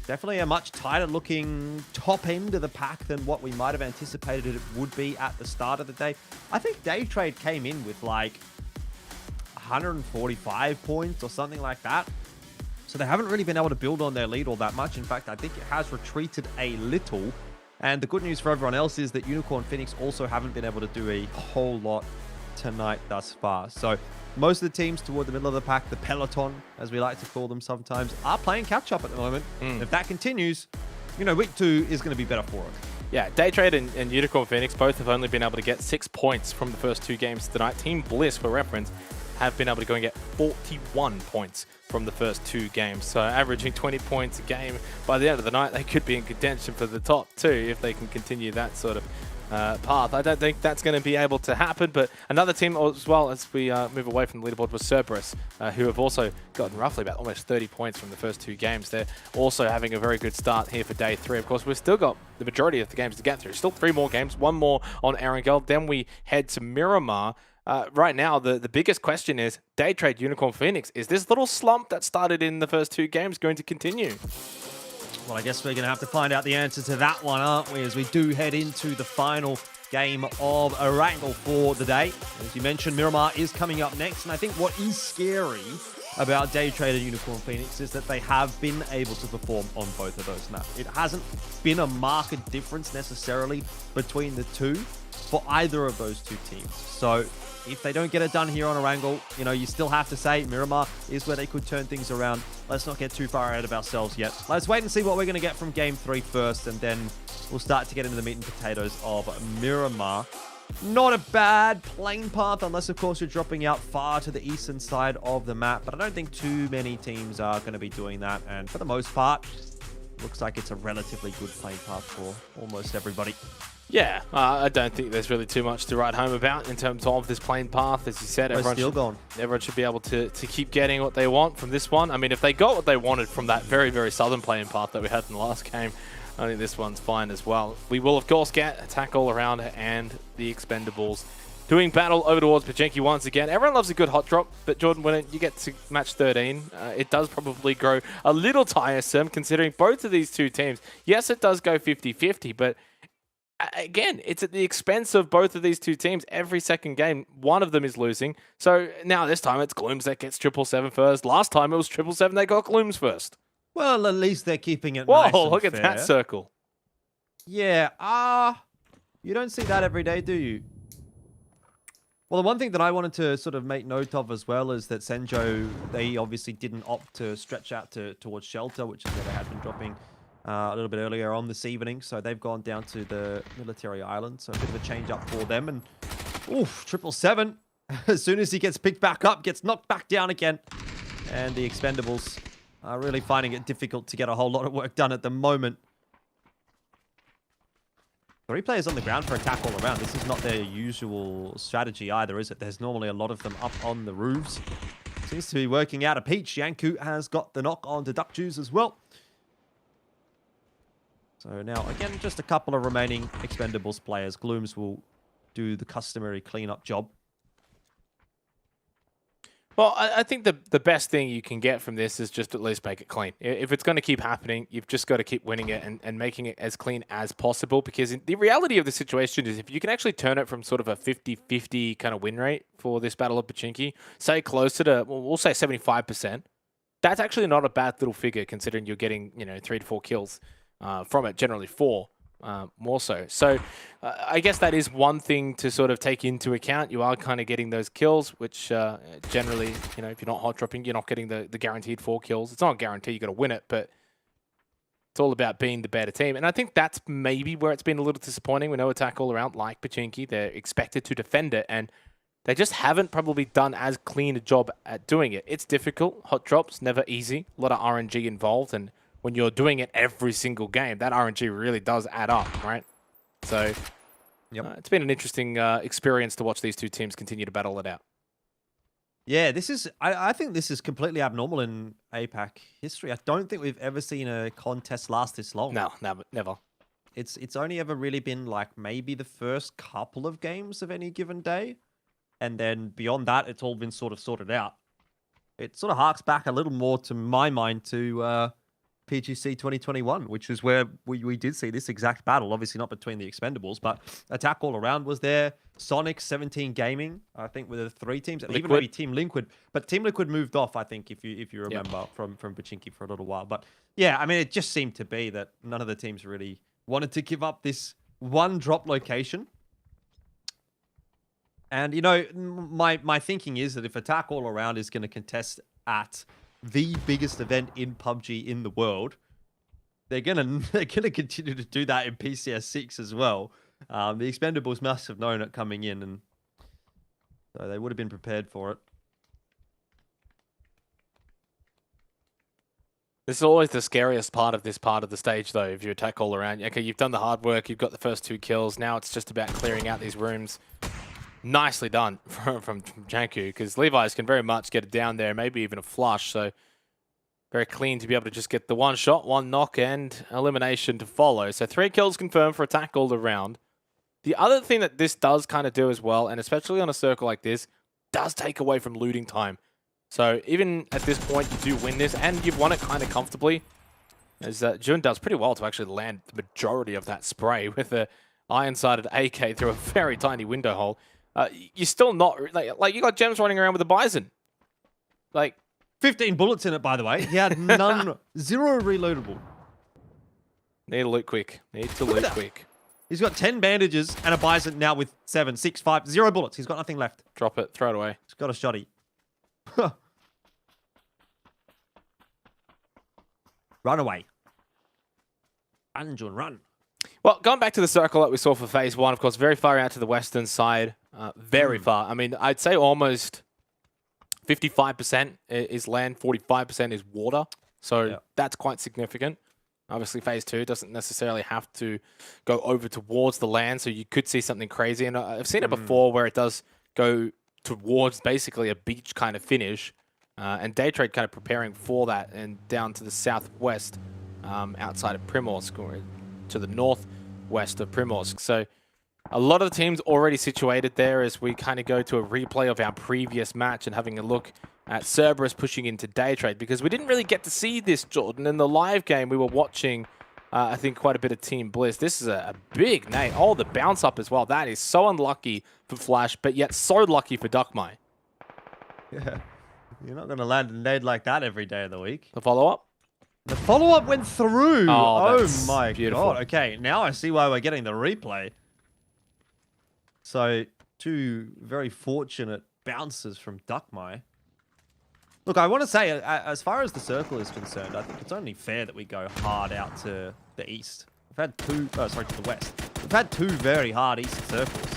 Definitely a much tighter looking top end of the pack than what we might have anticipated it would be at the start of the day. I think Day Trade came in with like 145 points or something like that. So they haven't really been able to build on their lead all that much. In fact, I think it has retreated a little. And the good news for everyone else is that Unicorn Phoenix also haven't been able to do a whole lot tonight thus far. So most of the teams toward the middle of the pack, the peloton, as we like to call them sometimes, are playing catch up at the moment. If that continues, you know, week 2 is going to be better for it. Yeah, Day Trade and Unicorn Phoenix both have only been able to get 6 points from the first 2 games tonight. Team Bliss, for reference, have been able to go and get 41 points from the first 2 games. So averaging 20 points a game. By the end of the night, they could be in contention for the top 2 if they can continue that sort of path. I don't think that's going to be able to happen, but another team as well, as we move away from the leaderboard, was Cerberus, who have also gotten roughly about almost 30 points from the first 2 games. They're also having a very good start here for day 3. Of course, we've still got the majority of the games to get through. Still 3 more games, 1 more on Erangel. Then we head to Miramar. Right now, the biggest question is Day Trade Unicorn Phoenix. Is this little slump that started in the first 2 games going to continue? Well, I guess we're going to have to find out the answer to that one, aren't we, as we do head into the final game of Erangel for the day. As you mentioned, Miramar is coming up next, and I think what is scary about Day Trade and Unicorn Phoenix is that they have been able to perform on both of those maps. It hasn't been a marked difference necessarily between the two for either of those 2 teams. So if they don't get it done here on Erangel, you know, you still have to say Miramar is where they could turn things around. Let's not get too far ahead of ourselves yet. Let's wait and see what we're going to get from Game 3 first, and then we'll start to get into the meat and potatoes of Miramar. Not a bad plane path, unless, of course, you're dropping out far to the eastern side of the map, but I don't think too many teams are going to be doing that, and for the most part, looks like it's a relatively good plane path for almost everybody. Yeah, I don't think there's really too much to write home about in terms of this plane path. As you said, everyone should be able to keep getting what they want from this one. I mean, if they got what they wanted from that very, very southern plane path that we had in the last game, I think this one's fine as well. We will, of course, get Attack All Around and the Expendables doing battle over towards Pachinki once again. Everyone loves a good hot drop, but Jordan, when you get to match 13, it does probably grow a little tiresome considering both of these 2 teams. Yes, it does go 50-50, but again, it's at the expense of both of these 2 teams. Every second game, one of them is losing. So now this time it's Glooms that gets 777 first. Last time it was 777 that got Glooms first. Well, at least they're keeping it Whoa, nice and look at fair. that circle. Yeah, you don't see that every day, do you? Well, the one thing that I wanted to sort of make note of as well is that Senjo, they obviously didn't opt to stretch out towards Shelter, which is where they had been dropping a little bit earlier on this evening. So they've gone down to the military island. So a bit of a change up for them. And, oof, 777, as soon as he gets picked back up, gets knocked back down again. And the Expendables are really finding it difficult to get a whole lot of work done at the moment. 3 players on the ground for Attack All Around. This is not their usual strategy either, is it? There's normally a lot of them up on the roofs. Seems to be working out a peach. Yanku has got the knock on to Duck Juice as well. So now, again, just a couple of remaining Expendables players. Glooms will do the customary cleanup job. Well, I think the best thing you can get from this is just at least make it clean. If it's going to keep happening, you've just got to keep winning it and making it as clean as possible, because the reality of the situation is if you can actually turn it from sort of a 50-50 kind of win rate for this Battle of Pachinki, say closer to, well, we'll say 75%, that's actually not a bad little figure considering you're getting, 3 to 4 kills from it, generally 4. More so. So I guess that is one thing to sort of take into account. You are kind of getting those kills, which generally, if you're not hot dropping, you're not getting the guaranteed 4 kills. It's not a guarantee, you got to win it, but it's all about being the better team. And I think that's maybe where it's been a little disappointing. We know Attack All Around, like Pachinki, they're expected to defend it, and they just haven't probably done as clean a job at doing it. It's difficult. Hot drops, never easy. A lot of RNG involved, and when you're doing it every single game, that RNG really does add up, right? So it's been an interesting experience to watch these 2 teams continue to battle it out. Yeah, this is. I think this is completely abnormal in APAC history. I don't think we've ever seen a contest last this long. No, never. It's only ever really been like maybe the first couple of games of any given day. And then beyond that, it's all been sort of sorted out. It sort of harks back a little more to my mind to PGC 2021, which is where we did see this exact battle. Obviously not between the Expendables, but Attack All Around was there. Sonic 17 Gaming, I think, were the 3 teams, and even maybe Team Liquid. But Team Liquid moved off, I think, if you remember, from Pachinki for a little while. But yeah, I mean, it just seemed to be that none of the teams really wanted to give up this one drop location. And, you know, my thinking is that if Attack All Around is going to contest at the biggest event in PUBG in the world, they're gonna continue to do that in PCS6 as well. The Expendables must have known it coming in, and so they would have been prepared for it. This is always the scariest part of this part of the stage, though, if you attack all around. Okay, you've done the hard work, you've got the first 2 kills, now it's just about clearing out these rooms. Nicely done from Janku, because Levi's can very much get it down there, maybe even a flush, so very clean to be able to just get the 1 shot, 1 knock, and elimination to follow. So 3 kills confirmed for Attack all around. The other thing that this does kind of do as well, and especially on a circle like this, does take away from looting time. So even at this point, you do win this, and you've won it kind of comfortably. As Jun does pretty well to actually land the majority of that spray with a iron-sighted AK through a very tiny window hole. You're still not... Like you got Gems running around with a Bison. Like... 15 bullets in it, by the way. He had none, 0 reloadable. Need to loot quick. Need to loot quick. He's got 10 bandages and a Bison now with 7, 6, 5, 0 bullets. He's got nothing left. Drop it. Throw it away. He's got a shotty. Run away. Run, Jun, run. Well, going back to the circle that we saw for phase 1, of course, very far out to the western side. Very far. I mean, I'd say almost 55% is land, 45% is water. So that's quite significant. Obviously, phase 2 doesn't necessarily have to go over towards the land, so you could see something crazy. And I've seen it before where it does go towards basically a beach kind of finish. And Daytrade kind of preparing for that, and down to the southwest outside of Primorsk, or to the northwest of Primorsk. So a lot of the teams already situated there as we kind of go to a replay of our previous match and having a look at Cerberus pushing into Daytrade, because we didn't really get to see this, Jordan. In the live game, we were watching, I think, quite a bit of Team Bliss. This is a big nade. Oh, the bounce up as well. That is so unlucky for Flash, but yet so lucky for Duckmai. Yeah. You're not going to land a nade like that every day of the week. The follow-up? The follow-up went through. Oh my beautiful. God. Okay, now I see why we're getting the replay. So, 2 very fortunate bounces from Duckmai. Look, I want to say, as far as the circle is concerned, I think it's only fair that we go hard out to the east. We've had 2, to the west. We've had 2 very hard east circles.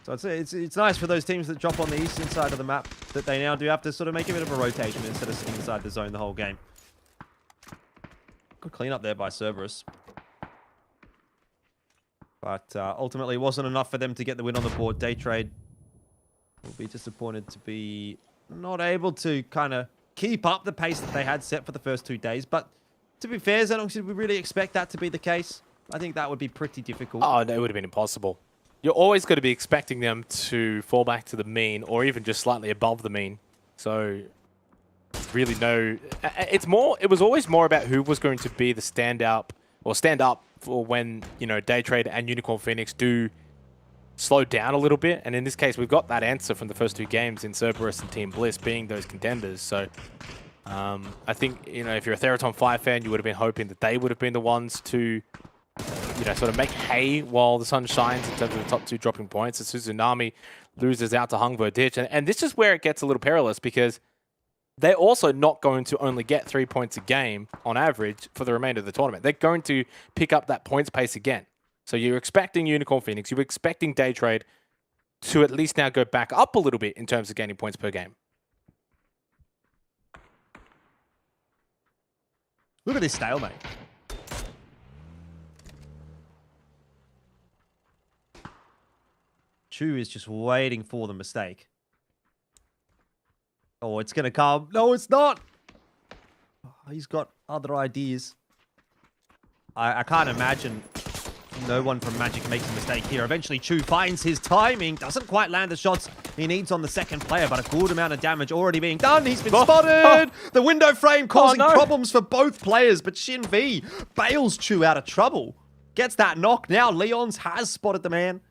So it's nice for those teams that drop on the eastern side of the map that they now do have to sort of make a bit of a rotation instead of sitting inside the zone the whole game. Good clean up there by Cerberus. But ultimately, it wasn't enough for them to get the win on the board. Daytrade will be disappointed to be not able to kind of keep up the pace that they had set for the first 2 days. But to be fair, Xenox, did we really expect that to be the case? I think that would be pretty difficult. Oh, no, it would have been impossible. You're always going to be expecting them to fall back to the mean, or even just slightly above the mean. So, really no... It was always more about who was going to be the stand up for when, you know, Daytrade and Unicorn Phoenix do slow down a little bit. And in this case, we've got that answer from the first 2 games in Cerberus and Team Bliss being those contenders. So, I think, you know, if you're a Theraton 5 fan, you would have been hoping that they would have been the ones to... you know, sort of make hay while the sun shines in terms of the top 2 dropping points. As Suzunami loses out to Hungvo Ditch. And this is where it gets a little perilous, because they're also not going to only get 3 points a game on average for the remainder of the tournament. They're going to pick up that points pace again. So you're expecting Unicorn Phoenix, you're expecting Daytrade to at least now go back up a little bit in terms of gaining points per game. Look at this stalemate. Chu is just waiting for the mistake. Oh, it's going to come. No, it's not. Oh, he's got other ideas. I can't imagine No one from Magic makes a mistake here. Eventually, Chu finds his timing. Doesn't quite land the shots he needs on the second player, but a good amount of damage already being done. He's been spotted. The window frame causing problems for both players, but Shin V bails Chu out of trouble. Gets that knock. Now Leons has spotted the man.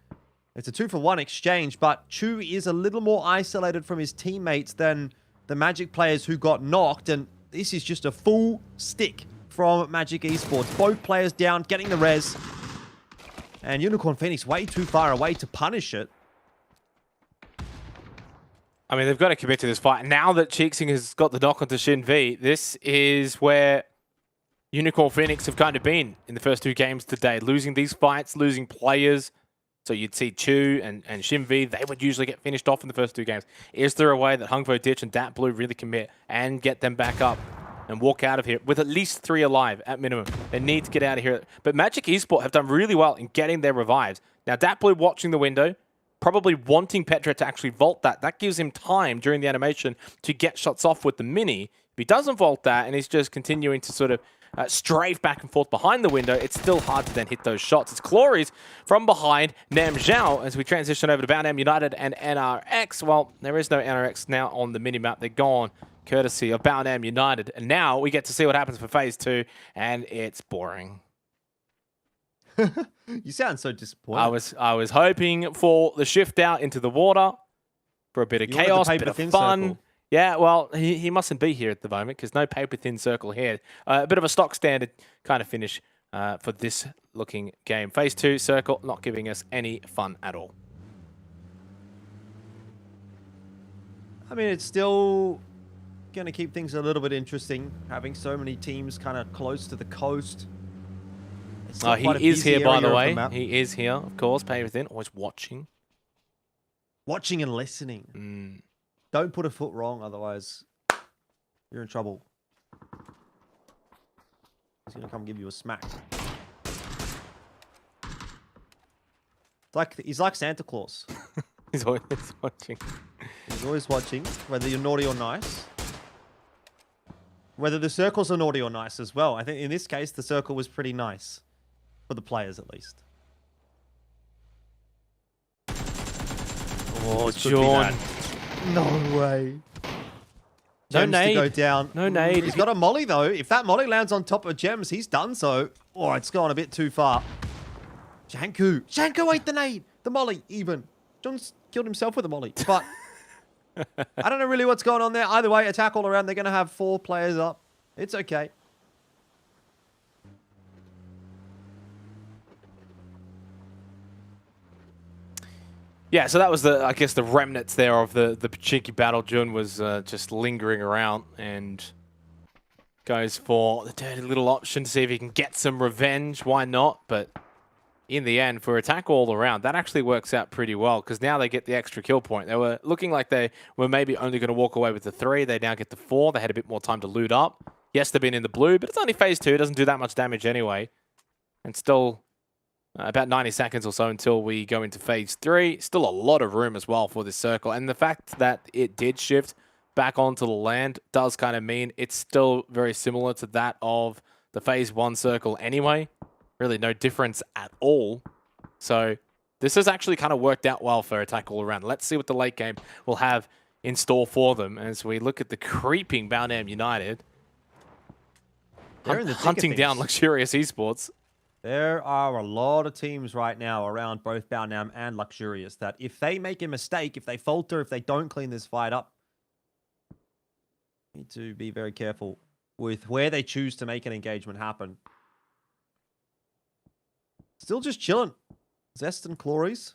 It's a 2-for-1 exchange, but Chu is a little more isolated from his teammates than the Magic players who got knocked, and this is just a full stick from Magic Esports. Both players down, getting the res. And Unicorn Phoenix way too far away to punish it. I mean, they've got to commit to this fight. Now that Cheeksing has got the knock onto Shin V, this is where Unicorn Phoenix have kind of been in the first 2 games today. Losing these fights, losing players. So you'd see Chu and Shin V, they would usually get finished off in the first 2 games. Is there a way that Hungvo Ditch and Dat Blue really commit and get them back up and walk out of here with at least 3 alive at minimum? They need to get out of here. But Magic Esports have done really well in getting their revives. Now, Dat Blue watching the window, probably wanting Petra to actually vault that. That gives him time during the animation to get shots off with the mini. If he doesn't vault that and he's just continuing to sort of strafe back and forth behind the window, it's still hard to then hit those shots. It's Clories from behind Nam Zhao as we transition over to Baonam United and NRX. Well, there is no NRX now on the minimap. They're gone, courtesy of Baonam United. And now we get to see what happens for Phase 2, and it's boring. You sound so disappointed. I was hoping for the shift out into the water, for a bit of chaos, a bit of fun. Circle. Yeah, well, he mustn't be here at the moment because no paper-thin circle here. A bit of a stock standard kind of finish for this looking game. Phase 2 circle not giving us any fun at all. I mean, it's still going to keep things a little bit interesting, having so many teams kind of close to the coast. He is here, by the way. He is here, of course. Paper-thin, always watching. Watching and listening. Don't put a foot wrong, otherwise you're in trouble. He's going to come give you a smack. He's like Santa Claus. He's always watching. He's always watching, whether you're naughty or nice. Whether the circles are naughty or nice as well. I think in this case, the circle was pretty nice. For the players, at least. Oh, John. No way. No Gems nade. to go down. No nade. He's got a molly, though. If that molly lands on top of Gems, he's done so. Oh, it's gone a bit too far. Janku. Janku ate the nade. The molly, even. John's killed himself with a molly. But I don't know really what's going on there. Either way, attack all around. They're going to have 4 players up. It's okay. Yeah, so that was I guess the remnants there of the cheeky battle. Jun was just lingering around and goes for the dirty little option to see if he can get some revenge. Why not? But in the end, for attack all around, that actually works out pretty well because now they get the extra kill point. They were looking like they were maybe only going to walk away with the 3. They now get the 4. They had a bit more time to loot up. Yes, they've been in the blue, but it's only phase 2. It doesn't do that much damage anyway. And still about 90 seconds or so until we go into phase 3. Still a lot of room as well for this circle. And the fact that it did shift back onto the land does kind of mean it's still very similar to that of the phase 1 circle anyway. Really no difference at all. So this has actually kind of worked out well for attack all around. Let's see what the late game will have in store for them as we look at the creeping Baonam United. Hunting down Luxurious Esports. There are a lot of teams right now around both Baonam and Luxurious that if they make a mistake, if they falter, if they don't clean this fight up, need to be very careful with where they choose to make an engagement happen. Still just chilling. Zest and Clories.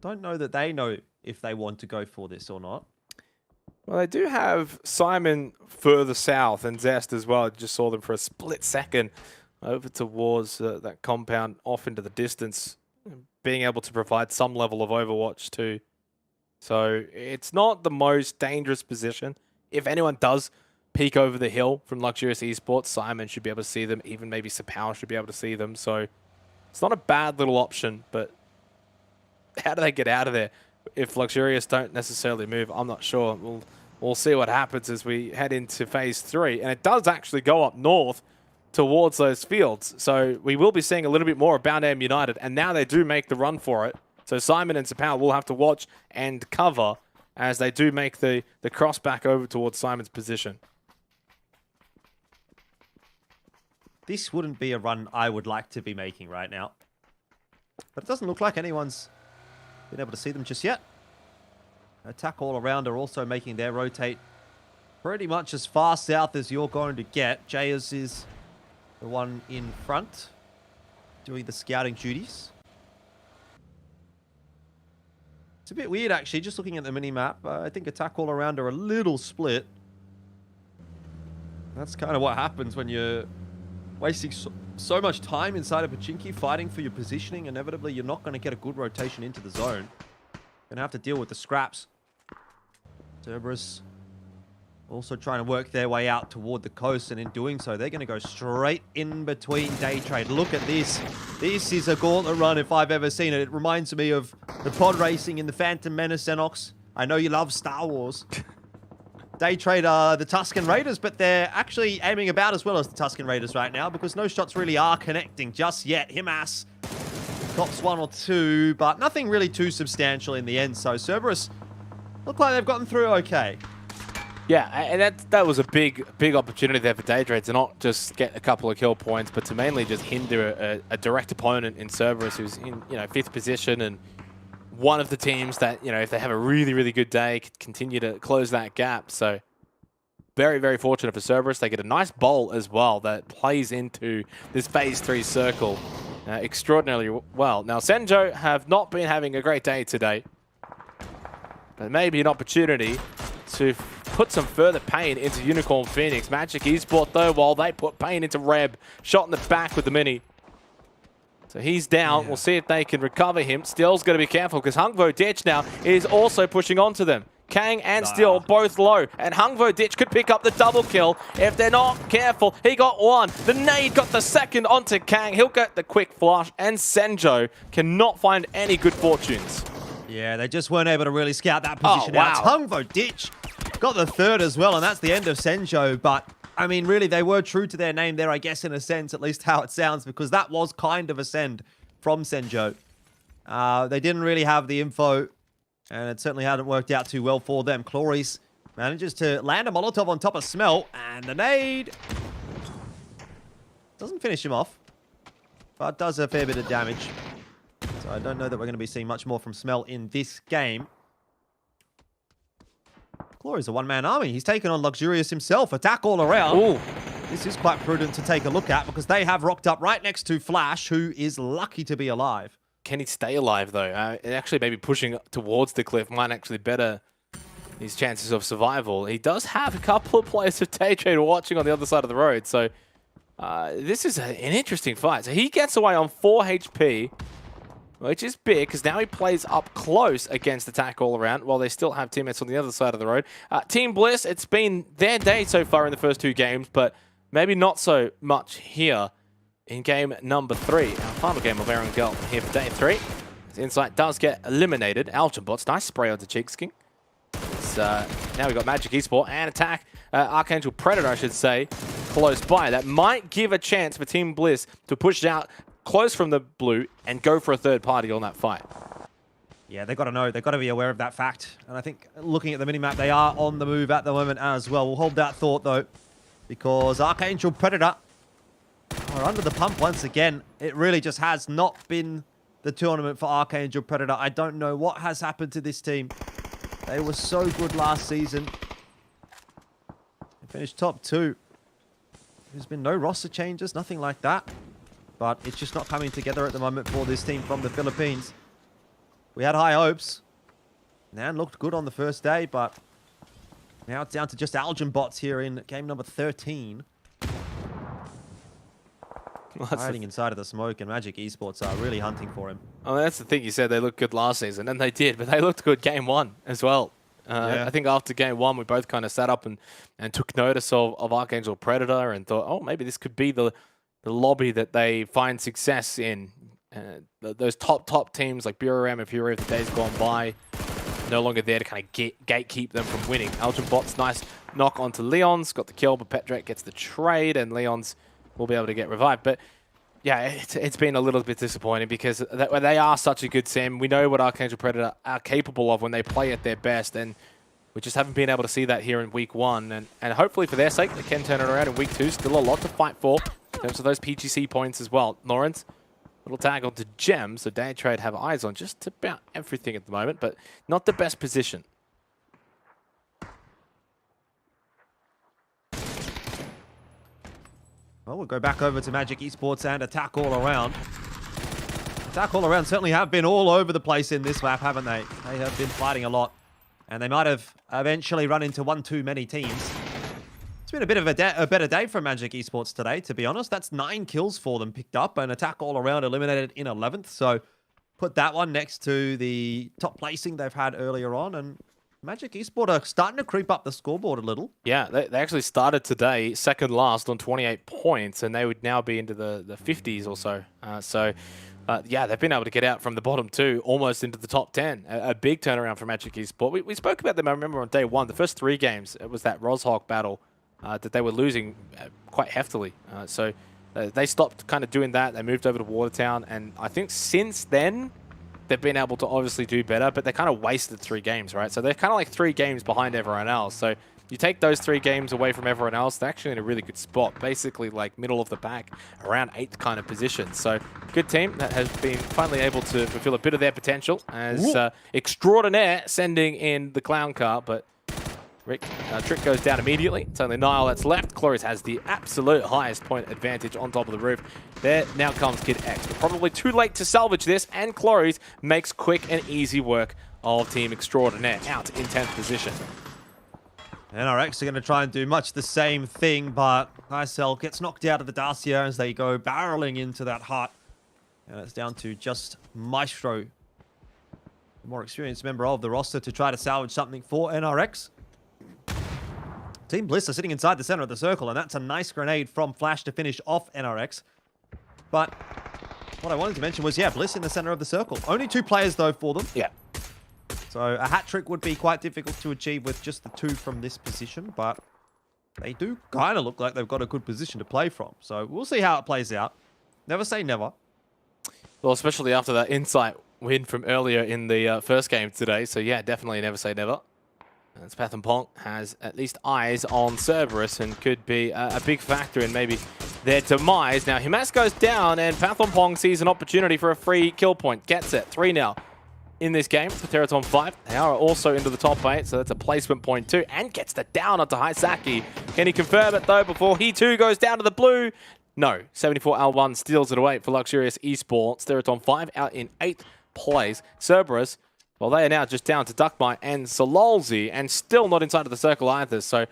Don't know that they know if they want to go for this or not. Well, they do have Simon further south and Zest as well. I just saw them for a split second over towards that compound off into the distance, being able to provide some level of overwatch too. So it's not the most dangerous position. If anyone does peek over the hill from Luxurious Esports, Simon should be able to see them. Even maybe Sapao should be able to see them. So it's not a bad little option, but how do they get out of there? If Luxurious don't necessarily move, I'm not sure. We'll see what happens as we head into phase 3. And it does actually go up north towards those fields. So we will be seeing a little bit more of Bound Am United, and now they do make the run for it. So Simon and Sapal will have to watch and cover as they do make the cross back over towards Simon's position. This wouldn't be a run I would like to be making right now. But it doesn't look like anyone's been able to see them just yet. Attack all around are also making their rotate pretty much as far south as you're going to get. Jayas is the one in front, doing the scouting duties. It's a bit weird, actually, just looking at the mini-map. I think attack all around are a little split. That's kind of what happens when you're wasting so much time inside of Pachinki fighting for your positioning. Inevitably, you're not going to get a good rotation into the zone. Going to have to deal with the scraps. Cerberus also trying to work their way out toward the coast, and in doing so, they're going to go straight in between Day Trade. Look at this. This is a gauntlet run if I've ever seen it. It reminds me of the pod racing in the Phantom Menace, Xenox. I know you love Star Wars. Day Trade are the Tusken Raiders, but they're actually aiming about as well as the Tusken Raiders right now because no shots really are connecting just yet. Himas cops one or two, but nothing really too substantial in the end. So Cerberus look like they've gotten through okay. Yeah, and that was a big opportunity there for Day Trade to not just get a couple of kill points, but to mainly just hinder a direct opponent in Cerberus who's in 5th position and one of the teams that, if they have a really, really good day, could continue to close that gap. So very, very fortunate for Cerberus. They get a nice bowl as well that plays into this phase 3 circle extraordinarily well. Now, Senjo have not been having a great day today, but maybe an opportunity to put some further pain into Unicorn Phoenix. Magic Esports, though, while they put pain into Reb. Shot in the back with the mini. So he's down. Yeah. We'll see if they can recover him. Still's got to be careful because Hungvo Ditch now is also pushing onto them. Kang and Still both low. And Hungvo Ditch could pick up the double kill if they're not careful. He got one. The nade got the second onto Kang. He'll get the quick flush. And Senjo cannot find any good fortunes. Yeah, they just weren't able to really scout that position out. Hungvo Ditch got the third as well, and that's the end of Senjo. But, I mean, really, they were true to their name there, I guess, in a sense, at least how it sounds, because that was kind of a send from Senjo. They didn't really have the info, and it certainly hadn't worked out too well for them. Cloris manages to land a Molotov on top of Smell, and the nade doesn't finish him off, but does a fair bit of damage. So I don't know that we're going to be seeing much more from Smell in this game. Cloris a one-man army. He's taken on Luxurious himself. Attack all around. Ooh. This is quite prudent to take a look at because they have rocked up right next to Flash, who is lucky to be alive. Can he stay alive, though? Actually, maybe pushing towards the cliff might actually better his chances of survival. He does have a couple of players of Day Trade watching on the other side of the road, so this is an interesting fight. So he gets away on 4 HP, which is big because now he plays up close against Attack all around while they still have teammates on the other side of the road. Team Bliss, it's been their day so far in the first 2 games, but maybe not so much here in game number 3. Our final game of Aaron Galt here for day 3. Insight does get eliminated. Algenbots, nice spray onto Cheeksking. Now we've got Magic Esport and Attack. Archangel Predator, I should say, close by. That might give a chance for Team Bliss to push it out close from the blue and go for a third party on that fight. Yeah, they've got to know. They've got to be aware of that fact. And I think looking at the minimap, they are on the move at the moment as well. We'll hold that thought, though, because Archangel Predator are under the pump once again. It really just has not been the tournament for Archangel Predator. I don't know what has happened to this team. They were so good last season. They finished top 2. There's been no roster changes, nothing like that. But it's just not coming together at the moment for this team from the Philippines. We had high hopes. Nan looked good on the first day, but now it's down to just Algenbots here in game number 13. Hiding inside of the smoke, and Magic Esports are really hunting for him. Oh, that's the thing. You said they looked good last season, and they did, but they looked good game 1 as well. Yeah. I think after game 1, we both kind of sat up and took notice of Archangel Predator and thought, oh, maybe this could be the lobby that they find success in. Those top teams like Bureau and Fury of the days gone by, no longer there to kind of gatekeep them from winning. Algenbot's nice knock onto Leon's, got the kill, but Petrek gets the trade, and Leon's will be able to get revived. But yeah, it's been a little bit disappointing because they are such a good team. We know what Archangel Predator are capable of when they play at their best, and we just haven't been able to see that here in week 1. And hopefully for their sake, they can turn it around in week 2. Still a lot to fight for in terms of those PGC points as well. Lawrence, little tag onto Gem, so Day Trade have eyes on just about everything at the moment, but not the best position. Well, we'll go back over to Magic Esports and Attack All Around. Attack All Around certainly have been all over the place in this map, haven't they? They have been fighting a lot. And they might have eventually run into one too many teams. It's been a bit of a better day for Magic Esports today, to be honest. That's 9 kills for them picked up, and Attack All Around eliminated in 11th. So put that one next to the top placing they've had earlier on, and Magic Esports are starting to creep up the scoreboard a little. Yeah, they actually started today second last on 28 points, and they would now be into the 50s or so. Yeah, they've been able to get out from the bottom 2 almost into the top 10. A big turnaround for Magic Esports. We spoke about them, I remember, on day 1. The first 3 games, it was that Roshawk battle that they were losing quite heftily. They stopped kind of doing that. They moved over to Watertown, and I think since then, they've been able to obviously do better, but they kind of wasted 3 games, right? So they're kind of like 3 games behind everyone else. So you take those 3 games away from everyone else, they're actually in a really good spot, basically like middle of the pack, around 8th kind of position. So good team that has been finally able to fulfill a bit of their potential as Extraordinaire sending in the clown car, but Trick goes down immediately. It's only Nile that's left. Cloris has the absolute highest point advantage on top of the roof. There now comes Kid X, but probably too late to salvage this, and Cloris makes quick and easy work of Team Extraordinaire out in 10th position. NRX are going to try and do much the same thing, but ISL gets knocked out of the Dacia as they go barreling into that hut. And it's down to just Maestro, the more experienced member of the roster, to try to salvage something for NRX. Team Bliss are sitting inside the center of the circle, and that's a nice grenade from Flash to finish off NRX. But what I wanted to mention was, yeah, Bliss in the center of the circle. Only 2 players, though, for them. Yeah. So a hat trick would be quite difficult to achieve with just the 2 from this position, but they do kind of look like they've got a good position to play from. So we'll see how it plays out. Never say never. Well, especially after that Insight win from earlier in the first game today. So yeah, definitely never say never. As Pathampong has at least eyes on Cerberus and could be a big factor in maybe their demise. Now, Himas goes down, and Pathampong sees an opportunity for a free kill point. Gets it. 3 now in this game for Teraton 5. They are also into the top 8, so that's a placement point too, and gets the down onto Haisaki. Can he confirm it, though, before he too goes down to the blue? No. 74L1 steals it away for Luxurious Esports. Teraton 5 out in 8th place. Cerberus, well, they are now just down to Duckmite and Sololzi, and still not inside of the circle either. So,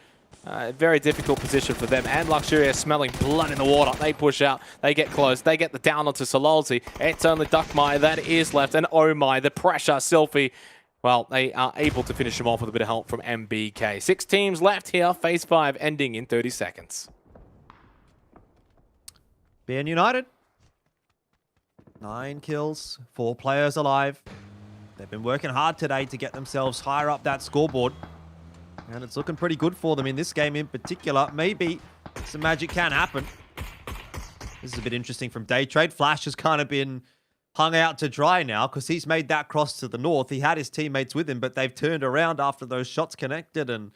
very difficult position for them. And Luxurious smelling blood in the water. They push out. They get close. They get the down onto Sololzi. It's only Duckmite that is left. And oh my, the pressure, Sylphie. Well, they are able to finish him off with a bit of help from MBK. 6 teams left here. Phase 5 ending in 30 seconds. BN United. 9 kills, 4 players alive. They've been working hard today to get themselves higher up that scoreboard. And it's looking pretty good for them in this game in particular. Maybe some magic can happen. This is a bit interesting from Day Trade. Flash has kind of been hung out to dry now because he's made that cross to the north. He had his teammates with him, but they've turned around after those shots connected. And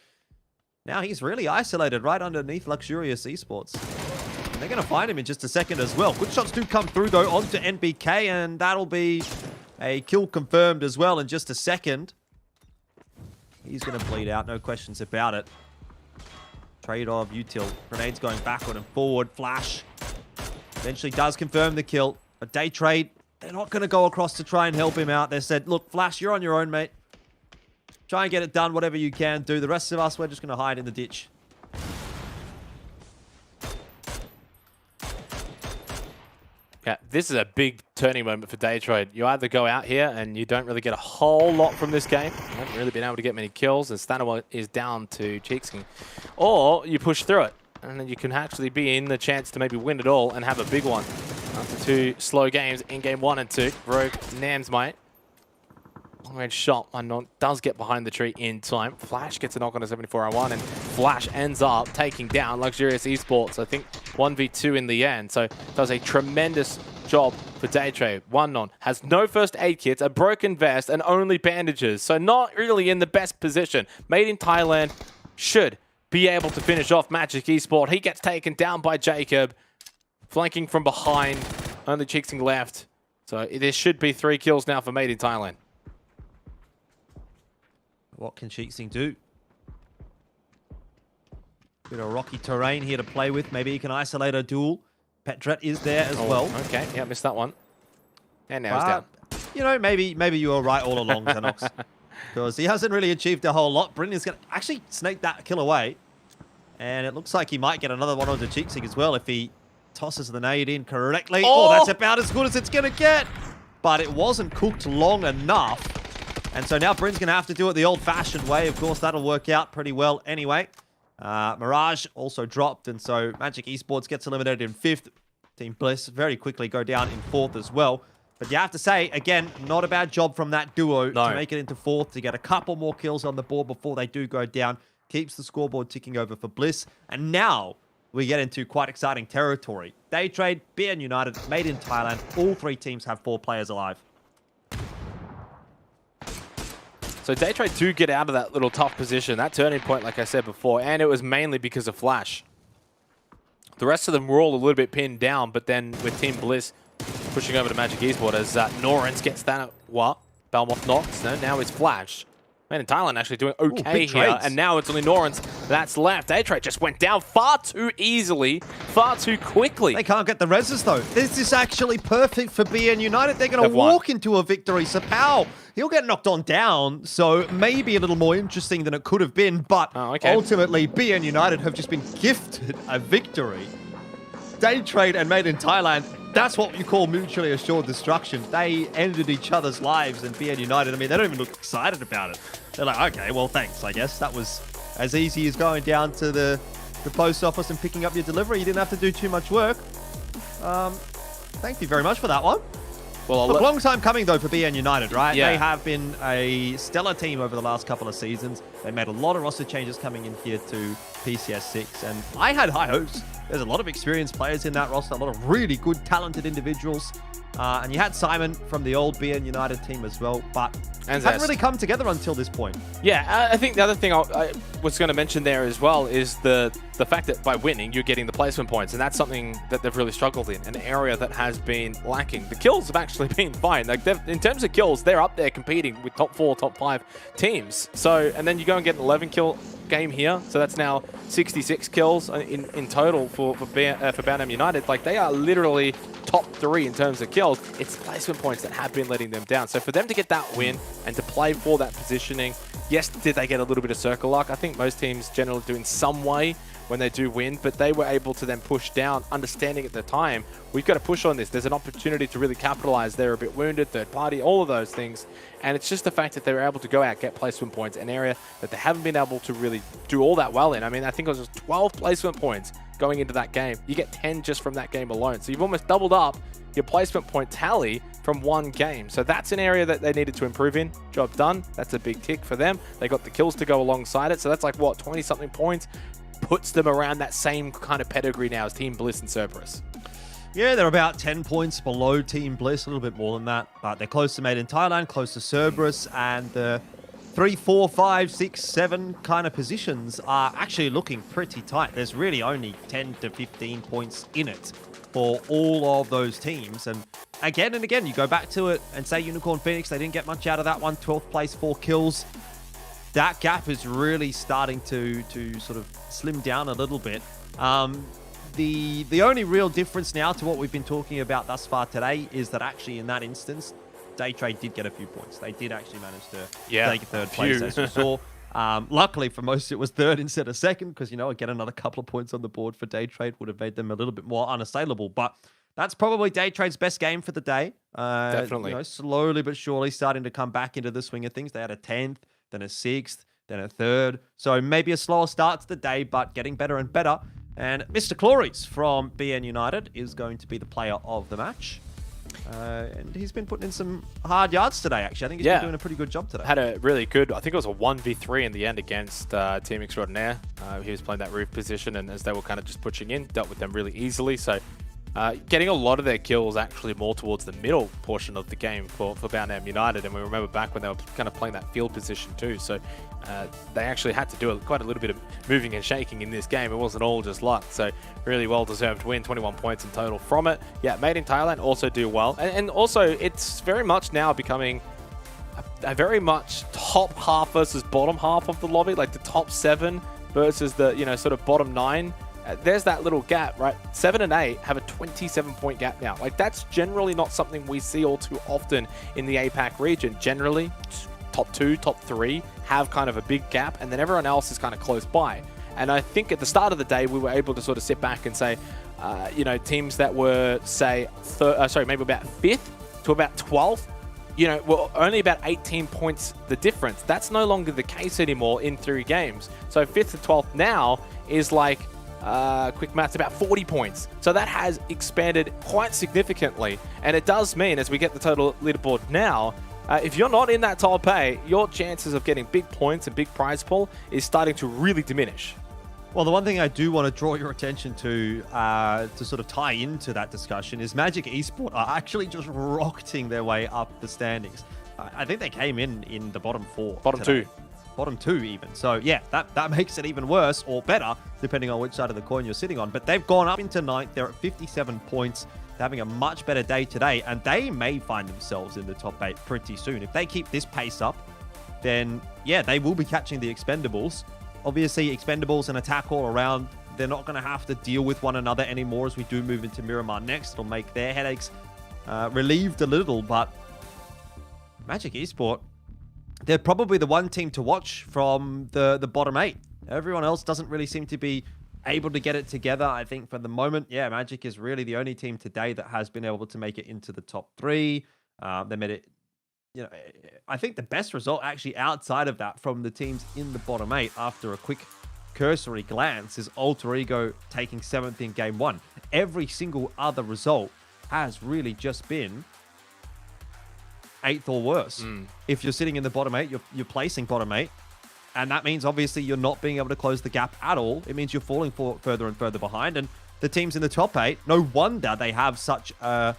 now he's really isolated right underneath Luxurious Esports. And they're going to find him in just a second as well. Good shots do come through, though, onto NBK. And that'll be a kill confirmed as well in just a second. He's going to bleed out, no questions about it. Trade of util. Grenades going backward and forward. Flash eventually does confirm the kill. A Day Trade, they're not going to go across to try and help him out. They said, look, Flash, you're on your own, mate. Try and get it done, whatever you can do. The rest of us, we're just going to hide in the ditch. Yeah, this is a big turning moment for Day Trade. You either go out here and you don't really get a whole lot from this game. You haven't really been able to get many kills, and Stanawa is down to Cheeksking. Or you push through it, and then you can actually be in the chance to maybe win it all and have a big one. After 2 slow games in game 1 and 2, Rogue nams, mate. Long-range shot, Unknown does get behind the tree in time. Flash gets a knock on a 74-1, and Flash ends up taking down Luxurious Esports. I think 1v2 in the end. So does a tremendous job for Daytrade. 1-0. Has no first aid kits, a broken vest, and only bandages. So not really in the best position. Made in Thailand should be able to finish off Magic Esports. He gets taken down by Jacob. Flanking from behind. Only Cheeksing left. So there should be 3 kills now for Made in Thailand. What can Cheeksing do? Bit of rocky terrain here to play with. Maybe he can isolate a duel. Petret is there as well. Okay, yeah, missed that one. And now he's down. You know, maybe you were right all along, Xenox. Because he hasn't really achieved a whole lot. Bryn's going to actually snake that kill away. And it looks like he might get another one onto Cheeksing as well if he tosses the nade in correctly. Oh, that's about as good as it's going to get. But it wasn't cooked long enough. And so now Bryn's going to have to do it the old-fashioned way. Of course, that'll work out pretty well anyway. Mirage also dropped, and so Magic Esports gets eliminated in 5th. Team Bliss very quickly go down in 4th as well. But you have to say, again, not a bad job from that duo to make it into 4th, to get a couple more kills on the board before they do go down. Keeps the scoreboard ticking over for Bliss. And now we get into quite exciting territory. Daytrade, BN United, Made in Thailand. All 3 teams have 4 players alive. So Daytrade do get out of that little tough position, that turning point, like I said before, and it was mainly because of Flash. The rest of them were all a little bit pinned down, but then with Team Bliss pushing over to Magic Esports as Norrens gets that, what? Belmoth knocks, no, now it's Flash. Man, in Thailand actually doing okay here, and now it's only Norrens that's left. Daytrade just went down far too easily, far too quickly. They can't get the reses though. This is actually perfect for BN United. They're going to walk into a victory. So Pow, he'll get knocked on down, so maybe a little more interesting than it could have been, but ultimately BN United have just been gifted a victory. Daytrade and Made in Thailand, that's what you call mutually assured destruction. They ended each other's lives, and BN United, I mean, they don't even look excited about it. They're like, okay, well, thanks, I guess. That was as easy as going down to the post office and picking up your delivery. You didn't have to do too much work. Thank you very much for that one. Well, a long time coming, though, for BN United, right? Yeah. They have been a stellar team over the last couple of seasons. They made a lot of roster changes coming in here to PCS6, and I had high hopes. There's a lot of experienced players in that roster, a lot of really good, talented individuals. And you had Simon from the old BN United team as well, but it hadn't really come together until this point. Yeah, I think the other thing I was going to mention there as well is the fact that by winning, you're getting the placement points, and that's something that they've really struggled in, an area that has been lacking. The kills have actually been fine. Like in terms of kills, they're up there competing with top 4, top 5 teams. So, and then you go and get an 11 kill game here, so that's now 66 kills in total for BANM United. Like, they are literally top 3 in terms of kills. It's placement points that have been letting them down. So for them to get that win and to play for that positioning, yes, did they get a little bit of circle luck? I think most teams generally do in some way when they do win, but they were able to then push down, understanding at the time, we've got to push on this. There's an opportunity to really capitalize. They're a bit wounded, third party, all of those things. And it's just the fact that they were able to go out, get placement points, an area that they haven't been able to really do all that well in. I mean, I think it was just 12 placement points going into that game. You get 10 just from that game alone. So you've almost doubled up your placement point tally from one game. So that's an area that they needed to improve in. Job done. That's a big tick for them. They got the kills to go alongside it. So that's like, what, 20-something points? Puts them around that same kind of pedigree now as Team Bliss and Cerberus. Yeah, they're about 10 points below Team Bliss, a little bit more than that. But they're close to Made in Thailand, close to Cerberus, and the 3, 4, 5, 6, 7 kind of positions are actually looking pretty tight. There's really only 10 to 15 points in it for all of those teams. And again and again, you go back to it and say Unicorn Phoenix, they didn't get much out of that one. 12th place, 4 kills. That gap is really starting to sort of slim down a little bit. The only real difference now to what we've been talking about thus far today is that actually in that instance, Daytrade did get a few points. They did actually manage to take a 3rd place, as you saw. Luckily for most, it was 3rd instead of 2nd, because, you know, again, another couple of points on the board for Daytrade would have made them a little bit more unassailable. But that's probably Daytrade's best game for the day. Definitely. You know, slowly but surely starting to come back into the swing of things. They had a 10th, then a 6th, then a 3rd. So maybe a slower start to the day, but getting better and better. And Mr. Clories from BN United is going to be the player of the match. And he's been putting in some hard yards today, actually. I think he's been doing a pretty good job today. Had a really good, I think it was a 1v3 in the end against Team Extraordinaire. He was playing that roof position, and as they were kind of just pushing in, dealt with them really easily. So getting a lot of their kills actually more towards the middle portion of the game for Boundham United. And we remember back when they were kind of playing that field position too. So they actually had to do quite a little bit of moving and shaking in this game. It wasn't all just luck. So really well-deserved win, 21 points in total from it. Yeah, Made in Thailand also do well. And also, it's very much now becoming a very much top half versus bottom half of the lobby, like the top 7 versus the, sort of bottom 9. There's that little gap, right? 7 and 8 have a 27-point gap now. Like, that's generally not something we see all too often in the APAC region. Generally, top 2, top 3 have kind of a big gap, and then everyone else is kind of close by. And I think at the start of the day, we were able to sort of sit back and say, teams that were, say, maybe about 5th to about 12th, were only about 18 points the difference. That's no longer the case anymore in 3 games. So 5th to 12th now is like, quick maths, about 40 points. So that has expanded quite significantly. And it does mean, as we get the total leaderboard now, if you're not in that top 8, your chances of getting big points and big prize pool is starting to really diminish. Well, the one thing I do want to draw your attention to sort of tie into that discussion is Magic Esports are actually just rocketing their way up the standings. I think they came in the bottom 4. Bottom today. 2. Bottom 2 even. So yeah, that makes it even worse or better, depending on which side of the coin you're sitting on. But they've gone up into 9th. They're at 57 points. They're having a much better day today, and they may find themselves in the top 8 pretty soon. If they keep this pace up, then yeah, they will be catching the Expendables. Obviously, Expendables and Attack all around, they're not going to have to deal with one another anymore as we do move into Miramar next. It'll make their headaches relieved a little, but Magic Esports, they're probably the one team to watch from the bottom 8. Everyone else doesn't really seem to be able to get it together. I think for the moment, yeah, Magic is really the only team today that has been able to make it into the top 3. They made it, I think the best result actually outside of that from the teams in the bottom 8 after a quick cursory glance is Alter Ego taking 7th in game 1. Every single other result has really just been 8th or worse. If you're sitting in the bottom 8, you're placing bottom 8. And that means, obviously, you're not being able to close the gap at all. It means you're falling further and further behind. And the teams in the top 8, no wonder they have such a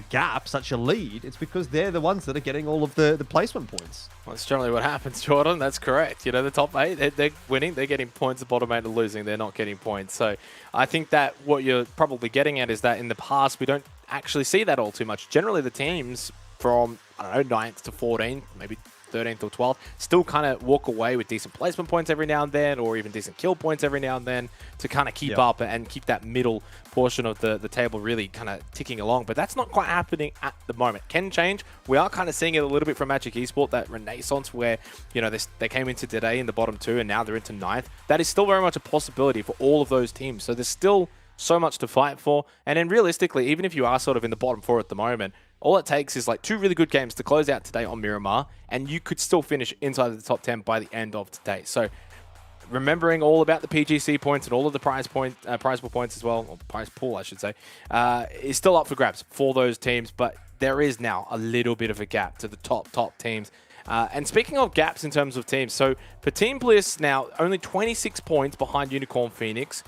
gap, such a lead. It's because they're the ones that are getting all of the placement points. Well, that's generally what happens, Jordan. That's correct. The top 8, they're winning. They're getting points. The bottom 8 are losing. They're not getting points. So I think that what you're probably getting at is that in the past, we don't actually see that all too much. Generally, the teams from, 9th to 14th, maybe 13th or 12th, still kind of walk away with decent placement points every now and then, or even decent kill points every now and then to kind of keep up and keep that middle portion of the table really kind of ticking along. But that's not quite happening at the moment. Can change. We are kind of seeing it a little bit from Magic Esports, that renaissance where, they came into today in the bottom 2 and now they're into 9th. That is still very much a possibility for all of those teams. So there's still so much to fight for. And then realistically, even if you are sort of in the bottom 4 at the moment, all it takes is like 2 really good games to close out today on Miramar, and you could still finish inside of the top 10 by the end of today. So remembering all about the PGC points and all of the prize pool points as well, or prize pool, I should say, is still up for grabs for those teams, but there is now a little bit of a gap to the top teams. And speaking of gaps in terms of teams, so for Team Bliss now, only 26 points behind Unicorn Phoenix,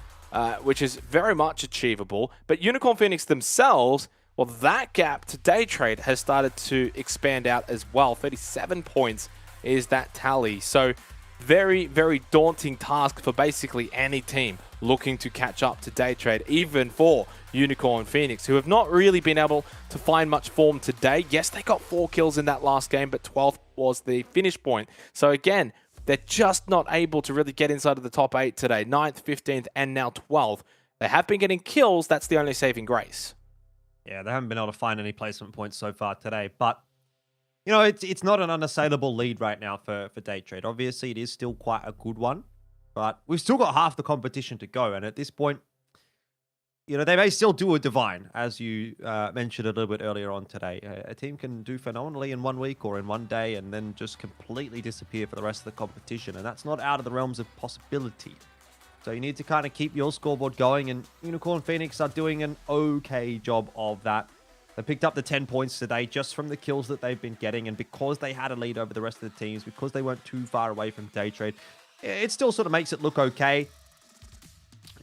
which is very much achievable, but Unicorn Phoenix themselves, well, that gap to Day Trade has started to expand out as well. 37 points is that tally. So very, very daunting task for basically any team looking to catch up to Day Trade, even for Unicorn Phoenix, who have not really been able to find much form today. Yes, they got 4 kills in that last game, but 12th was the finish point. So again, they're just not able to really get inside of the top 8 today. 9th, 15th, and now 12th. They have been getting kills. That's the only saving grace. Yeah, they haven't been able to find any placement points so far today. But, it's not an unassailable lead right now for Day Trade. Obviously, it is still quite a good one. But we've still got half the competition to go. And at this point, they may still do a divine, as you mentioned a little bit earlier on today. A team can do phenomenally in 1 week or in 1 day and then just completely disappear for the rest of the competition. And that's not out of the realms of possibility. So you need to kind of keep your scoreboard going, and Unicorn Phoenix are doing an okay job of that. They picked up the 10 points today just from the kills that they've been getting, and because they had a lead over the rest of the teams, because they weren't too far away from day trade, it still sort of makes it look okay.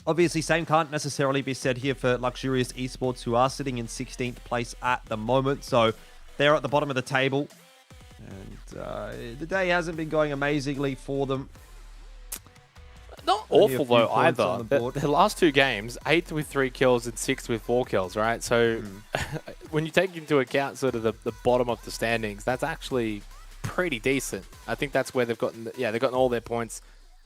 Obviously, same can't necessarily be said here for Luxurious Esports, who are sitting in 16th place at the moment. So they're at the bottom of the table. And the day hasn't been going amazingly for them. Not Only a awful few though points either. on the board. The last two games, 8 with 3 kills and 6 with 4 kills, right? So when you take into account sort of the bottom of the standings, that's actually pretty decent. I think that's where they've gotten, they've gotten all their points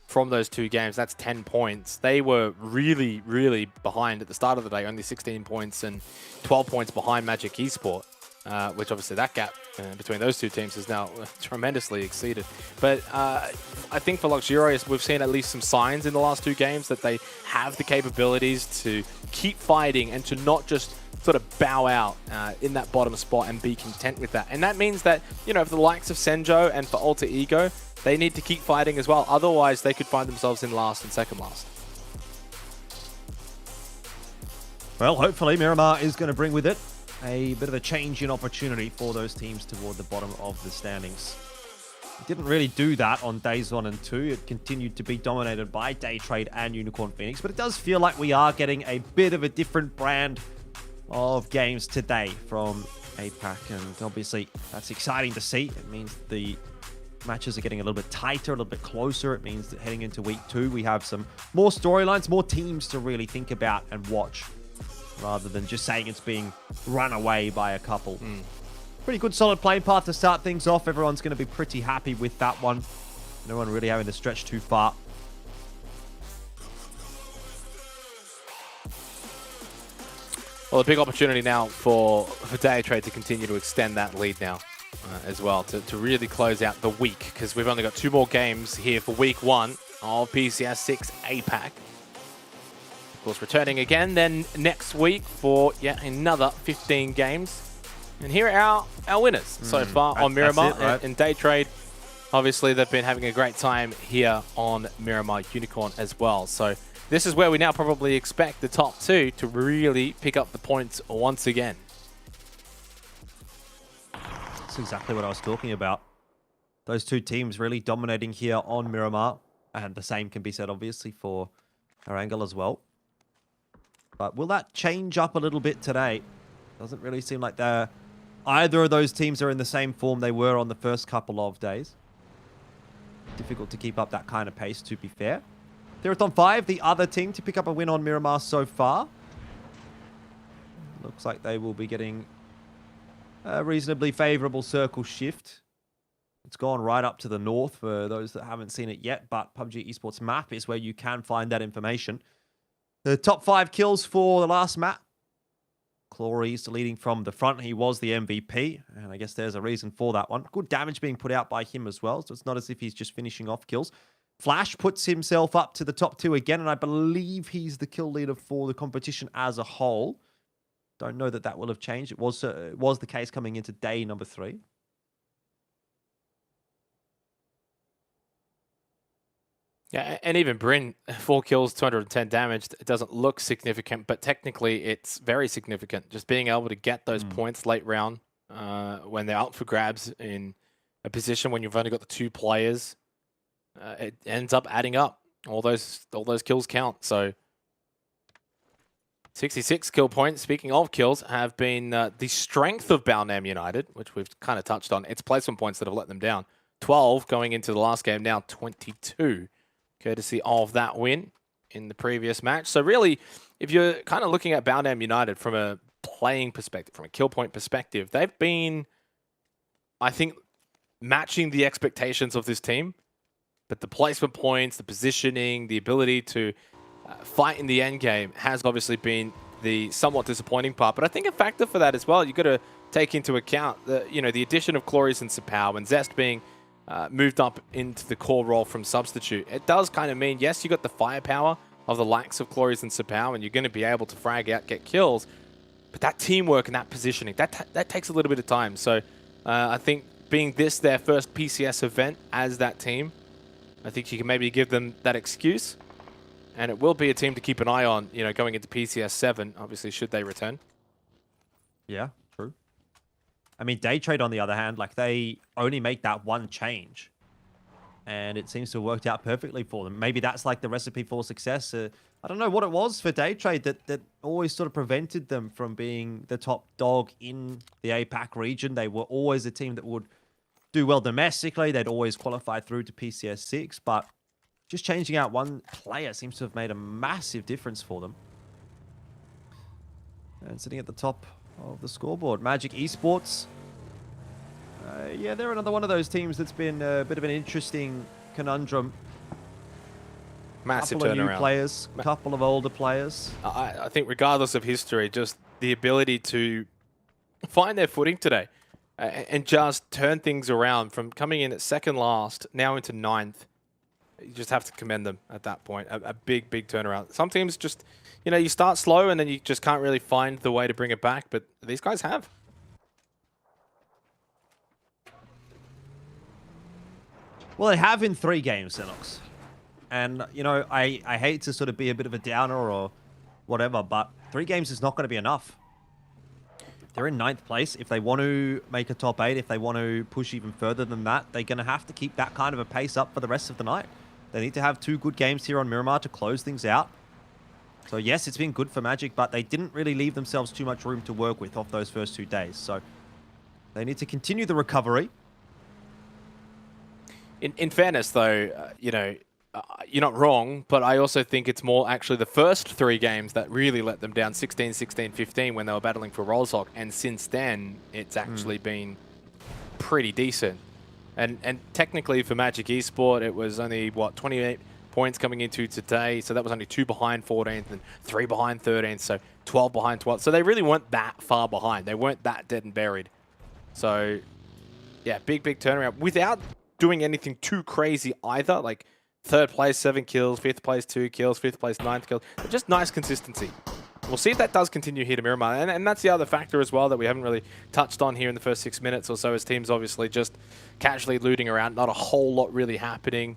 from those 2 games. That's 10 points. They were really, really behind at the start of the day, only 16 points and 12 points behind Magic Esport, which obviously that gap between those 2 teams is now tremendously exceeded. But I think for Luxurious, we've seen at least some signs in the last 2 games that they have the capabilities to keep fighting and to not just sort of bow out in that bottom spot and be content with that. And that means that, you know, for the likes of Senjo and for Alter Ego, they need to keep fighting as well. Otherwise, they could find themselves in last and second last. Well, hopefully Miramar is going to bring with it a bit of a change in opportunity for those teams toward the bottom of the standings. It didn't really do that on days 1 and 2. It continued to be dominated by Day Trade and Unicorn Phoenix, but it does feel like we are getting a bit of a different brand of games today from APAC, and obviously that's exciting to see. It means the matches are getting a little bit tighter, a little bit closer. It means that heading into week 2, we have some more storylines, more teams to really think about and watch, rather than just saying it's being run away by a couple. Pretty good solid playing path to start things off. Everyone's going to be pretty happy with that one. No one really having to stretch too far. Well, a big opportunity now for Day Trade to continue to extend that lead now as well, to really close out the week, because we've only got 2 more games here for week 1 of PCS6 APAC. Of course, returning again then next week for yet another 15 games. And here are our winners so far on Miramar right? and Day Trade. Obviously, they've been having a great time here on Miramar Unicorn as well. So this is where we now probably expect the top 2 to really pick up the points once again. That's exactly what I was talking about. Those 2 teams really dominating here on Miramar. And the same can be said, obviously, for Erangel as well. But will that change up a little bit today? Doesn't really seem like either of those teams are in the same form they were on the first couple of days. Difficult to keep up that kind of pace, to be fair. Therathon 5, the other team to pick up a win on Miramar so far. Looks like they will be getting a reasonably favorable circle shift. It's gone right up to the north for those that haven't seen it yet, but PUBG Esports map is where you can find that information. The top 5 kills for the last map. Clories leading from the front. He was the MVP, and I guess there's a reason for that one. Good damage being put out by him as well, so it's not as if he's just finishing off kills. Flash puts himself up to the top 2 again, and I believe he's the kill leader for the competition as a whole. Don't know that will have changed. It was the case coming into day number 3. Yeah, and even Bryn, 4 kills, 210 damage. It doesn't look significant, but technically it's very significant. Just being able to get those points late round when they're up for grabs in a position when you've only got the 2 players, it ends up adding up. All those kills count. So 66 kill points, speaking of kills, have been the strength of Balnam United, which we've kind of touched on. It's placement points that have let them down. 12 going into the last game, now 22. Courtesy of that win in the previous match. So really, if you're kind of looking at Balnam United from a playing perspective, from a kill point perspective, they've been, I think, matching the expectations of this team. But the placement points, the positioning, the ability to fight in the end game has obviously been the somewhat disappointing part. But I think a factor for that as well, you've got to take into account the addition of Clories and Sapau and Zest being moved up into the core role from substitute. It does kind of mean, yes, you got the firepower of the likes of Clories and Sapau, and you're going to be able to frag out, get kills, but that teamwork and that positioning, that takes a little bit of time. So I think being this their first PCS event as that team, I think you can maybe give them that excuse, and it will be a team to keep an eye on, going into PCS 7, obviously, should they return. Yeah, true. I mean, Day Trade, on the other hand, like they only make that one change. And it seems to have worked out perfectly for them. Maybe that's like the recipe for success. I don't know what it was for Day Trade that always sort of prevented them from being the top dog in the APAC region. They were always a team that would do well domestically. They'd always qualify through to PCS6, but just changing out one player seems to have made a massive difference for them. And sitting at the top of the scoreboard, Magic Esports. Yeah, they're another one of those teams that's been a bit of an interesting conundrum. Massive couple turnaround. Of new players, a couple of older players. I think regardless of history, just the ability to find their footing today and just turn things around from coming in at second last, now into 9th. You just have to commend them at that point. A big, big turnaround. Some teams just, you know, you start slow and then you just can't really find the way to bring it back, but these guys have. Well, they have in 3 games, Xenox. And, you know, I hate to sort of be a bit of a downer or whatever, but 3 games is not going to be enough. They're in 9th place. If they want to make a top 8, if they want to push even further than that, they're going to have to keep that kind of a pace up for the rest of the night. They need to have 2 good games here on Miramar to close things out. So, yes, it's been good for Magic, but they didn't really leave themselves too much room to work with off those first 2 days. So, they need to continue the recovery. In fairness, though, you know, you're not wrong, but I also think it's more actually the first 3 games that really let them down, 16, 16, 15, when they were battling for Rollsock. And since then, it's actually been pretty decent. And technically for Magic Esport, it was only, what, 28 points coming into today. So that was only 2 behind 14th and 3 behind 13th. So 12 behind 12th. So they really weren't that far behind. They weren't that dead and buried. So, yeah, big, big turnaround. Without doing anything too crazy either, like 3rd place, 7 kills, 5th place, 2 kills, 5th place, 9th kills. But just nice consistency. We'll see if that does continue here to Miramar. And that's the other factor as well that we haven't really touched on here in the first 6 minutes or so, as teams obviously just casually looting around, not a whole lot really happening,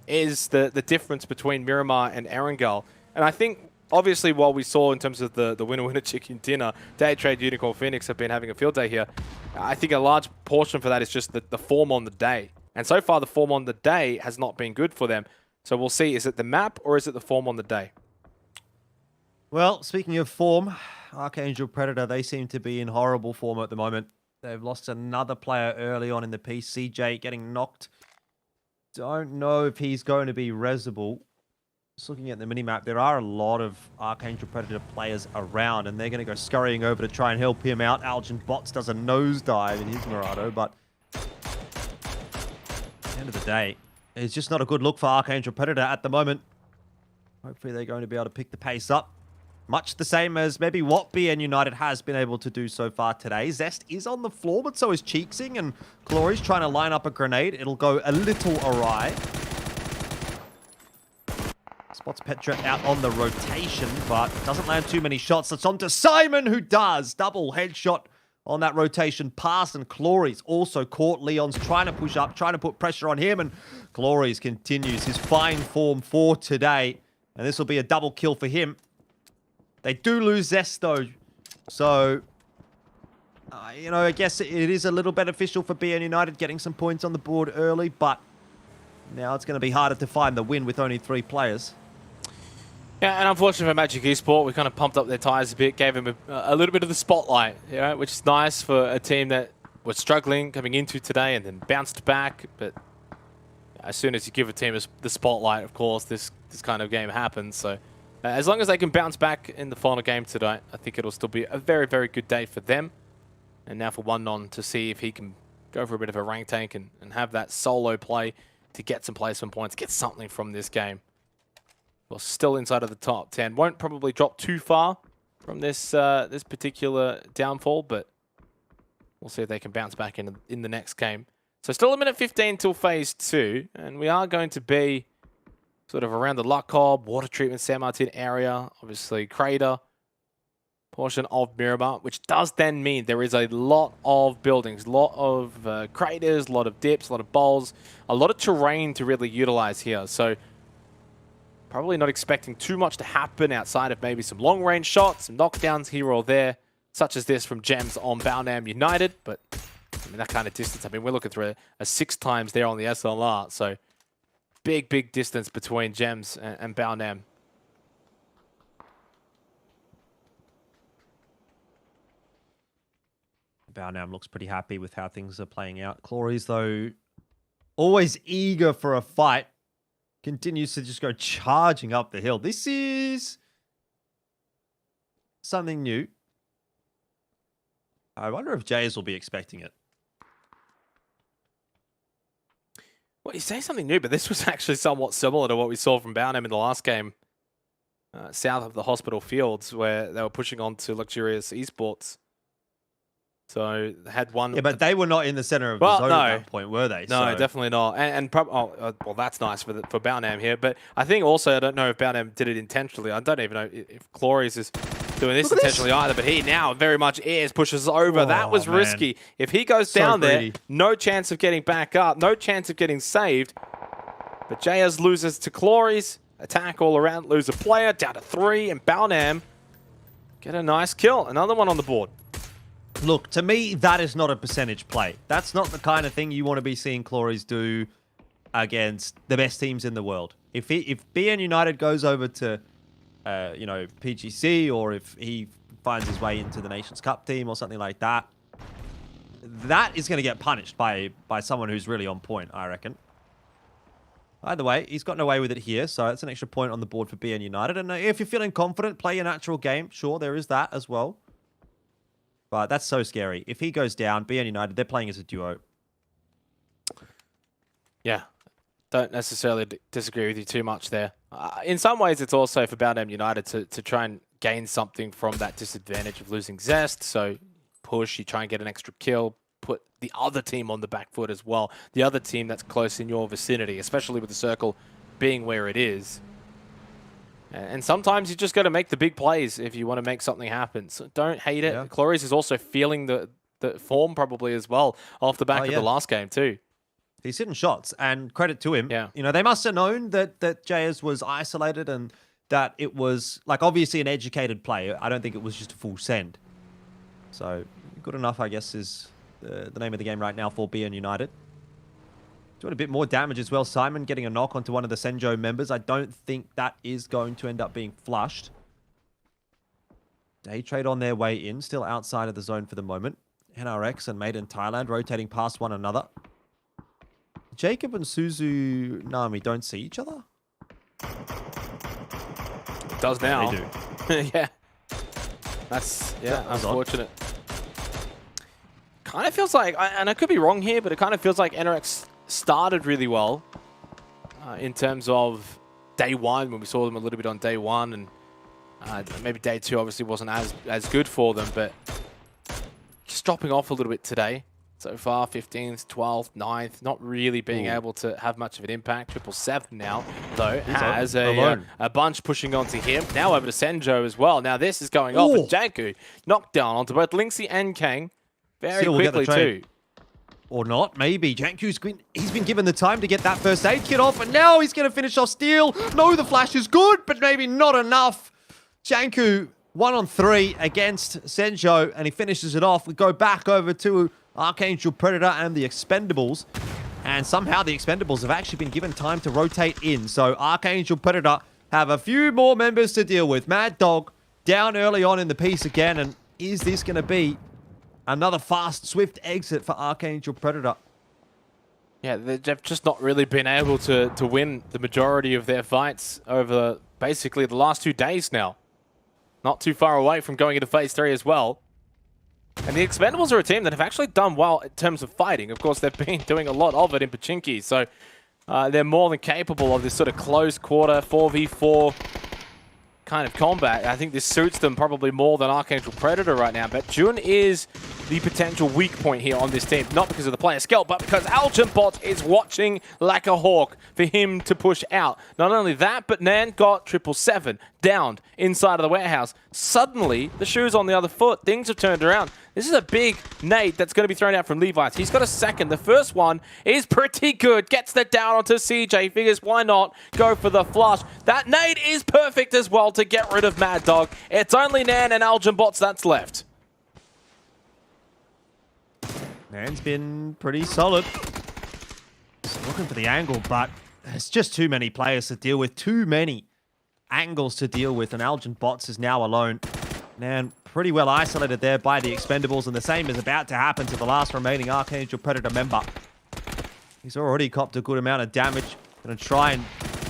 is the difference between Miramar and Erangel. And I think, obviously, while we saw in terms of the winner-winner chicken dinner, Day Trade, Unicorn, Phoenix have been having a field day here. I think a large portion for that is just the form on the day. And so far, the form on the day has not been good for them. So we'll see, is it the map or is it the form on the day? Well, speaking of form, Archangel Predator, they seem to be in horrible form at the moment. They've lost another player early on in the piece, CJ getting knocked. Don't know if he's going to be resable. Just looking at the minimap, there are a lot of Archangel Predator players around, and they're going to go scurrying over to try and help him out. Algin Bots does a nosedive in his Murado, but at the end of the day, it's just not a good look for Archangel Predator at the moment. Hopefully they're going to be able to pick the pace up. Much the same as maybe what BN United has been able to do so far today. Zest is on the floor, but so is Cheeksing, and Glory's trying to line up a grenade. It'll go a little awry. Spots Petra out on the rotation, but doesn't land too many shots. It's on to Simon, who does. Double headshot on that rotation pass, and Glory's also caught. Leon's trying to push up, trying to put pressure on him, and Glory's continues his fine form for today. And this will be a double kill for him. They do lose Zest, though. So, you know, I guess it is a little beneficial for BN United getting some points on the board early, but now it's going to be harder to find the win with only 3 players. Yeah, and unfortunately for Magic Esport, we kind of pumped up their tires a bit, gave them a little bit of the spotlight, you know, which is nice for a team that was struggling coming into today and then bounced back. But as soon as you give a team the spotlight, of course, this kind of game happens. So as long as they can bounce back in the final game tonight, I think it'll still be a very, very good day for them. And now for OneNon to see if he can go for a bit of a rank tank and have that solo play to get some placement points, get something from this game. Well, still inside of the top 10. Won't probably drop too far from this this particular downfall, but we'll see if they can bounce back in the next game. So still a minute 15 till phase 2, and we are going to be sort of around the Luck Cob, Water Treatment, San Martin area, obviously Crater, portion of Miramar, which does then mean there is a lot of buildings, a lot of craters, a lot of dips, a lot of bowls, a lot of terrain to really utilize here. So probably not expecting too much to happen outside of maybe some long-range shots, some knockdowns here or there. such as this from Gems on Balnam United, but I mean, that kind of distance, I mean, we're looking through a 6 times there on the SLR, so big distance between Gems and Balnam. Balnam looks pretty happy with how things are playing out. Clories, though, always eager for a fight, continues to just go charging up the hill. This is something new. I wonder if Jays will be expecting it. Well, you say something new, but this was actually somewhat similar to what we saw from Balnam in the last game, south of the hospital fields, where they were pushing on to luxurious esports. So they had one. Yeah, but they were not in the center of the zone at that point, were they? No, So- definitely not. Well, that's nice for Balnam here. But I think also, I don't know if Balnam did it intentionally. I don't even know if Clories is doing this intentionally either. But he now very much pushes over. That was man. risky. If he goes So down greedy. there, no chance of getting back up. No chance of getting saved. But JS loses to Clories. Attack all around. Lose a player. Down to 3. And Balnam get a nice kill. Another one on the board. Look, to me, that is not a percentage play. That's not the kind of thing you want to be seeing Clories do against the best teams in the world. If BN United goes over to, PGC, or if he finds his way into the Nations Cup team or something like that, that is going to get punished by someone who's really on point, I reckon. Either way, he's gotten away with it here, so it's an extra point on the board for BN United. And if you're feeling confident, play your natural game. Sure, there is that as well. But that's so scary. If he goes down, BN United, they're playing as a duo. Yeah, don't necessarily disagree with you too much there. In some ways, it's also for Balnam United to try and gain something from that disadvantage of losing Zest. So push, you try and get an extra kill, put the other team on the back foot as well. The other team that's close in your vicinity, especially with the circle being where it is. And sometimes you just got to make the big plays if you want to make something happen. So don't hate it. Yeah. Clories is also feeling the form probably as well off the back of the last game too. He's hitting shots, and credit to him. Yeah. You know, they must have known that JS was isolated and that it was, like, obviously an educated play. I don't think it was just a full send. So, good enough, I guess, is the name of the game right now for BN United. Doing a bit more damage as well. Simon getting a knock onto one of the Senjo members. I don't think that is going to end up being flushed. Day trade on their way in, still outside of the zone for the moment. NRX and Made in Thailand rotating past one another. Jacob and Suzu Nami don't see each other? It does now. They do. Yeah. That's That's unfortunate. Kind of feels like, and I could be wrong here, but it kind of feels like NRX started really well in terms of day one, when we saw them a little bit on day one, and maybe day two obviously wasn't as good for them, but just dropping off a little bit today. So far, 15th, 12th, 9th, not really being able to have much of an impact. 777 now, though, has a bunch pushing onto him. Now over to Senjo as well. Now this is going off, and Janku knocked down onto both Linksy and Kang very quickly too. Or not, maybe. He's been given the time to get that first aid kit off, and now he's going to finish off Steel. No, the flash is good, but maybe not enough. Janku 1-on-3 against Senjo, and he finishes it off. We go back over to Archangel Predator and the Expendables, and somehow the Expendables have actually been given time to rotate in. So Archangel Predator have a few more members to deal with. Mad Dog down early on in the piece again, and is this going to be another fast, swift exit for Archangel Predator? Yeah, they've just not really been able to win the majority of their fights over basically the last 2 days now. Not too far away from going into Phase 3 as well. And the Expendables are a team that have actually done well in terms of fighting. Of course, they've been doing a lot of it in Pachinki, so they're more than capable of this sort of close quarter 4v4 kind of combat. I think this suits them probably more than Archangel Predator right now, but Jun is the potential weak point here on this team, not because of the player skill, but because Algenbot is watching like a hawk for him to push out. Not only that, but Nan got 777 downed inside of the warehouse. Suddenly, the shoe's on the other foot. Things have turned around. This is a big nade that's going to be thrown out from Levi's. He's got a second. The first one is pretty good. Gets that down onto CJ. Figures, why not go for the flush? That nade is perfect as well to get rid of Mad Dog. It's only Nan and Algenbots that's left. Man's been pretty solid. Just looking for the angle, but there's just too many players to deal with. Too many angles to deal with, and Algin Bots is now alone. Man, pretty well isolated there by the Expendables, and the same is about to happen to the last remaining Archangel Predator member. He's already copped a good amount of damage. Gonna try and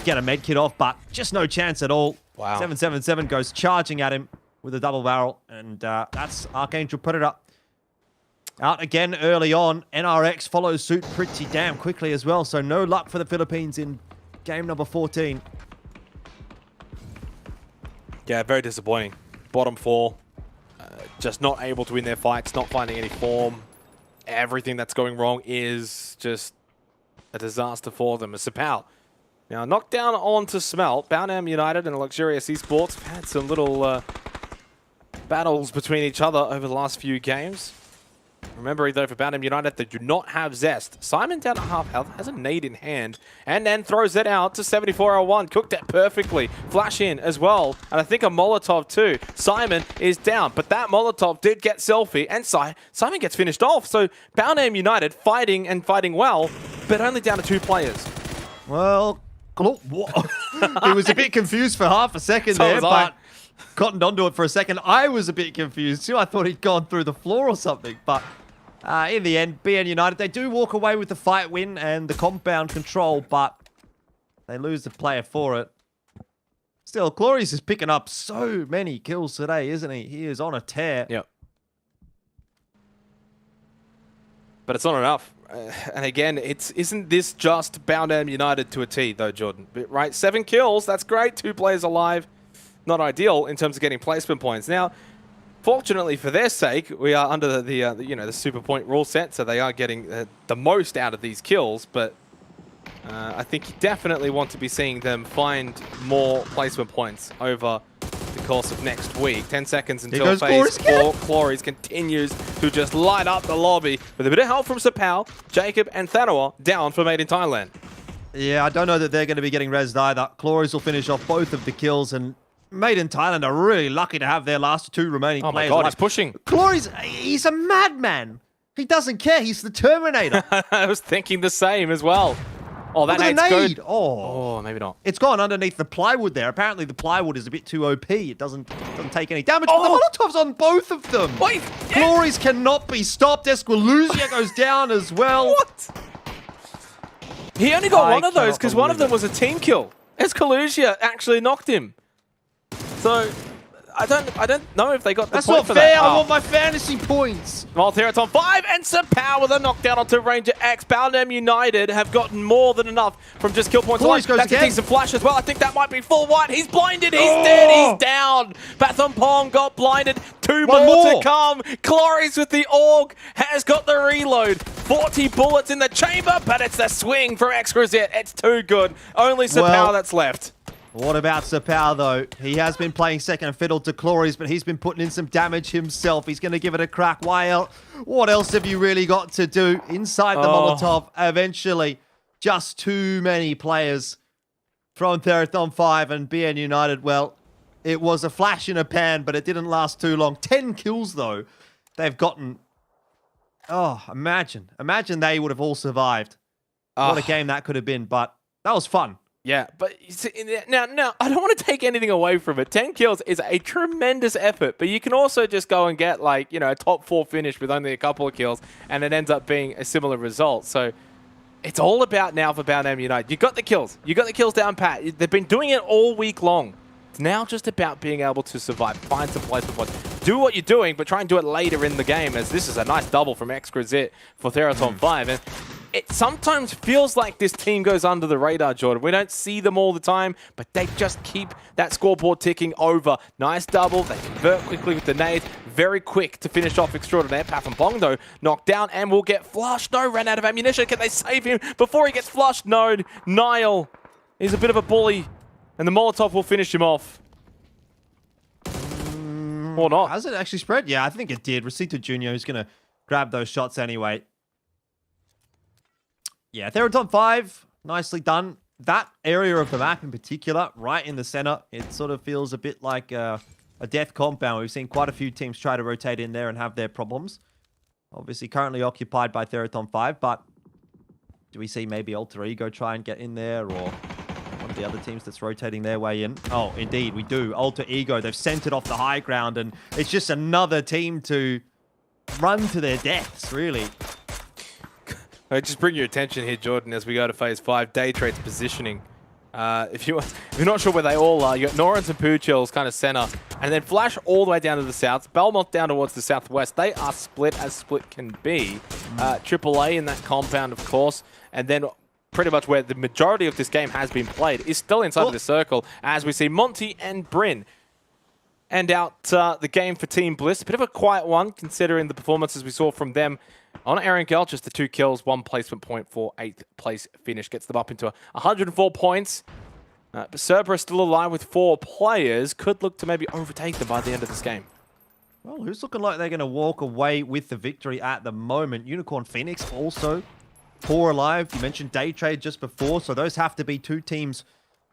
get a medkit off, but just no chance at all. Wow. 777 goes charging at him with a double barrel, and that's Archangel Predator out again early on. NRX follows suit pretty damn quickly as well, so no luck for the Philippines in game number 14. Yeah, very disappointing. Bottom 4, just not able to win their fights, not finding any form. Everything that's going wrong is just a disaster for them. As Sapao now knocked down onto Smelt. Boundham United and Luxurious Esports have had some little battles between each other over the last few games. Remembering though, for Boundham United, they do not have Zest. Simon down at half health, has a nade in hand, and then throws it out to 7401. Cooked it perfectly. Flash in as well, and I think a Molotov too. Simon is down, but that Molotov did get selfie, and Simon gets finished off. So Boundham United fighting and fighting well, but only down to 2 players. Well, he was a bit confused for half a second So there, was I. but cottoned onto it for a second. I was a bit confused too. I thought he'd gone through the floor or something, but in the end, BN United, they do walk away with the fight win and the compound control, but they lose the player for it. Still, Glorious is picking up so many kills today, isn't he? He is on a tear. Yep. But it's not enough. And again, isn't this just Boundham United to a T, though, Jordan? Right? 7 kills, that's great. 2 players alive. Not ideal in terms of getting placement points. Now, fortunately for their sake, we are under the super point rule set, so they are getting the most out of these kills. But I think you definitely want to be seeing them find more placement points over the course of next week. 10 seconds until phase 4. Clories continues to just light up the lobby with a bit of help from Sapao, Jacob, and Thanawa down for Made in Thailand. Yeah, I don't know that they're going to be getting rezzed either. Clories will finish off both of the kills, and Made in Thailand are really lucky to have their last 2 remaining players. Oh my god, he's pushing. Clories, he's a madman. He doesn't care. He's the Terminator. I was thinking the same as well. Oh, that nade's good. Oh, maybe not. It's gone underneath the plywood there. Apparently the plywood is a bit too OP. It doesn't take any damage. But the Molotov's on both of them. Wait. Glories cannot be stopped. Esquilusia goes down as well. What? He only got one of those because one of them was a team kill. Esquilusia actually knocked him. So I don't know if they got the That's point not for fair. that. I want my fantasy points. Well, here it's on 5, and Sapao with a knockdown onto Ranger X. Boundham United have gotten more than enough from just kill points alone. Goes That's again. a decent flash as well. I think that might be full white. He's blinded. He's dead. He's down. Pathampong got blinded. 2 more to come. Cloris with the AUG has got the reload. 40 bullets in the chamber, but it's the swing from Exquisite. It's too good. Only Sapao that's left. What about Sapao, though? He has been playing second fiddle to Clories, but he's been putting in some damage himself. He's going to give it a crack. What else have you really got to do inside the Molotov? Eventually, just too many players from Therathon 5 and BN United. Well, it was a flash in a pan, but it didn't last too long. 10 kills, though, they've gotten. Oh, imagine. Imagine they would have all survived. What a game that could have been, but that was fun. Yeah, but now I don't want to take anything away from it. 10 kills is a tremendous effort, but you can also just go and get like, a top 4 finish with only a couple of kills, and it ends up being a similar result. So it's all about now for Boundham United. You got the kills. You got the kills down pat. They've been doing it all week long. It's now just about being able to survive, find some placement points, do what you're doing, but try and do it later in the game, as this is a nice double from Exquisite for Theraton 5. And it sometimes feels like this team goes under the radar, Jordan. We don't see them all the time, but they just keep that scoreboard ticking over. Nice double. They convert quickly with the nades. Very quick to finish off Extraordinaire. Pathampong, though, knocked down and will get flushed. No, ran out of ammunition. Can they save him before he gets flushed? No. Niall is a bit of a bully, and the Molotov will finish him off. Or not. Has it actually spread? Yeah, I think it did. Rosito Jr. is going to grab those shots anyway. Yeah, Theraton 5, nicely done. That area of the map in particular, right in the center, it sort of feels a bit like a death compound. We've seen quite a few teams try to rotate in there and have their problems. Obviously currently occupied by Theraton 5, but do we see maybe Alter Ego try and get in there, or one of the other teams that's rotating their way in? Oh, indeed, we do. Alter Ego, they've sent it off the high ground, and it's just another team to run to their deaths, really. I just bring your attention here, Jordan, as we go to phase 5. Day Trade's positioning. If you're not sure where they all are, you got Norrens and Poochills kind of center, and then Flash all the way down to the south, Belmont down towards the southwest. They are split as split can be. AAA in that compound, of course, and then pretty much where the majority of this game has been played is still inside of the circle, as we see Monty and Bryn end out the game for Team Bliss. A bit of a quiet one, considering the performances we saw from them. On Aaron Gell, just the 2 kills, 1 placement point for 8th place finish. Gets them up into 104 points. But Cerberus still alive with 4 players. Could look to maybe overtake them by the end of this game. Well, who's looking like they're going to walk away with the victory at the moment? Unicorn Phoenix also 4 alive. You mentioned Day Trade just before, so those have to be 2 teams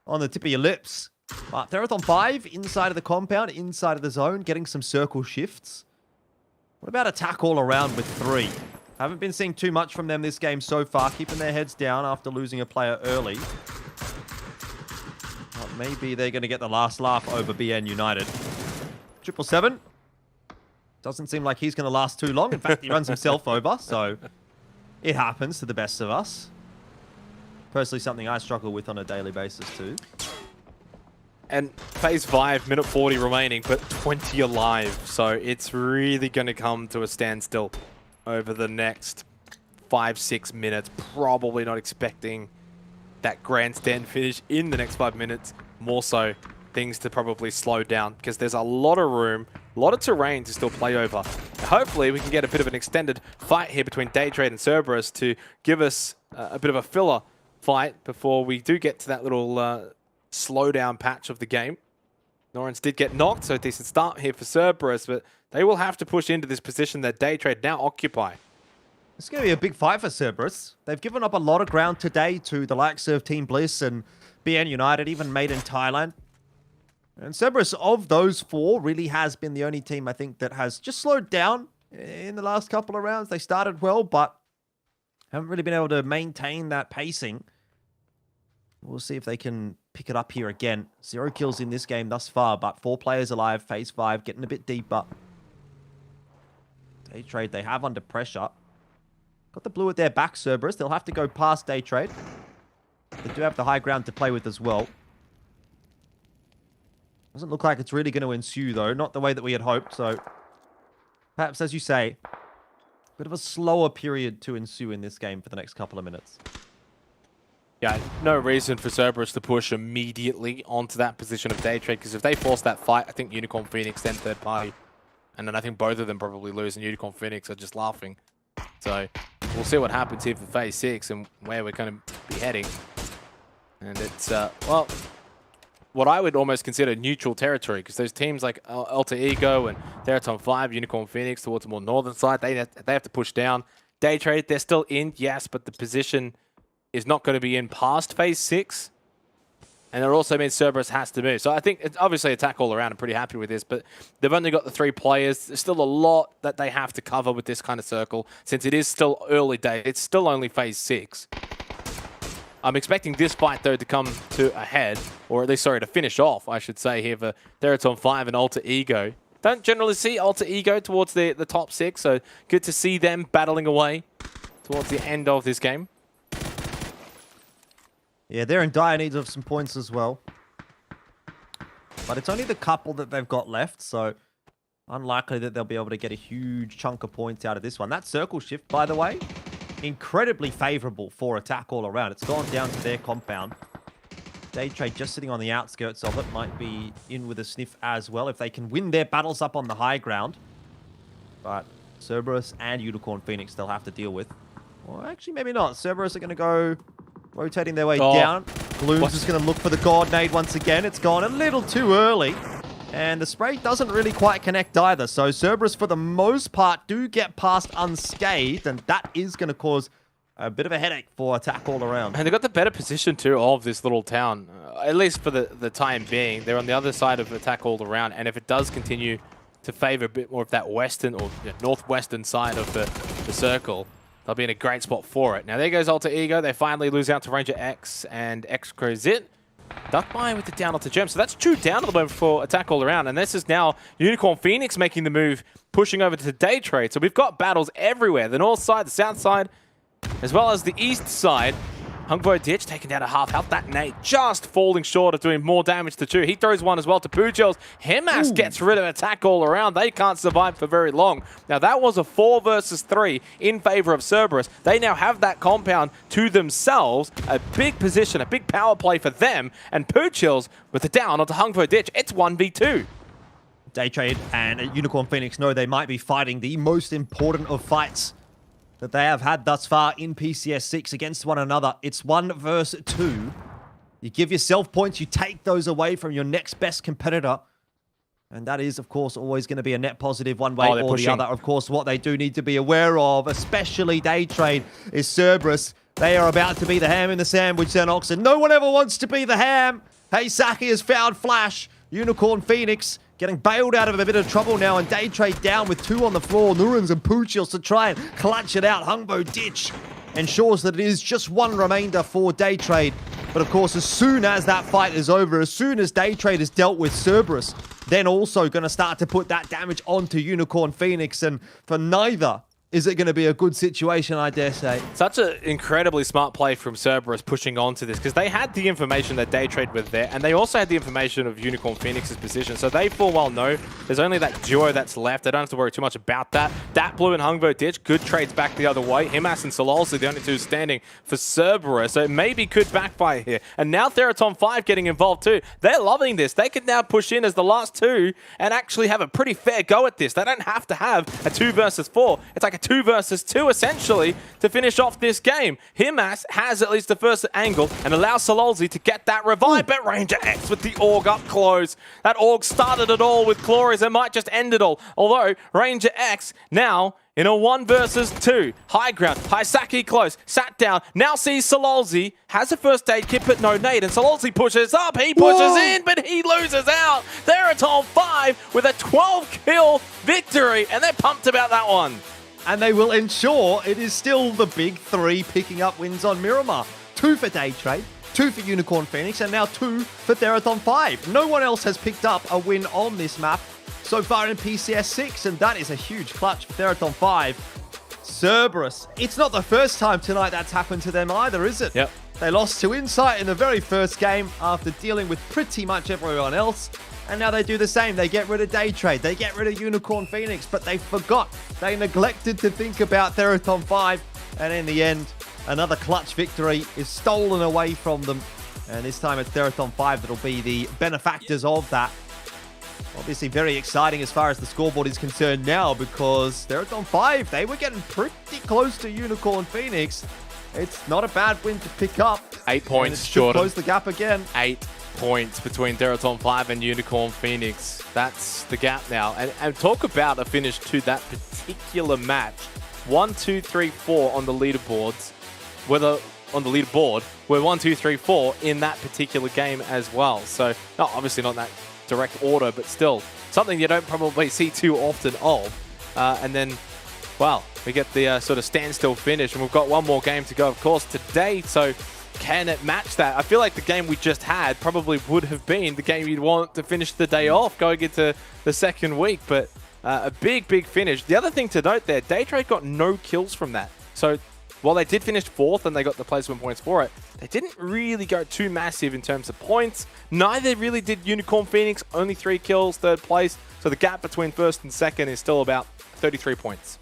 on the tip of your lips. But Theraton 5 inside of the compound, inside of the zone, getting some circle shifts. What about attack all around with 3? Haven't been seeing too much from them this game so far, keeping their heads down after losing a player early. But maybe they're going to get the last laugh over BN United. 777. Doesn't seem like he's going to last too long. In fact, he runs himself over, so it happens to the best of us. Personally, something I struggle with on a daily basis too. And phase 5, minute 40 remaining, but 20 alive. So it's really going to come to a standstill over the next 5-6 minutes. Probably not expecting that grandstand finish in the next 5 minutes. More so, things to probably slow down, because there's a lot of room, a lot of terrain to still play over. Hopefully, we can get a bit of an extended fight here between Day Trade and Cerberus to give us a bit of a filler fight before we do get to that little slowdown patch of the game. Norrens did get knocked, so a decent start here for Cerberus, but they will have to push into this position that Day Trade now occupy. It's going to be a big fight for Cerberus. They've given up a lot of ground today to the likes of Team Bliss and BN United, even Made in Thailand. And Cerberus, of those 4, really has been the only team, I think, that has just slowed down in the last couple of rounds. They started well, but haven't really been able to maintain that pacing. We'll see if they can pick it up here again. 0 kills in this game thus far, but 4 players alive. Phase 5, getting a bit deeper. Day Trade, they have under pressure. Got the blue at their back, Cerberus. They'll have to go past Day Trade. They do have the high ground to play with as well. Doesn't look like it's really going to ensue, though. Not the way that we had hoped, so perhaps, as you say, a bit of a slower period to ensue in this game for the next couple of minutes. Yeah, no reason for Cerberus to push immediately onto that position of Day Trade, because if they force that fight, I think Unicorn Phoenix then third party. And then I think both of them probably lose, and Unicorn Phoenix are just laughing. So we'll see what happens here for phase 6 and where we're going to be heading. And it's, well, what I would almost consider neutral territory, because those teams like Alter Ego and Theraton 5, Unicorn Phoenix towards the more northern side, they have to push down. Day Trade, they're still in, yes, but the position is not going to be in past phase 6. And it also means Cerberus has to move. So I think it's obviously attack all around. I'm pretty happy with this, but they've only got the 3 players. There's still a lot that they have to cover with this kind of circle, since it is still early day. It's still only phase 6. I'm expecting this fight, though, to come to a head, or at least, sorry, to finish off, I should say, here for Theraton 5 and Alter Ego. Don't generally see Alter Ego towards the top 6, so good to see them battling away towards the end of this game. Yeah, they're in dire need of some points as well. But it's only the couple that they've got left, so unlikely that they'll be able to get a huge chunk of points out of this one. That circle shift, by the way, incredibly favorable for attack all around. It's gone down to their compound. Day Trade just sitting on the outskirts of it might be in with a sniff as well if they can win their battles up on the high ground. But Cerberus and Unicorn Phoenix they'll have to deal with. Well, actually, maybe not. Cerberus are going to go rotating their way down. Gloom's is going to look for the God Nade once again. It's gone a little too early. And the spray doesn't really quite connect either. So Cerberus, for the most part, do get past unscathed. And that is going to cause a bit of a headache for attack all around. And they've got the better position, too, of this little town. At least for the time being. They're on the other side of attack all around. And if it does continue to favor a bit more of that western or northwestern side of the circle, they'll be in a great spot for it. Now there goes Alter Ego. They finally lose out to Ranger X and X-Crozit. Duck by with the down onto Gem. So that's 2 down at the moment for attack all around. And this is now Unicorn Phoenix making the move, pushing over to Day Trade. So we've got battles everywhere. The north side, the south side, as well as the east side. Hungbo Ditch taking down a half health. That nade just falling short of doing more damage to 2. He throws one as well to Pujels. Hemas gets rid of attack all around. They can't survive for very long. Now that was a 4 versus 3 in favor of Cerberus. They now have that compound to themselves. A big position, a big power play for them. And Pujels with the down onto Hungbo Ditch. It's 1v2. Day Trade and Unicorn Phoenix know they might be fighting the most important of fights that they have had thus far in PCS6 against one another. It's 1 versus 2. You give yourself points, you take those away from your next best competitor. And that is, of course, always going to be a net positive one way or the other. Of course, what they do need to be aware of, especially Day Trade, is Cerberus. They are about to be the ham in the sandwich then, Oxen. No one ever wants to be the ham. Hey, Saki has found Flash. Unicorn Phoenix getting bailed out of a bit of trouble now, and Day Trade down with 2 on the floor. Nurans and Poochils to try and clutch it out. Hungbo Ditch ensures that it is just 1 remainder for Day Trade. But of course, as soon as that fight is over, as soon as Day Trade has dealt with Cerberus, then also going to start to put that damage onto Unicorn Phoenix. And for neither is it going to be a good situation, I dare say. Such an incredibly smart play from Cerberus pushing onto this, because they had the information that Day Trade was there, and they also had the information of Unicorn Phoenix's position, so they full well know there's only that duo that's left. They don't have to worry too much about that. Dat Blue and Hungbo Ditch, good trades back the other way. Himas and Sololsi, the only 2 standing for Cerberus, so it maybe could backfire here. And now Theraton 5 getting involved too. They're loving this. They could now push in as the last 2 and actually have a pretty fair go at this. They don't have to have a 2 versus 4. It's like a 2 versus 2 essentially to finish off this game. Himas has at least the first angle and allows Sololsi to get that revive, but Ranger X with the Org up close. That Org started it all with Glorious and might just end it all. Although Ranger X now in a 1 versus 2. High ground. Haisaki close. Sat down. Now sees Sololsi. Has a first aid kit, but no nade. And Sololsi pushes up. He pushes in, but he loses out. They're at all 5 with a 12-kill victory. And they're pumped about that one. And they will ensure it is still the big 3 picking up wins on Miramar. 2 for Day Trade, 2 for Unicorn Phoenix, and now 2 for Theraton 5. No one else has picked up a win on this map so far in PCS6, and that is a huge clutch for Theraton 5. Cerberus, it's not the first time tonight that's happened to them either, is it? Yep. They lost to Insight in the very first game after dealing with pretty much everyone else. And now they do the same. They get rid of Day Trade. They get rid of Unicorn Phoenix, but they forgot. They neglected to think about Theraton 5. And in the end, another clutch victory is stolen away from them. And this time it's Theraton 5 that'll be the benefactors of that. Obviously very exciting as far as the scoreboard is concerned now, because Theraton 5, they were getting pretty close to Unicorn Phoenix. It's not a bad win to pick up. 8 points, Jordan. Close the gap again. 8 points between Theraton 5 and Unicorn Phoenix. That's the gap now. And talk about a finish to that particular match. 1, 2, 3, 4 on the leaderboards. On the leaderboard, we're 1, 2, 3, 4 in that particular game as well. So, obviously not in that direct order, but still something you don't probably see too often of. And then, well, we get the sort of standstill finish, and we've got one more game to go, of course, today. So can it match that? I feel like the game we just had probably would have been the game you'd want to finish the day off going into the second week, but a big, big finish. The other thing to note there, Day Trade got no kills from that. So while they did finish 4th and they got the placement points for it, they didn't really go too massive in terms of points. Neither really did Unicorn Phoenix, only 3 kills, 3rd place. So the gap between 1st and 2nd is still about 33 points.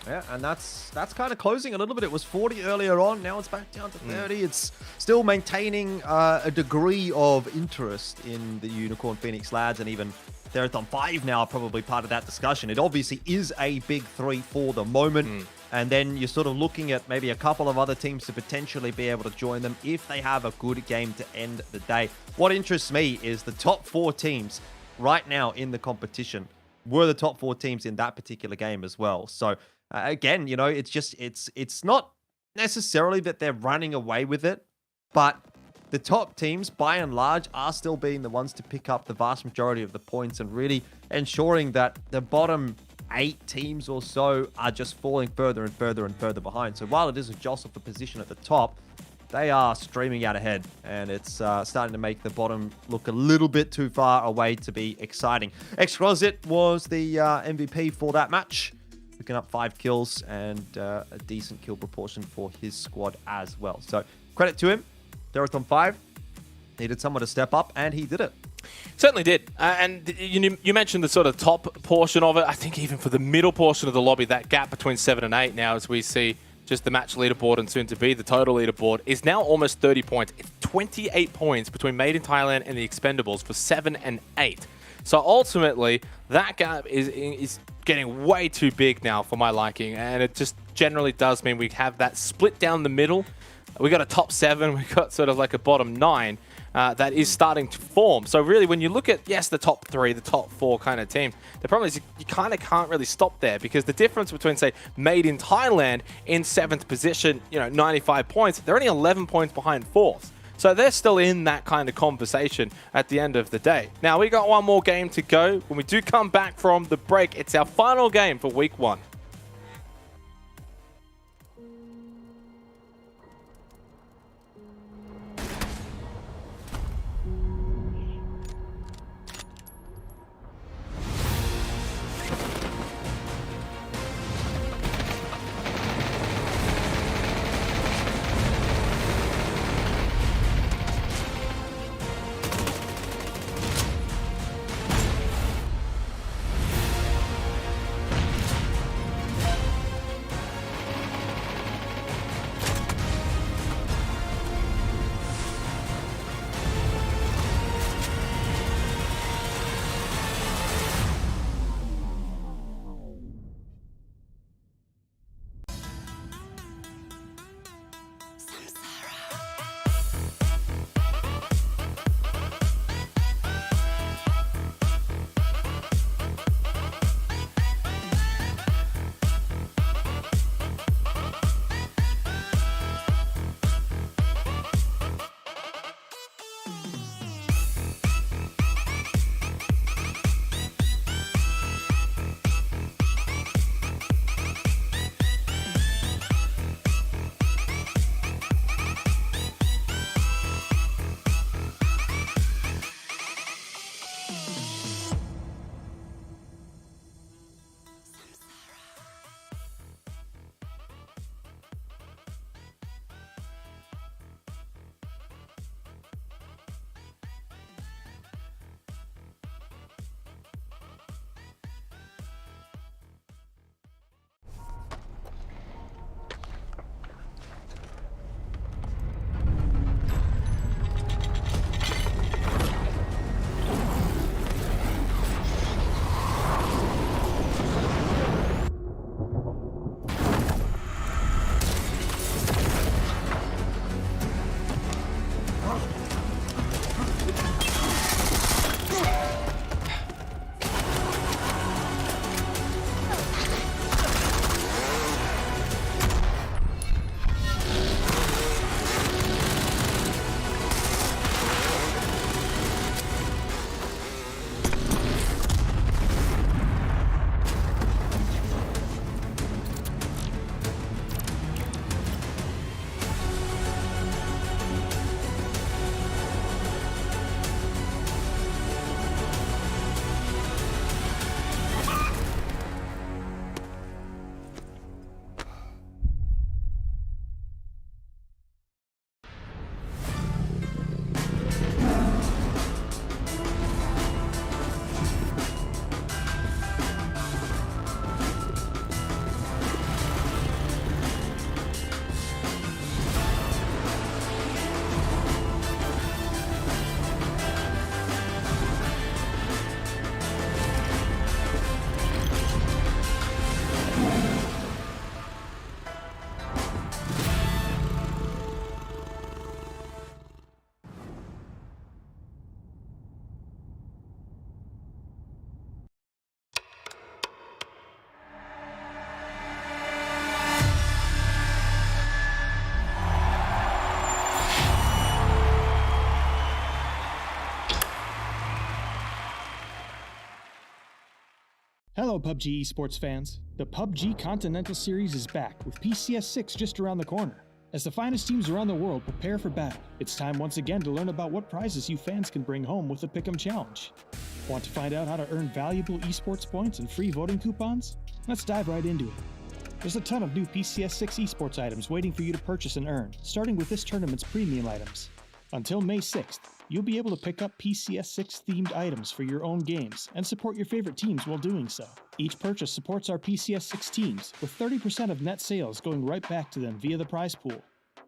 Yeah, and that's kind of closing a little bit. It was 40 earlier on. Now it's back down to 30. It's still maintaining a degree of interest in the Unicorn Phoenix lads, and even Theraton 5 now are probably part of that discussion. It obviously is a big 3 for the moment. And then you're sort of looking at maybe a couple of other teams to potentially be able to join them if they have a good game to end the day. What interests me is the top 4 teams right now in the competition were the top 4 teams in that particular game as well. So again, you know, it's just, it's not necessarily that they're running away with it, but the top teams, by and large, are still being the ones to pick up the vast majority of the points and really ensuring that the bottom 8 teams or so are just falling further and further and further behind. So while it is a jostle for position at the top, they are streaming out ahead, and it's starting to make the bottom look a little bit too far away to be exciting. Exquisite was the MVP for that match, picking up 5 kills and a decent kill proportion for his squad as well. So credit to him. Derathon 5 needed someone to step up, and he did it. Certainly did. And you mentioned the sort of top portion of it. I think even for the middle portion of the lobby, that gap between 7 and 8 now, as we see just the match leaderboard and soon to be the total leaderboard, is now almost 30 points. It's 28 points between Made in Thailand and the Expendables for 7 and 8. So ultimately, that gap is getting way too big now for my liking. And it just generally does mean we have that split down the middle. We got a top 7, we got sort of like a bottom 9. That is starting to form. So really, when you look at, yes, the top 3, the top 4 kind of team, the problem is you kind of can't really stop there, because the difference between, say, Made in Thailand in 7th position, 95 points, they're only 11 points behind 4th. So they're still in that kind of conversation at the end of the day. Now, we got one more game to go. When we do come back from the break, it's our final game for week 1. Hello, PUBG esports fans. The PUBG Continental Series is back, with PCS6 just around the corner. As the finest teams around the world prepare for battle, it's time once again to learn about what prizes you fans can bring home with the Pick'em Challenge. Want to find out how to earn valuable esports points and free voting coupons? Let's dive right into it. There's a ton of new PCS6 esports items waiting for you to purchase and earn, starting with this tournament's premium items. Until May 6th, you'll be able to pick up PCS6 themed items for your own games and support your favorite teams while doing so. Each purchase supports our PCS6 teams, with 30% of net sales going right back to them via the prize pool.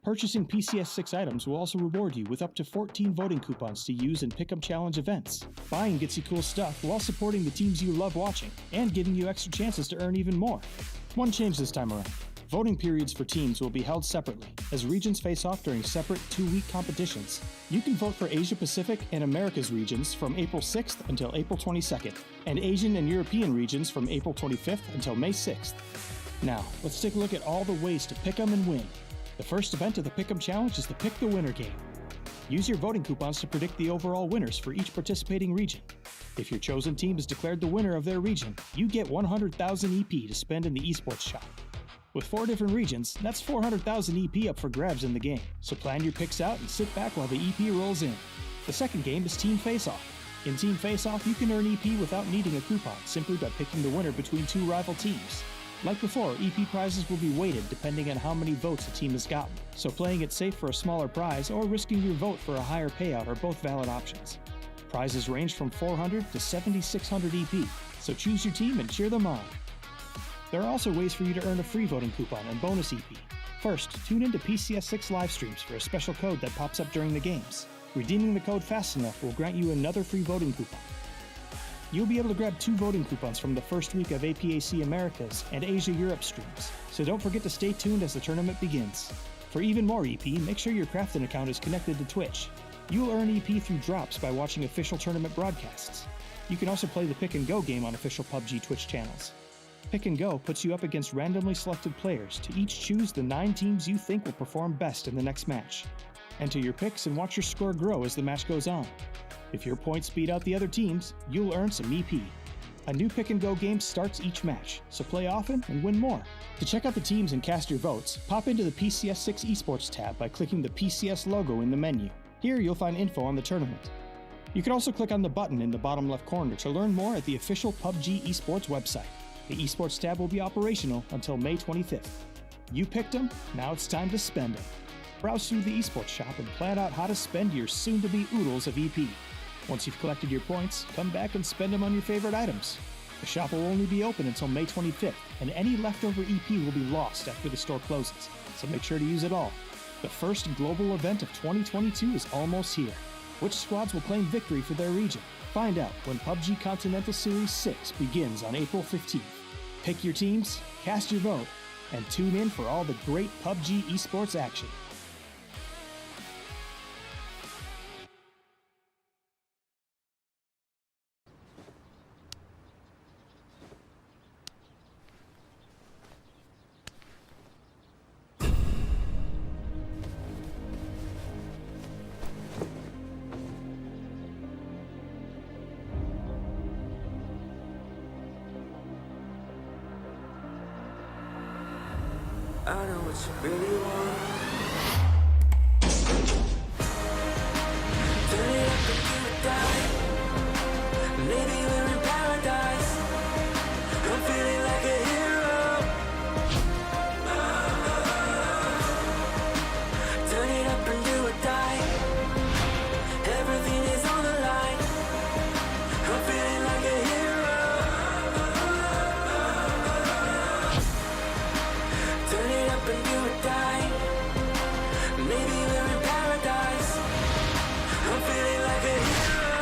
Purchasing PCS6 items will also reward you with up to 14 voting coupons to use in Pick'em Challenge events. Buying gets you cool stuff while supporting the teams you love watching and giving you extra chances to earn even more. One change this time around. Voting periods for teams will be held separately, as regions face off during separate 2-week competitions. You can vote for Asia Pacific and Americas regions from April 6th until April 22nd, and Asian and European regions from April 25th until May 6th. Now, let's take a look at all the ways to pick 'em and win. The first event of the Pick'em Challenge is the Pick the Winner game. Use your voting coupons to predict the overall winners for each participating region. If your chosen team is declared the winner of their region, you get 100,000 EP to spend in the esports shop. With 4 different regions, that's 400,000 EP up for grabs in the game, so plan your picks out and sit back while the EP rolls in. The second game is Team Face-Off. In Team Face-Off, you can earn EP without needing a coupon, simply by picking the winner between 2 rival teams. Like before, EP prizes will be weighted depending on how many votes a team has gotten, so playing it safe for a smaller prize or risking your vote for a higher payout are both valid options. Prizes range from 400 to 7,600 EP, so choose your team and cheer them on. There are also ways for you to earn a free voting coupon and bonus EP. First, tune into PCS6 live streams for a special code that pops up during the games. Redeeming the code fast enough will grant you another free voting coupon. You'll be able to grab 2 voting coupons from the first week of APAC Americas and Asia Europe streams, so don't forget to stay tuned as the tournament begins. For even more EP, make sure your Crafton account is connected to Twitch. You'll earn EP through drops by watching official tournament broadcasts. You can also play the Pick and Go game on official PUBG Twitch channels. Pick and Go puts you up against randomly selected players to each choose the 9 teams you think will perform best in the next match. Enter your picks and watch your score grow as the match goes on. If your points beat out the other teams, you'll earn some EP. A new Pick and Go game starts each match, so play often and win more. To check out the teams and cast your votes, pop into the PCS6 Esports tab by clicking the PCS logo in the menu. Here you'll find info on the tournament. You can also click on the button in the bottom left corner to learn more at the official PUBG Esports website. The Esports tab will be operational until May 25th. You picked them, now it's time to spend them. Browse through the Esports shop and plan out how to spend your soon-to-be oodles of EP. Once you've collected your points, come back and spend them on your favorite items. The shop will only be open until May 25th, and any leftover EP will be lost after the store closes, so make sure to use it all. The first global event of 2022 is almost here. Which squads will claim victory for their region? Find out when PUBG Continental Series 6 begins on April 15th. Pick your teams, cast your vote, and tune in for all the great PUBG esports action. I know what you really want. Turn it up and do it die. Maybe we're in paradise. I'm feeling like a hero. Turn it up and do it die. Everything is on the line. I'm feeling like a hero. Turn it up and do it die. Maybe we're in paradise. I'm feeling like a hero.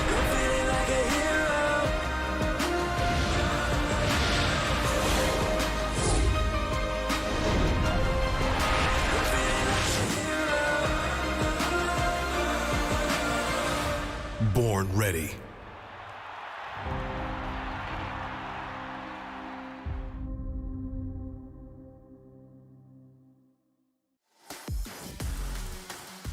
I'm feeling like a hero. I'm feeling like a hero. Born ready.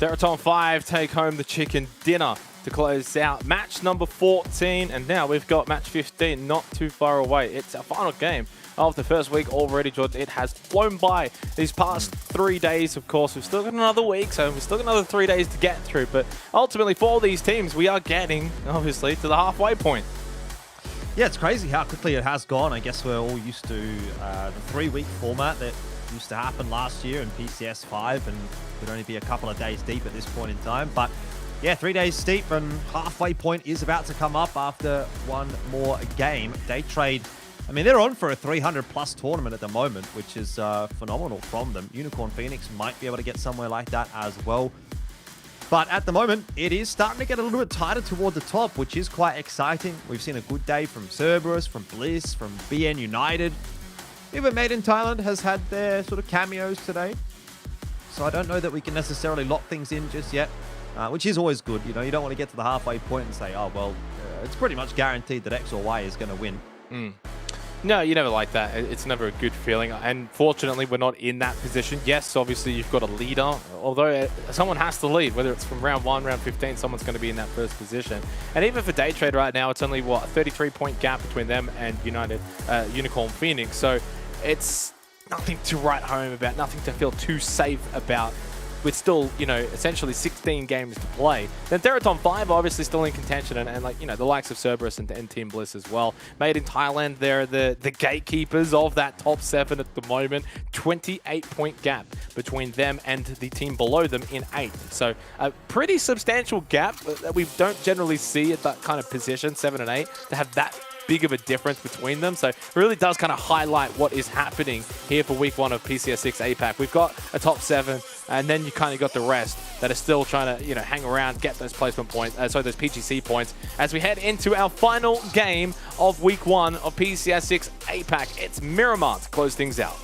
Deraton 5 take home the chicken dinner to close out match number 14. And now we've got match 15 not too far away. It's our final game of the first week already, Jordan. It has flown by these past 3 days. Of course, we've still got another week, so we've still got another 3 days to get through. But ultimately, for these teams, we are getting, obviously, to the halfway point. Yeah, it's crazy how quickly it has gone. I guess we're all used to the 3-week format that used to happen last year in PCS5, and would only be a couple of days deep at this point in time. But yeah, 3 days steep, and halfway point is about to come up after one more game. Day Trade, I mean, they're on for a 300-plus tournament at the moment, which is phenomenal from them. Unicorn Phoenix might be able to get somewhere like that as well. But at the moment, it is starting to get a little bit tighter toward the top, which is quite exciting. We've seen a good day from Cerberus, from Bliss, from BN United. Even Made in Thailand has had their sort of cameos today. So I don't know that we can necessarily lock things in just yet, which is always good. You know, you don't want to get to the halfway point and say, oh, well, it's pretty much guaranteed that X or Y is going to win. No, you never like that. It's never a good feeling. And fortunately, we're not in that position. Yes, obviously, you've got a leader. Although someone has to lead, whether it's from round 1, round 15, someone's going to be in that first position. And even for Day Trade right now, it's only, what, a 33-point gap between them and Unicorn Phoenix. So it's nothing to write home about, nothing to feel too safe about, with still, you know, essentially 16 games to play. Then Deraton 5 obviously still in contention, and like, you know, the likes of Cerberus and Team Bliss as well. Made in Thailand, they're the gatekeepers of that top 7 at the moment. 28-point gap between them and the team below them in 8th. So a pretty substantial gap that we don't generally see at that kind of position, 7 and 8, to have that big of a difference between them. So it really does kind of highlight what is happening here for week 1 of PCS6 APAC. We've got a top 7, and then you kind of got the rest that are still trying to, you know, hang around, get those placement points, those PGC points, as we head into our final game of week 1 of PCS6 APAC. It's Miramar to close things out.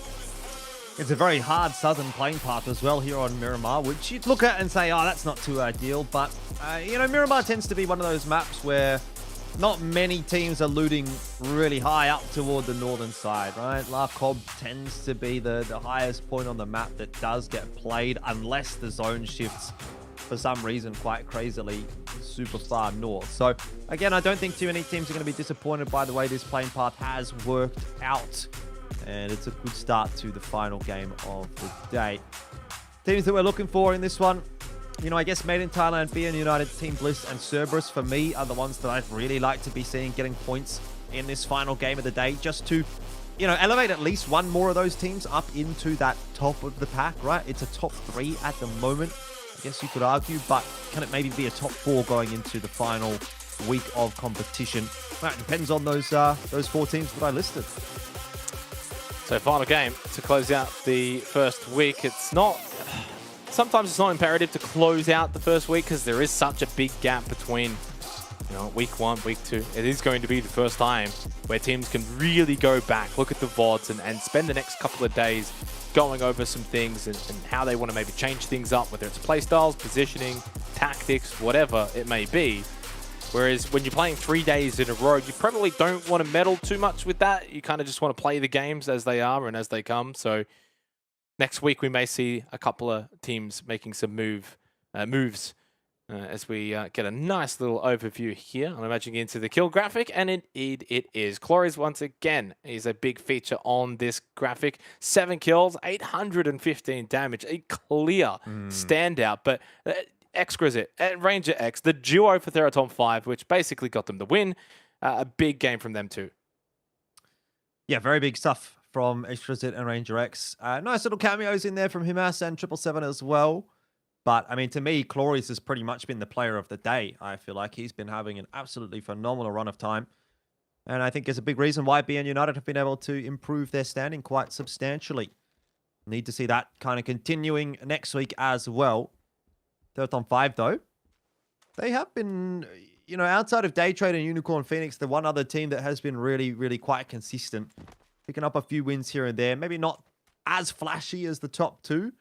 It's a very hard southern playing path as well here on Miramar, which you'd look at and say, oh, that's not too ideal. But, you know, Miramar tends to be one of those maps where not many teams are looting really high up toward the northern side, right? La Cobb tends to be the highest point on the map that does get played, unless the zone shifts for some reason quite crazily super far north. So again, I don't think too many teams are going to be disappointed by the way this playing path has worked out. And it's a good start to the final game of the day. Teams that we're looking for in this one, you know, I guess Made in Thailand, BN United, Team Bliss, and Cerberus, for me, are the ones that I'd really like to be seeing getting points in this final game of the day, just to, you know, elevate at least one more of those teams up into that top of the pack, right? It's a top 3 at the moment, I guess you could argue, but can it maybe be a top 4 going into the final week of competition? Well, it depends on those 4 teams that I listed. So final game to close out the first week. It's not... Sometimes it's not imperative to close out the first week because there is such a big gap between, you know, week 1, week 2. It is going to be the first time where teams can really go back, look at the VODs, and spend the next couple of days going over some things and how they want to maybe change things up, whether it's playstyles, positioning, tactics, whatever it may be. Whereas when you're playing 3 days in a row, you probably don't want to meddle too much with that. You kind of just want to play the games as they are and as they come. So next week, we may see a couple of teams making some moves as we get a nice little overview here. I'm imagining into the kill graphic, and indeed it is. Clories, once again, is a big feature on this graphic. 7 kills, 815 damage, a clear standout. But Exquisite and Ranger X, the duo for Deraton 5, which basically got them the win. A big game from them too. Yeah, very big stuff from Exquisite and Ranger X. Nice little cameos in there from Himas and 777 as well. But, I mean, to me, Cloris has pretty much been the player of the day. I feel like he's been having an absolutely phenomenal run of time. And I think there's a big reason why BN United have been able to improve their standing quite substantially. Need to see that kind of continuing next week as well. Deraton 5, though, they have been, you know, outside of Day Trade and Unicorn Phoenix, the one other team that has been really, really quite consistent. Picking up a few wins here and there. Maybe not as flashy as the top 2.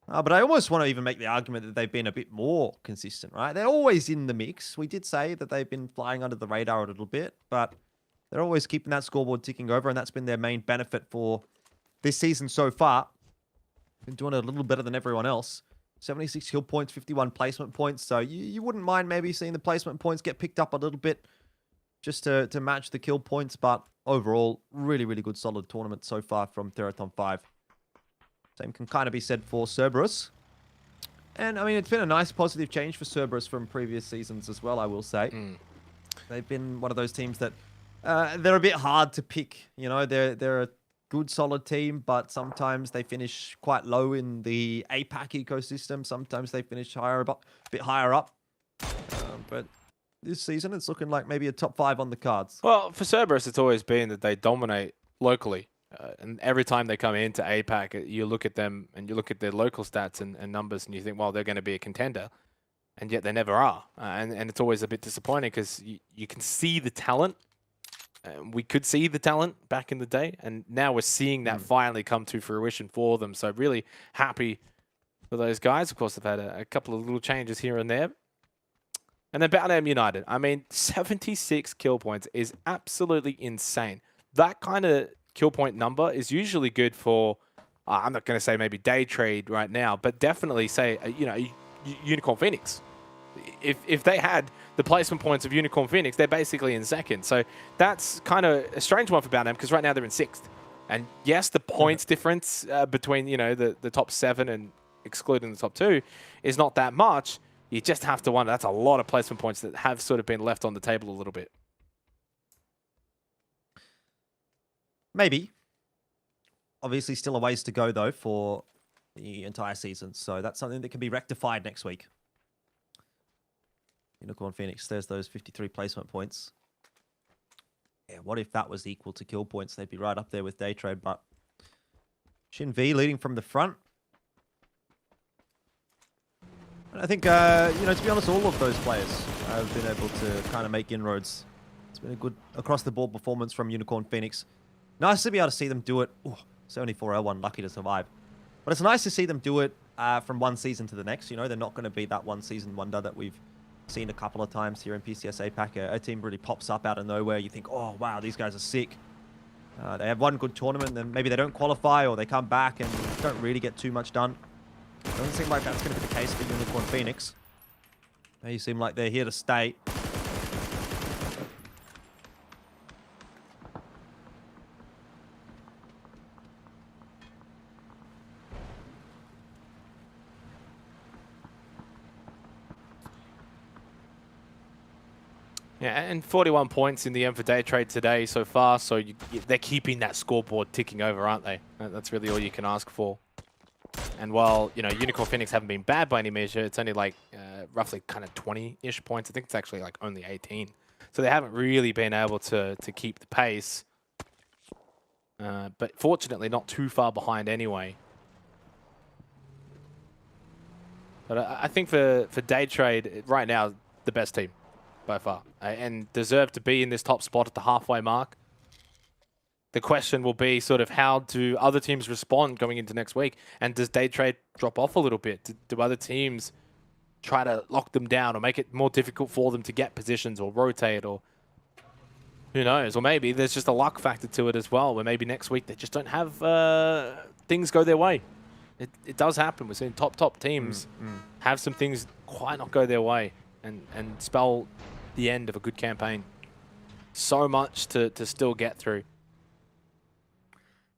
But I almost want to even make the argument that they've been a bit more consistent, right? They're always in the mix. We did say that they've been flying under the radar a little bit, but they're always keeping that scoreboard ticking over, and that's been their main benefit for this season so far. Been doing it a little better than everyone else. 76 kill points, 51 placement points. So you wouldn't mind maybe seeing the placement points get picked up a little bit just to match the kill points. But overall, really, really good solid tournament so far from Theraton 5. Same can kind of be said for Cerberus. And, I mean, it's been a nice positive change for Cerberus from previous seasons as well, I will say. They've been one of those teams that they're a bit hard to pick. You know, they're a good, solid team, but sometimes they finish quite low in the APAC ecosystem. Sometimes they finish a bit higher up. But this season, it's looking like maybe a top 5 on the cards. Well, for Cerberus, it's always been that they dominate locally. And every time they come into APAC, you look at them and you look at their local stats and numbers and you think, well, they're going to be a contender. And yet they never are. And it's always a bit disappointing because you can see the talent. We could see the talent back in the day. And now we're seeing that finally come to fruition for them. So really happy for those guys. Of course, they've had a couple of little changes here and there. And then Batman United. I mean, 76 kill points is absolutely insane. That kind of kill point number is usually good for, I'm not going to say maybe day trade right now, but definitely say, Unicorn Phoenix. If they had the placement points of Unicorn Phoenix, they're basically in second. So that's kind of a strange one for Batman because right now they're in 6th. And yes, the points difference between, the top 7 and excluding the top 2 is not that much. You just have to wonder, that's a lot of placement points that have sort of been left on the table a little bit. Maybe. Obviously, still a ways to go, though, for the entire season. So that's something that can be rectified next week. Unicorn Phoenix, there's those 53 placement points. Yeah, what if that was equal to kill points? They'd be right up there with day trade, but Shin V leading from the front. And I think, to be honest, all of those players have been able to kind of make inroads. It's been a good across-the-board performance from Unicorn Phoenix. Nice to be able to see them do it. Ooh, 74-01, lucky to survive. But it's nice to see them do it from one season to the next. They're not going to be that one-season wonder that we've seen a couple of times here in PCS APAC. A team really pops up out of nowhere. You think, oh, wow, these guys are sick. They have one good tournament, then maybe they don't qualify or they come back and don't really get too much done. Doesn't seem like that's going to be the case for Unicorn Phoenix. They seem like they're here to stay. Yeah, and 41 points in the end for day trade today so far. So they're keeping that scoreboard ticking over, aren't they? That's really all you can ask for. And while, Unicorn Phoenix haven't been bad by any measure, it's only like roughly kind of 20-ish points. I think it's actually like only 18. So they haven't really been able to keep the pace. But fortunately, not too far behind anyway. But I think for day trade, right now, the best team by far. And deserve to be in this top spot at the halfway mark. The question will be sort of how do other teams respond going into next week? And does day trade drop off a little bit? Do other teams try to lock them down or make it more difficult for them to get positions or rotate or who knows? Or maybe there's just a luck factor to it as well, where maybe next week they just don't have things go their way. It does happen. We're seeing top teams have some things quite not go their way and spell the end of a good campaign. So much to still get through.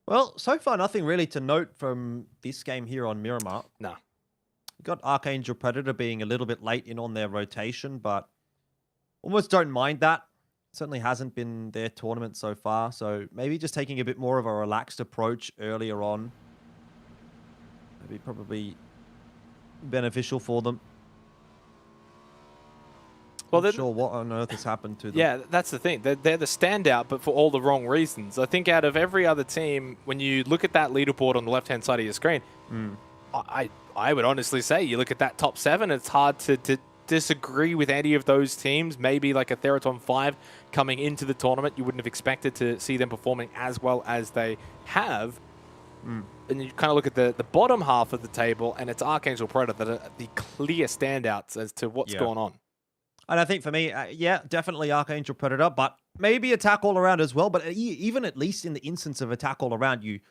Well, so far nothing really to note from this game here on Miramar. No. You got Archangel Predator being a little bit late in on their rotation, but almost don't mind that. Certainly hasn't been their tournament so far, so maybe just taking a bit more of a relaxed approach earlier on. Maybe probably beneficial for them. Well, Not sure what on earth has happened to them. Yeah, that's the thing. They're the standout, but for all the wrong reasons. I think out of every other team, when you look at that leaderboard on the left-hand side of your screen, I would honestly say you look at that top 7, it's hard to disagree with any of those teams. Maybe like a Theraton 5 coming into the tournament, you wouldn't have expected to see them performing as well as they have. And you kind of look at the bottom half of the table, and it's Archangel Predator that are the clear standouts as to what's going on. And I think for me, yeah, definitely Archangel Predator, but maybe attack all around as well. But even at least in the instance of attack all around, you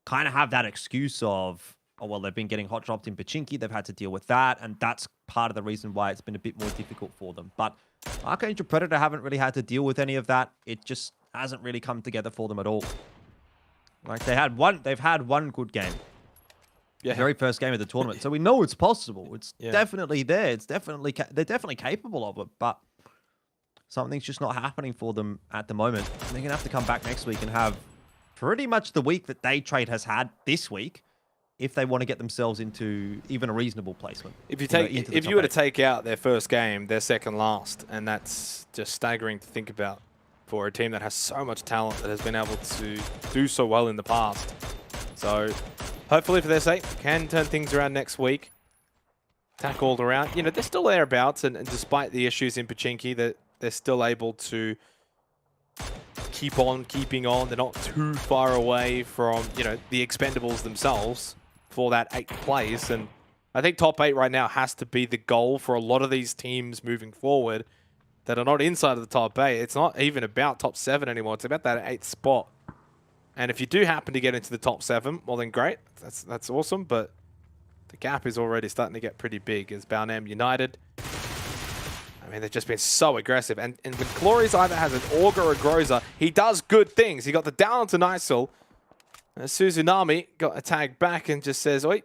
kind of have that excuse of, oh, well, they've been getting hot dropped in Pachinki. They've had to deal with that, and that's part of the reason why it's been a bit more difficult for them. But Archangel Predator haven't really had to deal with any of that. It just hasn't really come together for them at all. Like they've had one good game. Yeah. Very first game of the tournament. So we know it's possible. It's definitely there. It's definitely they're definitely capable of it, but something's just not happening for them at the moment. They're going to have to come back next week and have pretty much the week that Day Trade has had this week if they want to get themselves into even a reasonable placement. If you were to take out their first game, they're second last, and that's just staggering to think about for a team that has so much talent that has been able to do so well in the past. So hopefully for their sake, can turn things around next week. Tackled around. You know, they're still thereabouts, and despite the issues in Pachinki, they're still able to keep on keeping on. They're not too far away from, you know, the expendables themselves for that 8th place. And I think top 8 right now has to be the goal for a lot of these teams moving forward that are not inside of the top 8. It's not even about top 7 anymore. It's about that 8th spot. And if you do happen to get into the top 7, well then great. That's awesome. But the gap is already starting to get pretty big as Balnam United. I mean, they've just been so aggressive. And when Glories either has an Augur or a Groza, he does good things. He got the down onto Nisil. And Suzunami got a tag back and just says, wait,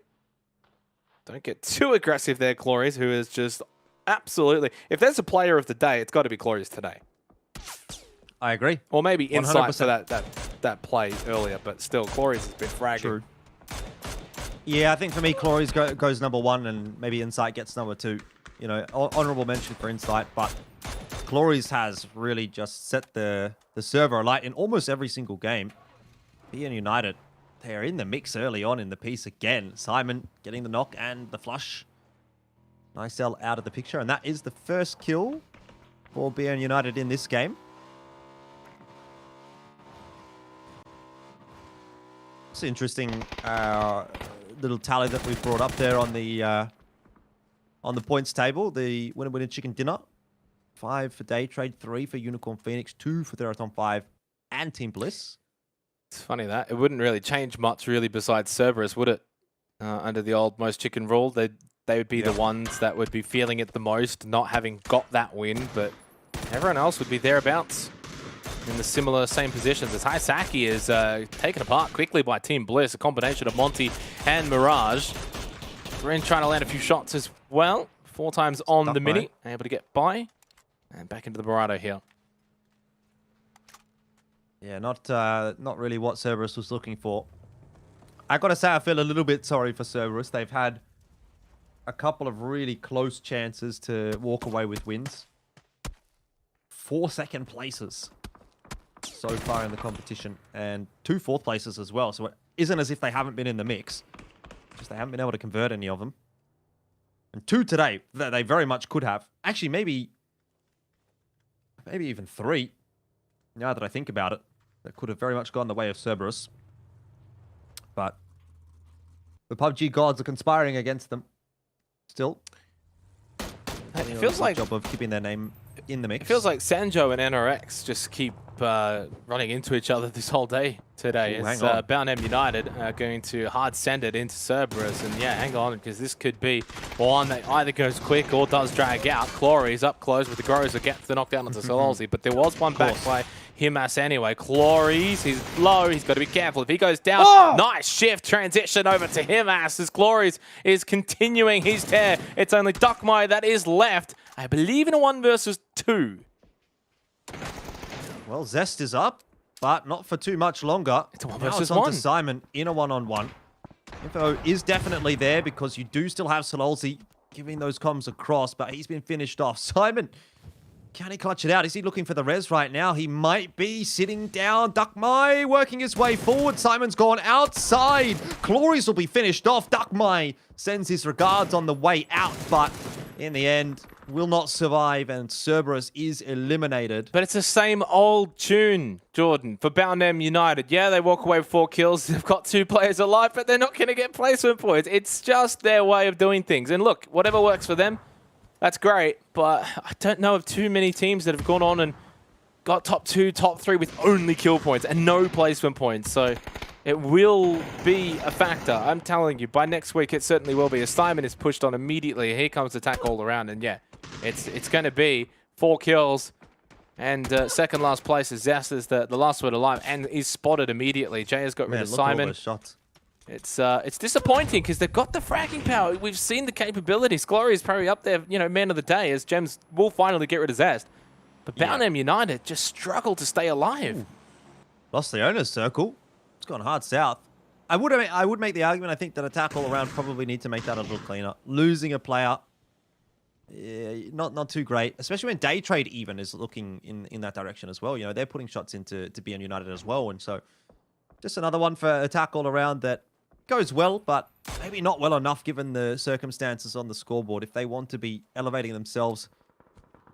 don't get too aggressive there, Glories, who is just absolutely... If there's a player of the day, it's got to be Glories today. I agree. Or maybe Insight 100%. for that play earlier, but still, Glories has been fragging. True. Yeah, I think for me, Glories goes number 1 and maybe Insight gets number 2. You know, honorable mention for Insight, but Glories has really just set the server alight in almost every single game. BN United, they are in the mix early on in the piece again. Simon getting the knock and the flush. Nicel out of the picture, and that is the first kill for BN United in this game. It's an interesting little tally that we've brought up there on the points table. The winner chicken dinner. 5 for Day Trade, 3 for Unicorn Phoenix, 2 for Theraton 5 and Team Bliss. It's funny that. It wouldn't really change much really besides Cerberus, would it? Under the old most chicken rule, they would be the ones that would be feeling it the most, not having got that win, but everyone else would be thereabouts in the same positions as Haisaki is taken apart quickly by Team Bliss, a combination of Monty and Mirage. Ren trying to land a few shots as well. 4 times on the mini, able to get by. And back into the Barado here. Yeah, not really what Cerberus was looking for. I gotta say, I feel a little bit sorry for Cerberus. They've had a couple of really close chances to walk away with wins. 4 second places so far in the competition, and 2 4th places as well. So it isn't as if they haven't been in the mix. Just they haven't been able to convert any of them. And 2 today that they very much could have. Actually, maybe even 3. Now that I think about it, that could have very much gone the way of Cerberus. But the PUBG gods are conspiring against them. Still. It feels like job of keeping their name in the mix. It feels like Sanjo and NRX just keep running into each other this whole day today. Ooh, it's Balnam United going to hard send it into Cerberus, and yeah, hang on, because this could be one that either goes quick or does drag out. Clory's up close with the Groza, gets the knockdown onto Sololzi, but there was one back by Himas anyway. Clory's, he's low, he's got to be careful. If he goes down, nice shift, transition over to Himas as Clory's is continuing his tear. It's only Duckmai that is left, I believe in a 1 versus 2. Well, Zest is up, but not for too much longer. It's a 1 now versus it's on 1. to Simon in a 1-on-1. Info is definitely there because you do still have Sololzi giving those comms across, but he's been finished off. Simon, can he clutch it out? Is he looking for the res right now? He might be sitting down. Duckmai working his way forward. Simon's gone outside. Clories will be finished off. Duckmai sends his regards on the way out, but in the end, will not survive, and Cerberus is eliminated. But it's the same old tune, Jordan, for Balnam United. Yeah, they walk away with 4 kills. They've got 2 players alive, but they're not going to get placement points. It's just their way of doing things. And look, whatever works for them, that's great. But I don't know of too many teams that have gone on and got top 2, top 3 with only kill points and no placement points. So it will be a factor. I'm telling you, by next week it certainly will be. As Simon is pushed on immediately, here comes attack all around, and yeah, it's going to be 4 kills. And second last place is Zest is the last word alive, and is spotted immediately. Jay has got rid of look at all Simon. those shots. It's disappointing because they've got the fragging power. We've seen the capabilities. Glory is probably up there, you know, man of the day, as Gems will finally get rid of Zest. But Boundham United just struggle to stay alive. Lost the owner's circle. It's gone hard south. I would make the argument, I think, that attack all around probably need to make that a little cleaner. Losing a player, not too great, especially when Day Trade even is looking in that direction as well. You know, they're putting shots into BN United as well. And so just another one for attack all around that goes well, but maybe not well enough given the circumstances on the scoreboard. If they want to be elevating themselves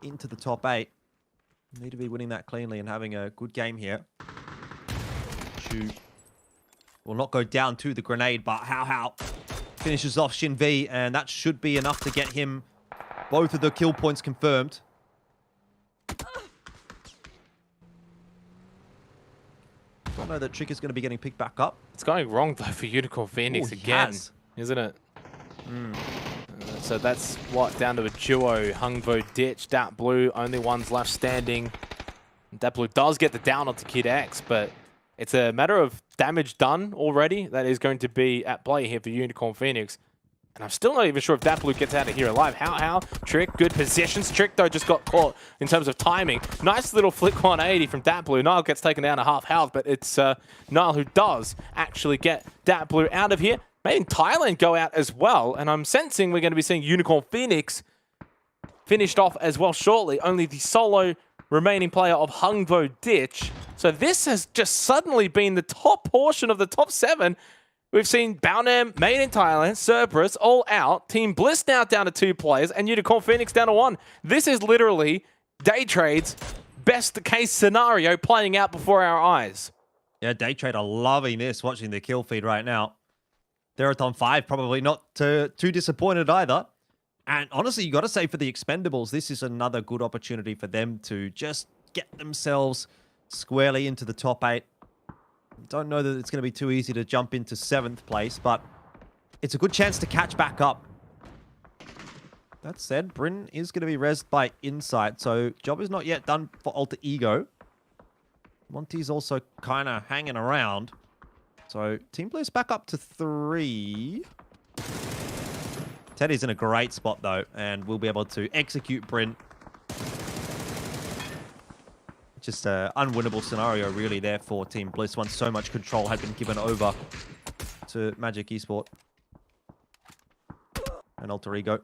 into the top 8, they need to be winning that cleanly and having a good game here. Shoot. Will not go down to the grenade, but How finishes off Shin V, and that should be enough to get him both of the kill points confirmed. Don't know that Trick is going to be getting picked back up. It's going wrong, though, for Unicorn Phoenix again, isn't it? So that's what, down to a duo. Hungvo Ditch, Dat Blue, only ones left standing. Dat Blue does get the down onto Kid X, but it's a matter of damage done already that is going to be at play here for Unicorn Phoenix. And I'm still not even sure if Dat Blue gets out of here alive. How? Trick, good positions. Trick, though, just got caught in terms of timing. Nice little flick 180 from Dat Blue. Nile gets taken down to half health, but it's Nile who does actually get Dat Blue out of here. Made in Thailand go out as well, and I'm sensing we're going to be seeing Unicorn Phoenix finished off as well shortly. Only the solo remaining player of Hungvo Ditch. So this has just suddenly been the top portion of the top 7. We've seen Boundham, Made in Thailand, Cerberus all out. Team Bliss now down to 2 players, and Unicorn Phoenix down to 1. This is literally Day Trade's best case scenario playing out before our eyes. Yeah, Day Trade are loving this, watching the kill feed right now. They're at on 5, probably not too disappointed either. And honestly, you got to say for the Expendables, this is another good opportunity for them to just get themselves squarely into the top 8. Don't know that it's going to be too easy to jump into 7th place, but it's a good chance to catch back up. That said, Bryn is going to be rezzed by Insight, so job is not yet done for Alter Ego. Monty's also kind of hanging around. So Team Bliss back up to 3. Teddy's in a great spot, though, and will be able to execute Bryn. Just an unwinnable scenario, really, there for Team Bliss once so much control had been given over to Magic Esport and Alter Ego.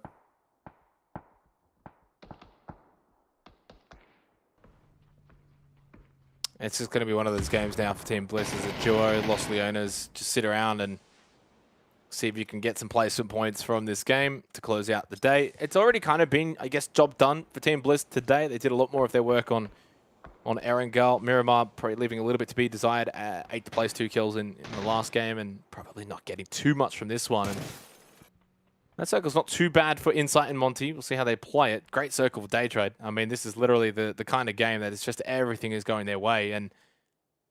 It's just going to be one of those games now for Team Bliss as a duo. Lost Leonas, just sit around and see if you can get some placement points from this game to close out the day. It's already kind of been, I guess, job done for Team Bliss today. They did a lot more of their work on Erangel. Miramar probably leaving a little bit to be desired. 8th place, 2 kills in the last game, and probably not getting too much from this one. And that circle's not too bad for Insight and Monty. We'll see how they play it. Great circle for Day Trade. I mean, this is literally the kind of game that it's just everything is going their way. And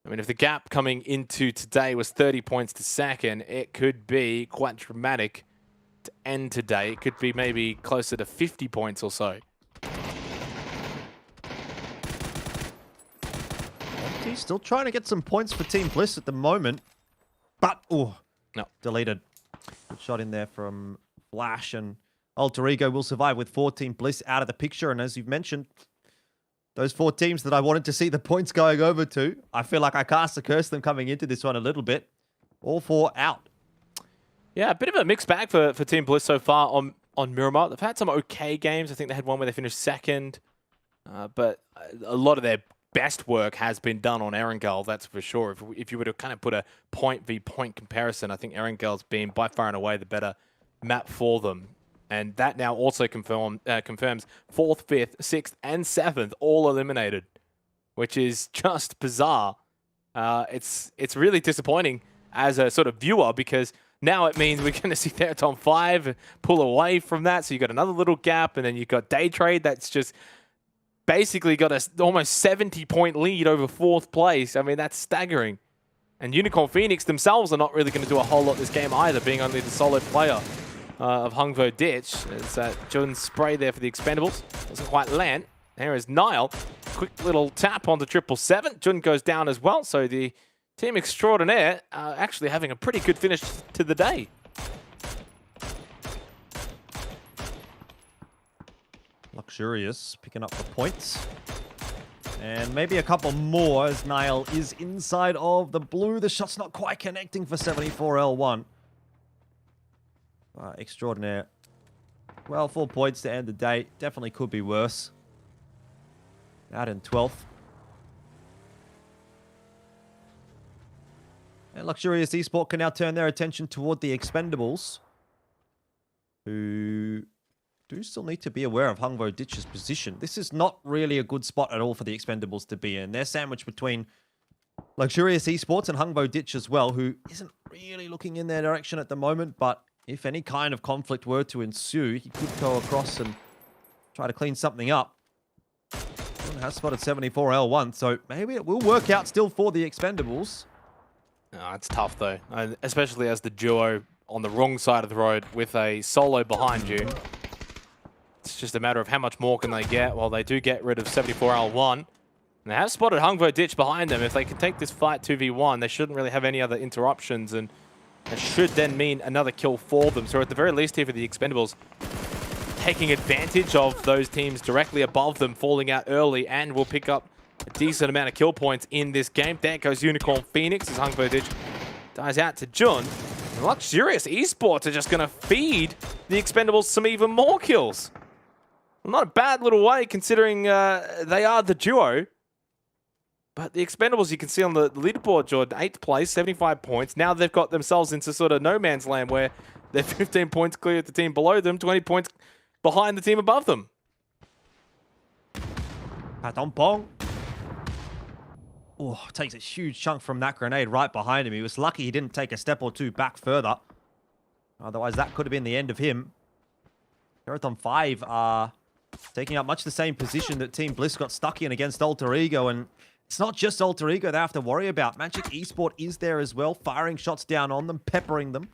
I mean, if the gap coming into today was 30 points to second, it could be quite dramatic to end today. It could be maybe closer to 50 points or so. He's still trying to get some points for Team Bliss at the moment. But, no, deleted. Good shot in there from Flash, and Alter Ego will survive with 4 Team Bliss out of the picture. And as you've mentioned, those 4 teams that I wanted to see the points going over to, I feel like I cast a curse them coming into this one a little bit. All 4 out. Yeah, a bit of a mixed bag for Team Bliss so far on Miramar. They've had some okay games. I think they had one where they finished 2nd. But a lot of their best work has been done on Erangel, that's for sure. If you were to kind of put a point v point comparison, I think Erangel's been by far and away the better map for them. And that now also confirms 4th, 5th, 6th, and 7th all eliminated, which is just bizarre. It's really disappointing as a sort of viewer, because now it means we're going to see Theraton 5 pull away from that. So you've got another little gap, and then you've got Day Trade that's just basically got a almost 70-point lead over 4th place. I mean, that's staggering. And Unicorn Phoenix themselves are not really going to do a whole lot this game either, being only the solo player of Hungvo Ditch. It's Jun's spray there for the Expendables. Doesn't quite land. There is Nile. Quick little tap onto 777. Jun goes down as well, so the team extraordinaire are actually having a pretty good finish to the day. Luxurious picking up the points. And maybe a couple more as Nile is inside of the blue. The shot's not quite connecting for 74L1. Extraordinaire. Well, 4 points to end the day. Definitely could be worse. Out in 12th. And Luxurious Esports can now turn their attention toward the Expendables, who do still need to be aware of Hungvo Ditch's position. This is not really a good spot at all for the Expendables to be in. They're sandwiched between Luxurious Esports and Hungvo Ditch as well, who isn't really looking in their direction at the moment, but if any kind of conflict were to ensue, he could go across and try to clean something up. Has spotted 74L1, so maybe it will work out still for the Expendables. Oh, it's tough though, especially as the duo on the wrong side of the road with a solo behind you. It's just a matter of how much more can they get. Well, they do get rid of 74L1. And they have spotted Hungvo Ditch behind them. If they can take this fight 2v1, they shouldn't really have any other interruptions, and it should then mean another kill for them. So at the very least here for the Expendables, taking advantage of those teams directly above them falling out early, and will pick up a decent amount of kill points in this game. There goes Unicorn Phoenix as Hungvo Ditch dies out to Jun. And Luxurious Esports are just going to feed the Expendables some even more kills. Not a bad little way considering they are the duo. But the Expendables, you can see on the leaderboard, Jordan, 8th place, 75 points. Now they've got themselves into sort of no man's land where they're 15 points clear of the team below them, 20 points behind the team above them. Patampong. Oh, takes a huge chunk from that grenade right behind him. He was lucky he didn't take a step or two back further. Otherwise, that could have been the end of him. Marathon 5 are taking up much the same position that Team Bliss got stuck in against Alter Ego. And it's not just Alter Ego they have to worry about. Magic Esport is there as well, firing shots down on them, peppering them.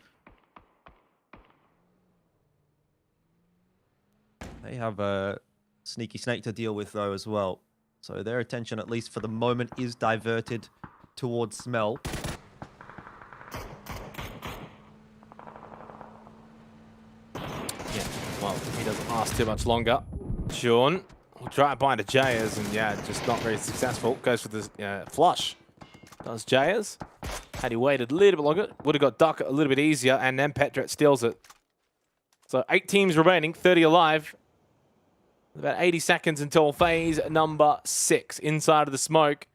They have a sneaky snake to deal with, though, as well. So their attention, at least for the moment, is diverted towards Smell. Yeah, well, he doesn't last too much longer. Sean will try to bind a Jayers, and yeah, just not very successful. Goes for the flush. Does Jayers. Had he waited a little bit longer, would have got Duck a little bit easier, and then Petret steals it. So 8 teams remaining, 30 alive. About 80 seconds until phase number 6. Inside of the smoke,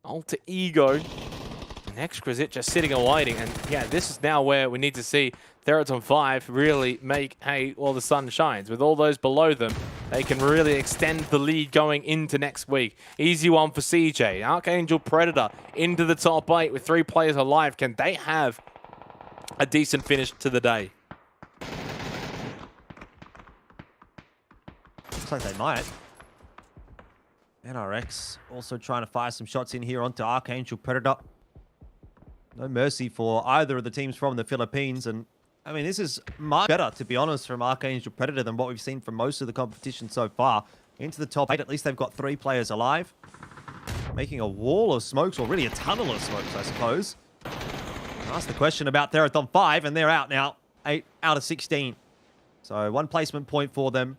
Alter Ego and Exquisite just sitting and waiting. And yeah, this is now where we need to see Theraton 5 really make hay while the sun shines. With all those below them, they can really extend the lead going into next week. Easy one for CJ. Archangel Predator into the top 8 with 3 players alive. Can they have a decent finish to the day? Looks like they might. NRX also trying to fire some shots in here onto Archangel Predator. No mercy for either of the teams from the Philippines. And I mean, this is much better, to be honest, from Archangel Predator than what we've seen from most of the competition so far. Into the top 8, at least they've got 3 players alive. Making a wall of smokes, or really a tunnel of smokes, I suppose. Ask the question about Theraton 5, and they're out now. 8 out of 16. So 1 placement point for them.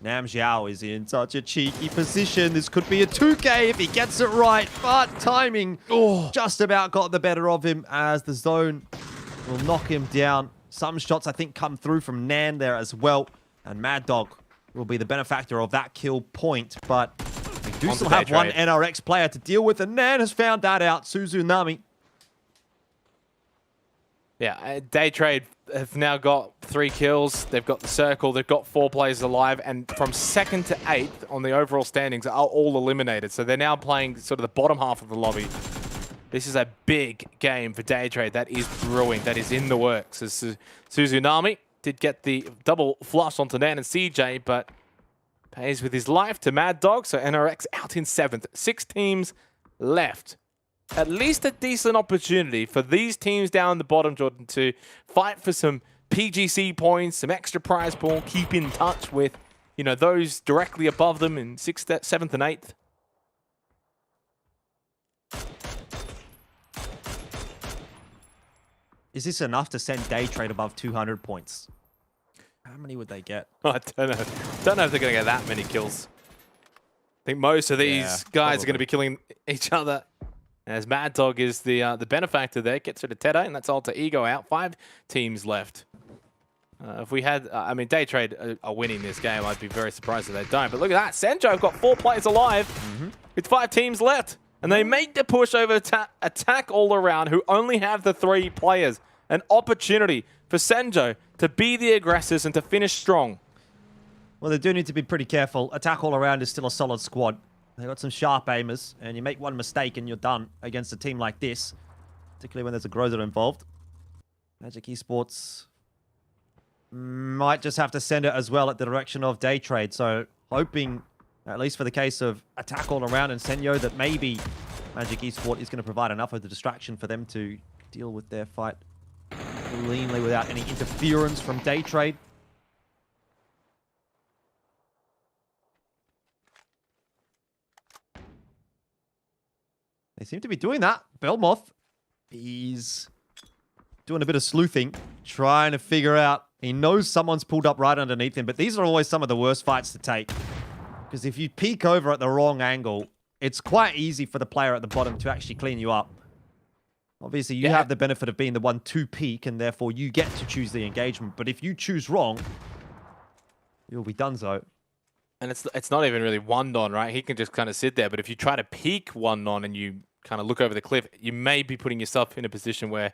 Nam Zhao is in such a cheeky position. This could be a 2K if he gets it right, but timing just about got the better of him as the zone will knock him down. Some shots, I think, come through from Nan there as well, and Mad Dog will be the benefactor of that kill point, but we do still have one NRX player to deal with, and Nan has found that out. Suzunami. Yeah, Day Trade have now got 3 kills. They've got the circle. They've got 4 players alive. And from 2nd to 8th on the overall standings are all eliminated. So they're now playing sort of the bottom half of the lobby. This is a big game for Day Trade. That is brewing. That is in the works. As Suzunami did get the double flush onto Nan and CJ, but pays with his life to Mad Dog. So NRX out in 7th. 6 teams left. at least a decent opportunity for these teams down the bottom, Jordan, to fight for some PGC points, some extra prize pool, keep in touch with, you know, those directly above them in 6th, 7th, and 8th. Is this enough to send Day Trade above 200 points? How many would they get? I don't know. Don't know if they're going to get that many kills. I think most of these guys are going to be killing each other. As Mad Dog is the benefactor there, gets rid of Tedder, and that's Alter Ego out. 5 teams left. If we had, I mean, Day Trade are winning this game. I'd be very surprised if they don't. But look at that. Senjo have got 4 players alive with 5 teams left. And they make the push over attack all around, who only have the 3 players. An opportunity for Senjo to be the aggressors and to finish strong. Well, they do need to be pretty careful. Attack all around is still a solid squad. They've got some sharp aimers, and you make one mistake and you're done against a team like this, particularly when there's a Grozer involved. Magic Esports might just have to send it as well at the direction of Day Trade. So hoping, at least for the case of attack all around and Senyo, that maybe Magic Esports is going to provide enough of the distraction for them to deal with their fight cleanly without any interference from Day Trade. They seem to be doing that. Belmoth, he's doing a bit of sleuthing, trying to figure out. He knows someone's pulled up right underneath him, but these are always some of the worst fights to take. Because if you peek over at the wrong angle, it's quite easy for the player at the bottom to actually clean you up. Obviously, you have the benefit of being the one to peek, and therefore you get to choose the engagement. But if you choose wrong, you'll be donezo. And it's not even really one non, right? He can just kind of sit there. But if you try to peek one non and you kind of look over the cliff, you may be putting yourself in a position where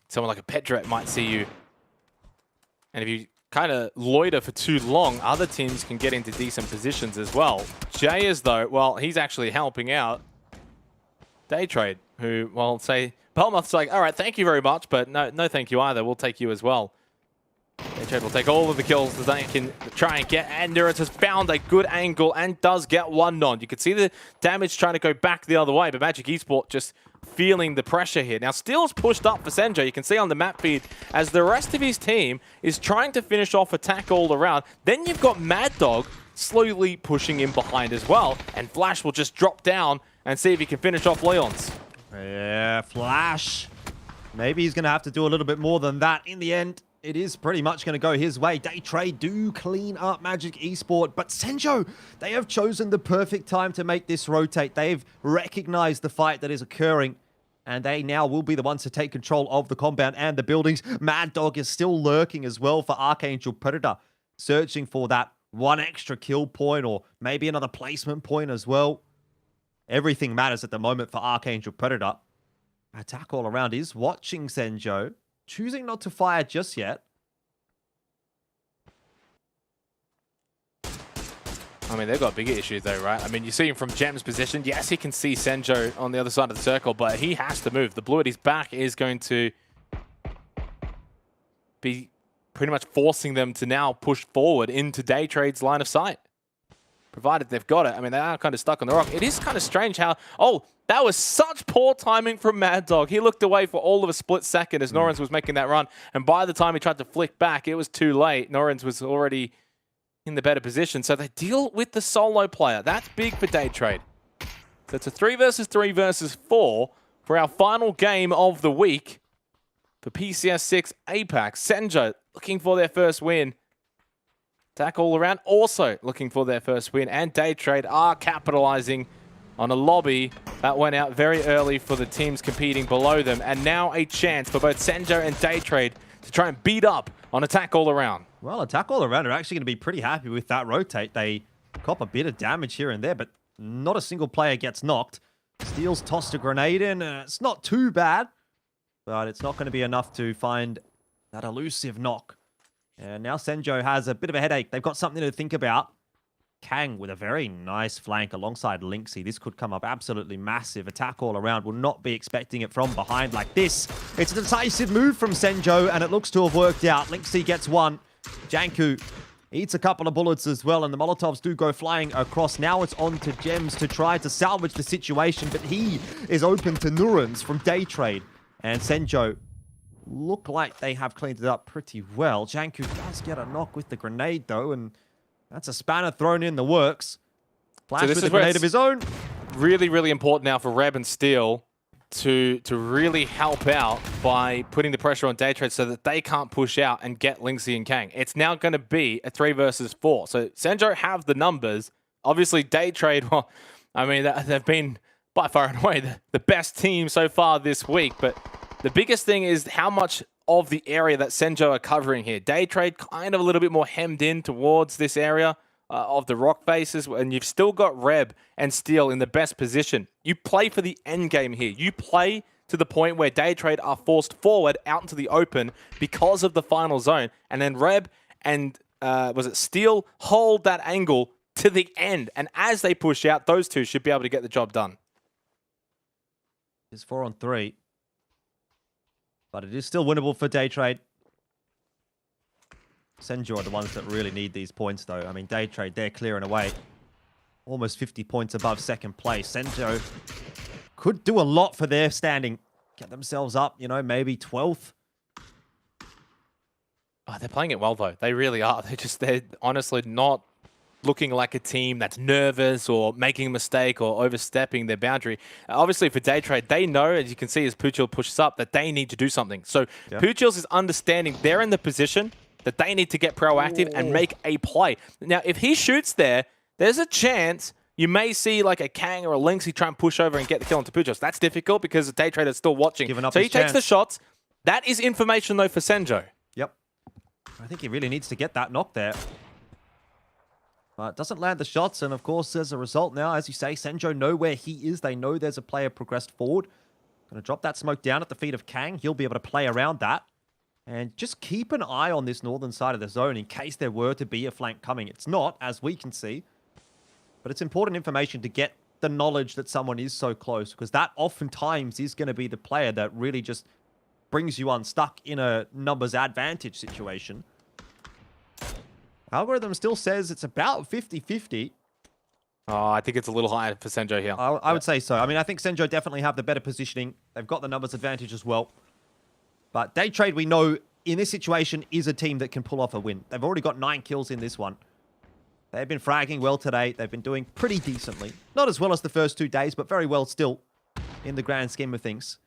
someone like a Pedret might see you. And if you kind of loiter for too long, other teams can get into decent positions as well. Jayers, though, well, he's actually helping out Day Trade, who, well, say, Belmoth's like, all right, thank you very much, but no thank you either. We'll take you as well. Day Trade will take all of the kills that they can try and get. And Endurance has found a good angle and does get one nod. You can see the damage trying to go back the other way, but Magic Esports just feeling the pressure here. Now, Steel's pushed up for Senjo. You can see on the map feed as the rest of his team is trying to finish off attack all around. Then you've got Mad Dog slowly pushing in behind as well. And Flash will just drop down and see if he can finish off Leon's. Yeah, Flash. Maybe he's going to have to do a little bit more than that. In the end, it is pretty much going to go his way. Day Trade do clean up Magic Esports, but Senjo, they have chosen the perfect time to make this rotate. They've recognized the fight that is occurring, and they now will be the ones to take control of the compound and the buildings. Mad Dog is still lurking as well for Archangel Predator, searching for that one extra kill point or maybe another placement point as well. Everything matters at the moment for Archangel Predator. Attack all around is watching Senjo, choosing not to fire just yet. I mean, they've got bigger issues though, right? I mean, you see him from Gem's position. Yes, he can see Senjo on the other side of the circle, but he has to move. The blue at his back is going to be pretty much forcing them to now push forward into Day Trade's line of sight. Provided they've got it. I mean, they are kind of stuck on the rock. It is kind of strange how... Oh, that was such poor timing from Mad Dog. He looked away for all of a split second as Norrens was making that run. And by the time he tried to flick back, it was too late. Norrens was already in the better position. So they deal with the solo player. That's big for Day Trade. So it's a 3 versus 3 versus 4 for our final game of the week for PCS6 APAC. Senjo looking for their first win. Attack all around also looking for their first win. And Day Trade are capitalizing on a lobby that went out very early for the teams competing below them. And now a chance for both Senjo and Day Trade to try and beat up on Attack all around. Well, Attack all around are actually going to be pretty happy with that rotate. They cop a bit of damage here and there, but not a single player gets knocked. Steel's tossed a grenade in. It's not too bad, but it's not going to be enough to find that elusive knock. And now Senjo has a bit of a headache. They've got something to think about. Kang with a very nice flank alongside Lynxy. This could come up absolutely massive. Attack all around. Will not be expecting it from behind like this. It's a decisive move from Senjo, and it looks to have worked out. Lynxy gets one. Janku Eats a couple of bullets as well, and the Molotovs do go flying across. Now it's on to Gems to try to salvage the situation, but he is open to Nurans from Day Trade. And Senjo look like they have cleaned it up pretty well. Janku does get a knock with the grenade, though, and that's a spanner thrown in the works. Flash with the grenade of his own. Really, really important now for Reb and Steel to really help out by putting the pressure on Day Trade so that they can't push out and get Lingxi and Kang. It's now going to be a 3 versus 4. So Senjo have the numbers. Obviously, Day Trade, well, I mean, they've been by far and away the best team so far this week. But the biggest thing is how much of the area that Senjo are covering here. Day Trade kind of a little bit more hemmed in towards this area of the rock faces, and you've still got Reb and Steel in the best position. You play for the end game here. You play to the point where Day Trade are forced forward out into the open because of the final zone, and then Reb and Steel hold that angle to the end, and as they push out, those two should be able to get the job done. It's 4 on 3, but it is still winnable for Day Trade. Senjo are the ones that really need these points, though. I mean, Day Trade, they're clearing away. Almost 50 points above second place. Senjo could do a lot for their standing. Get themselves up, you know, maybe 12th. Oh, they're playing it well, though. They really are. They're honestly not looking like a team that's nervous or making a mistake or overstepping their boundary. Obviously, for Day Trade, they know, as you can see as Puchil pushes up, that they need to do something. So Puchil's is understanding they're in the position that they need to get proactive and make a play. Now, if he shoots there, there's a chance you may see like a Kang or a Lingxi try and push over and get the kill onto Puchil. That's difficult because the Day Trader is still watching. So he takes the shots. That is information, though, for Senjo. Yep. I think he really needs to get that knock there. But doesn't land the shots, and of course, as a result now, as you say, Senjo know where he is. They know there's a player progressed forward. Going to drop that smoke down at the feet of Kang. He'll be able to play around that. And just keep an eye on this northern side of the zone in case there were to be a flank coming. It's not, as we can see. But it's important information to get the knowledge that someone is so close, because that oftentimes is going to be the player that really just brings you unstuck in a numbers advantage situation. Algorithm still says it's about 50-50. Oh, I think it's a little higher for Senjo here. I would say so. I mean, I think Senjo definitely have the better positioning. They've got the numbers advantage as well. But Day Trade, we know, in this situation, is a team that can pull off a win. They've already got 9 kills in this one. They've been fragging well today. They've been doing pretty decently. Not as well as the first 2 days, but very well still in the grand scheme of things.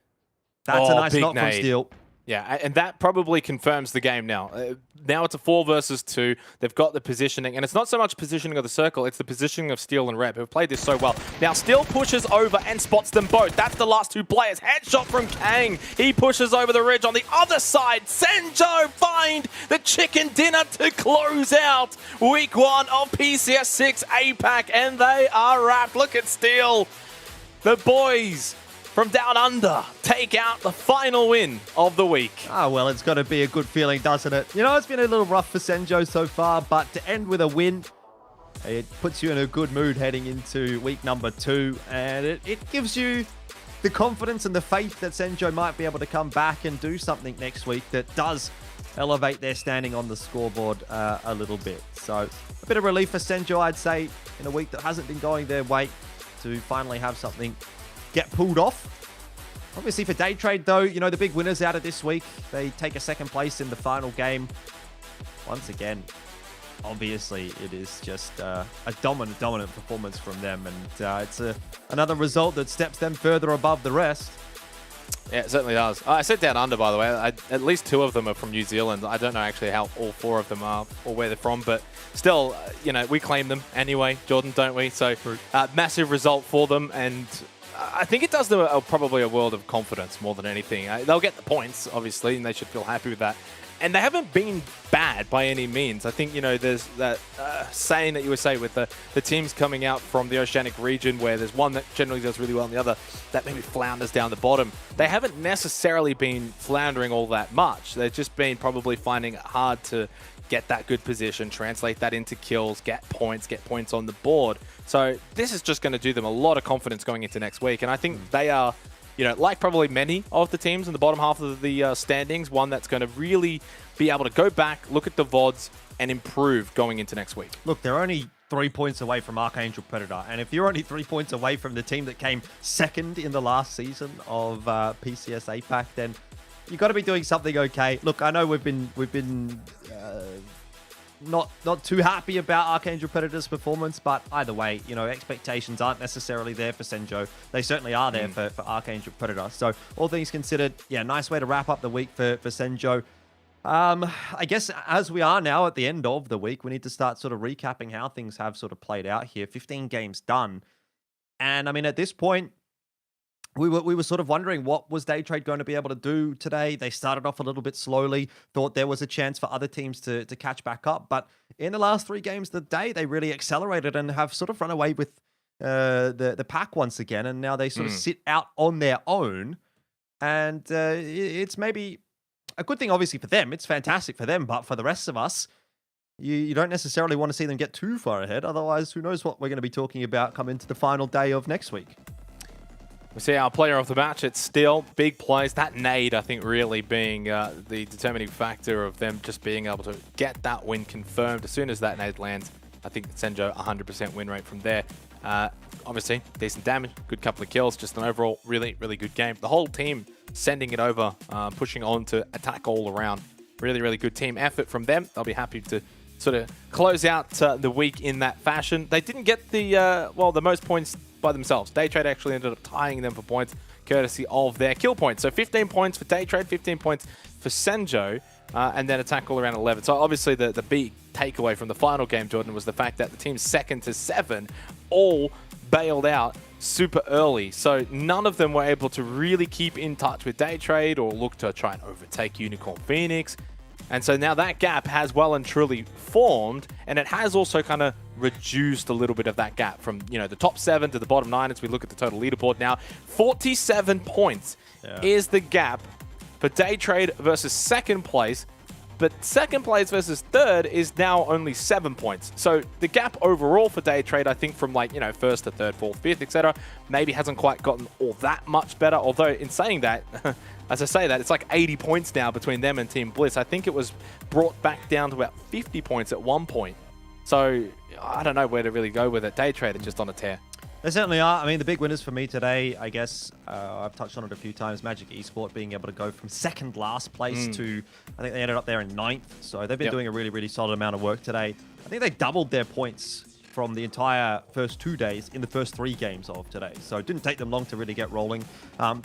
That's a nice knock from Steel. Yeah, and that probably confirms the game now. Now it's a 4 versus 2. They've got the positioning, and it's not so much positioning of the circle, it's the positioning of Steel and Reb, who've played this so well. Now Steel pushes over and spots them both. That's the last 2 players. Headshot from Kang. He pushes over the ridge on the other side. Senjo find the chicken dinner to close out week 1 of PCS6 APAC, and they are wrapped. Look at Steel. The boys from down under take out the final win of the week. Ah, well, it's got to be a good feeling, doesn't it? You know, it's been a little rough for Senjo so far, but to end with a win, it puts you in a good mood heading into week number 2, and it gives you the confidence and the faith that Senjo might be able to come back and do something next week that does elevate their standing on the scoreboard a little bit. So a bit of relief for Senjo, I'd say, in a week that hasn't been going their way, to finally have something get pulled off. Obviously for Day Trade, though, you know, the big winners out of this week, they take a 2nd place in the final game. Once again, obviously it is just a dominant performance from them, and it's another result that steps them further above the rest. Yeah, it certainly does. I said down under, by the way. At least 2 of them are from New Zealand. I don't know actually how all 4 of them are or where they're from, but still, you know, we claim them anyway, Jordan, don't we? So massive result for them, and I think it does them probably a world of confidence more than anything. They'll get the points, obviously, and they should feel happy with that. And they haven't been bad by any means. I think, you know, there's that saying that you would say with the teams coming out from the Oceanic region where there's one that generally does really well and the other that maybe flounders down the bottom. They haven't necessarily been floundering all that much. They've just been probably finding it hard to get that good position, translate that into kills, get points on the board. So this is just going to do them a lot of confidence going into next week. And I think they are you know, like probably many of the teams in the bottom half of the standings, one that's going to really be able to go back, look at the VODs, and improve going into next week. Look, they're only 3 points away from Archangel Predator, and if you're only 3 points away from the team that came second in the last season of PCS APAC, then you got to be doing something okay. Look, I know we've been not too happy about Archangel Predator's performance, but either way, you know, expectations aren't necessarily there for Senjo. They certainly are there for Archangel Predator. So all things considered, yeah, nice way to wrap up the week for Senjo. I guess as we are now at the end of the week, we need to start sort of recapping how things have sort of played out here. 15 games done. And I mean, at this point, we were sort of wondering what was Day Trade going to be able to do today. They started off a little bit slowly, thought there was a chance for other teams to catch back up. But in the last 3 games of the day, they really accelerated and have sort of run away with the pack once again. And now they sort of sit out on their own. And it's maybe a good thing, obviously, for them. It's fantastic for them. But for the rest of us, you don't necessarily want to see them get too far ahead. Otherwise, who knows what we're going to be talking about come into the final day of next week. We see our player of the match. It's still big plays. That nade, I think, really being the determining factor of them just being able to get that win confirmed. As soon as that nade lands, I think Senjo 100% win rate from there. Obviously, decent damage, good couple of kills, just an overall really, really good game. The whole team sending it over, pushing on to attack all around. Really, really good team effort from them. They'll be happy to sort of close out the week in that fashion. They didn't get the most points by themselves. Day Trade actually ended up tying them for points, courtesy of their kill points. So 15 points for Day Trade, 15 points for Senjo, and then attack all around 11. So obviously the big takeaway from the final game, Jordan, was the fact that the teams 2nd to 7 all bailed out super early. So none of them were able to really keep in touch with Day Trade or look to try and overtake Unicorn Phoenix. And so now that gap has well and truly formed, and it has also kind of reduced a little bit of that gap from, you know, the top 7 to the bottom 9 as we look at the total leaderboard now. 47 points is the gap for Day Trade versus 2nd place, but 2nd place versus 3rd is now only 7 points. So the gap overall for Day Trade, I think from, like, you know, 1st to 3rd, 4th, 5th, etc., maybe hasn't quite gotten all that much better. Although in saying that, as I say that, it's like 80 points now between them and Team Bliss. I think it was brought back down to about 50 points at one point. So I don't know where to really go with it. Day Trade is just on a tear. They certainly are. I mean, the big winners for me today, I guess, I've touched on it a few times, Magic Esports being able to go from 2nd last place to, I think they ended up there in 9th. So they've been doing a really, really solid amount of work today. I think they doubled their points from the entire first 2 days in the first 3 games of today. So it didn't take them long to really get rolling.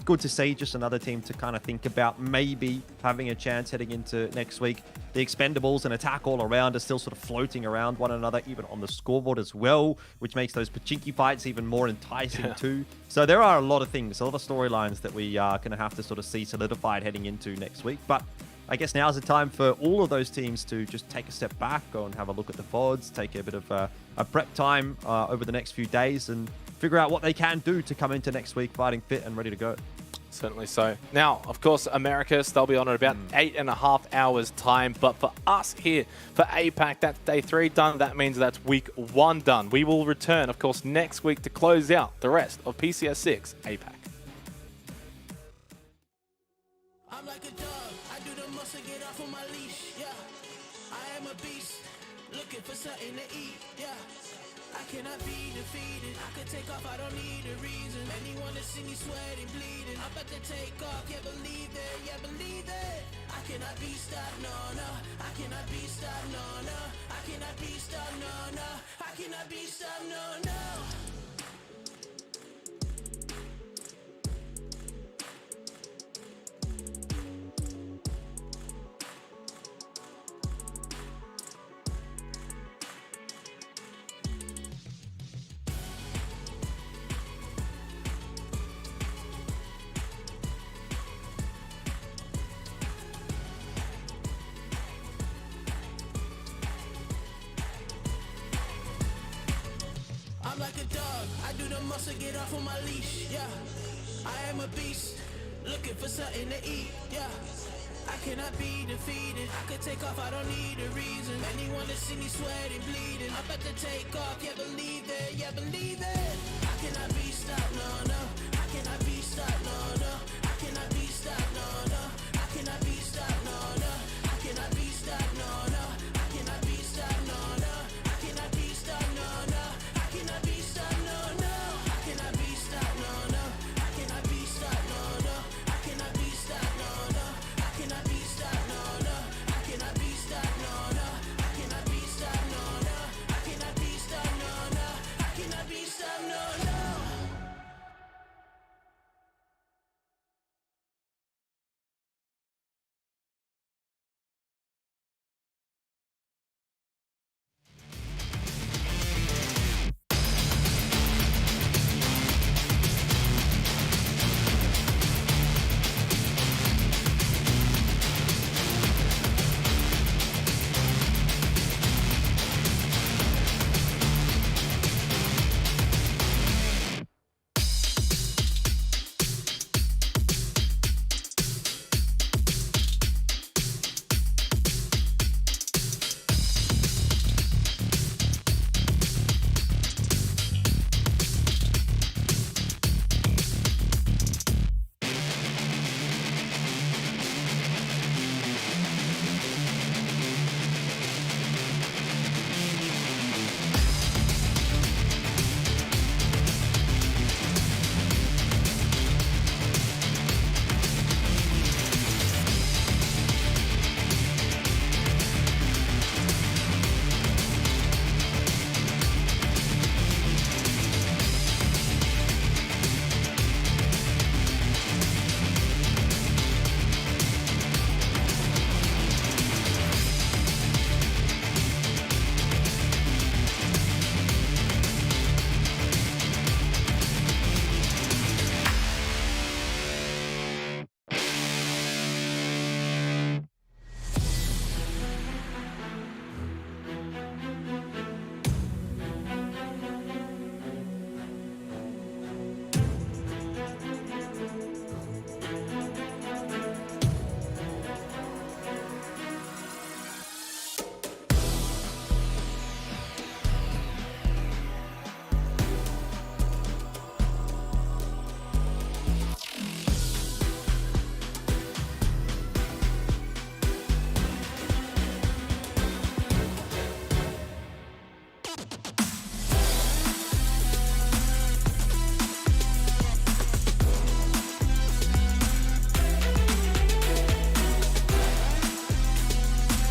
Good to see, just another team to kind of think about maybe having a chance heading into next week. The Expendables and Attack all around are still sort of floating around one another, even on the scoreboard as well, which makes those Pachinki fights even more enticing too. So there are a lot of things, a lot of storylines that we are going to have to sort of see solidified heading into next week. But I guess now's the time for all of those teams to just take a step back, go and have a look at the VODs, take a bit of a prep time over the next few days and figure out what they can do to come into next week fighting fit and ready to go. Certainly so. Now, of course, Americas, they'll be on at about 8.5 hours time. But for us here, for APAC, that's day 3 done. That means that's week 1 done. We will return, of course, next week to close out the rest of PCS6 APAC. I'm like a dog, I do the most to get off on my leash, yeah. I am a beast, looking for something to eat, yeah. I cannot be defeated, I could take off, I don't need a reason. Anyone to see me sweating, bleeding, I'm about to take off, yeah, believe it, yeah, believe it. I cannot be stopped, no, no. I cannot be stopped, no, no. I cannot be stopped, no, no. I cannot be stopped, no, no. I'm like a dog, I do the most to get off on my leash, yeah. I am a beast, looking for something to eat, yeah. I cannot be defeated, I could take off, I don't need a reason. Anyone to see me sweating, bleeding, I'm about to take off, yeah, believe it, yeah, believe it. I cannot be stopped, no, no. I cannot be stopped, no, no.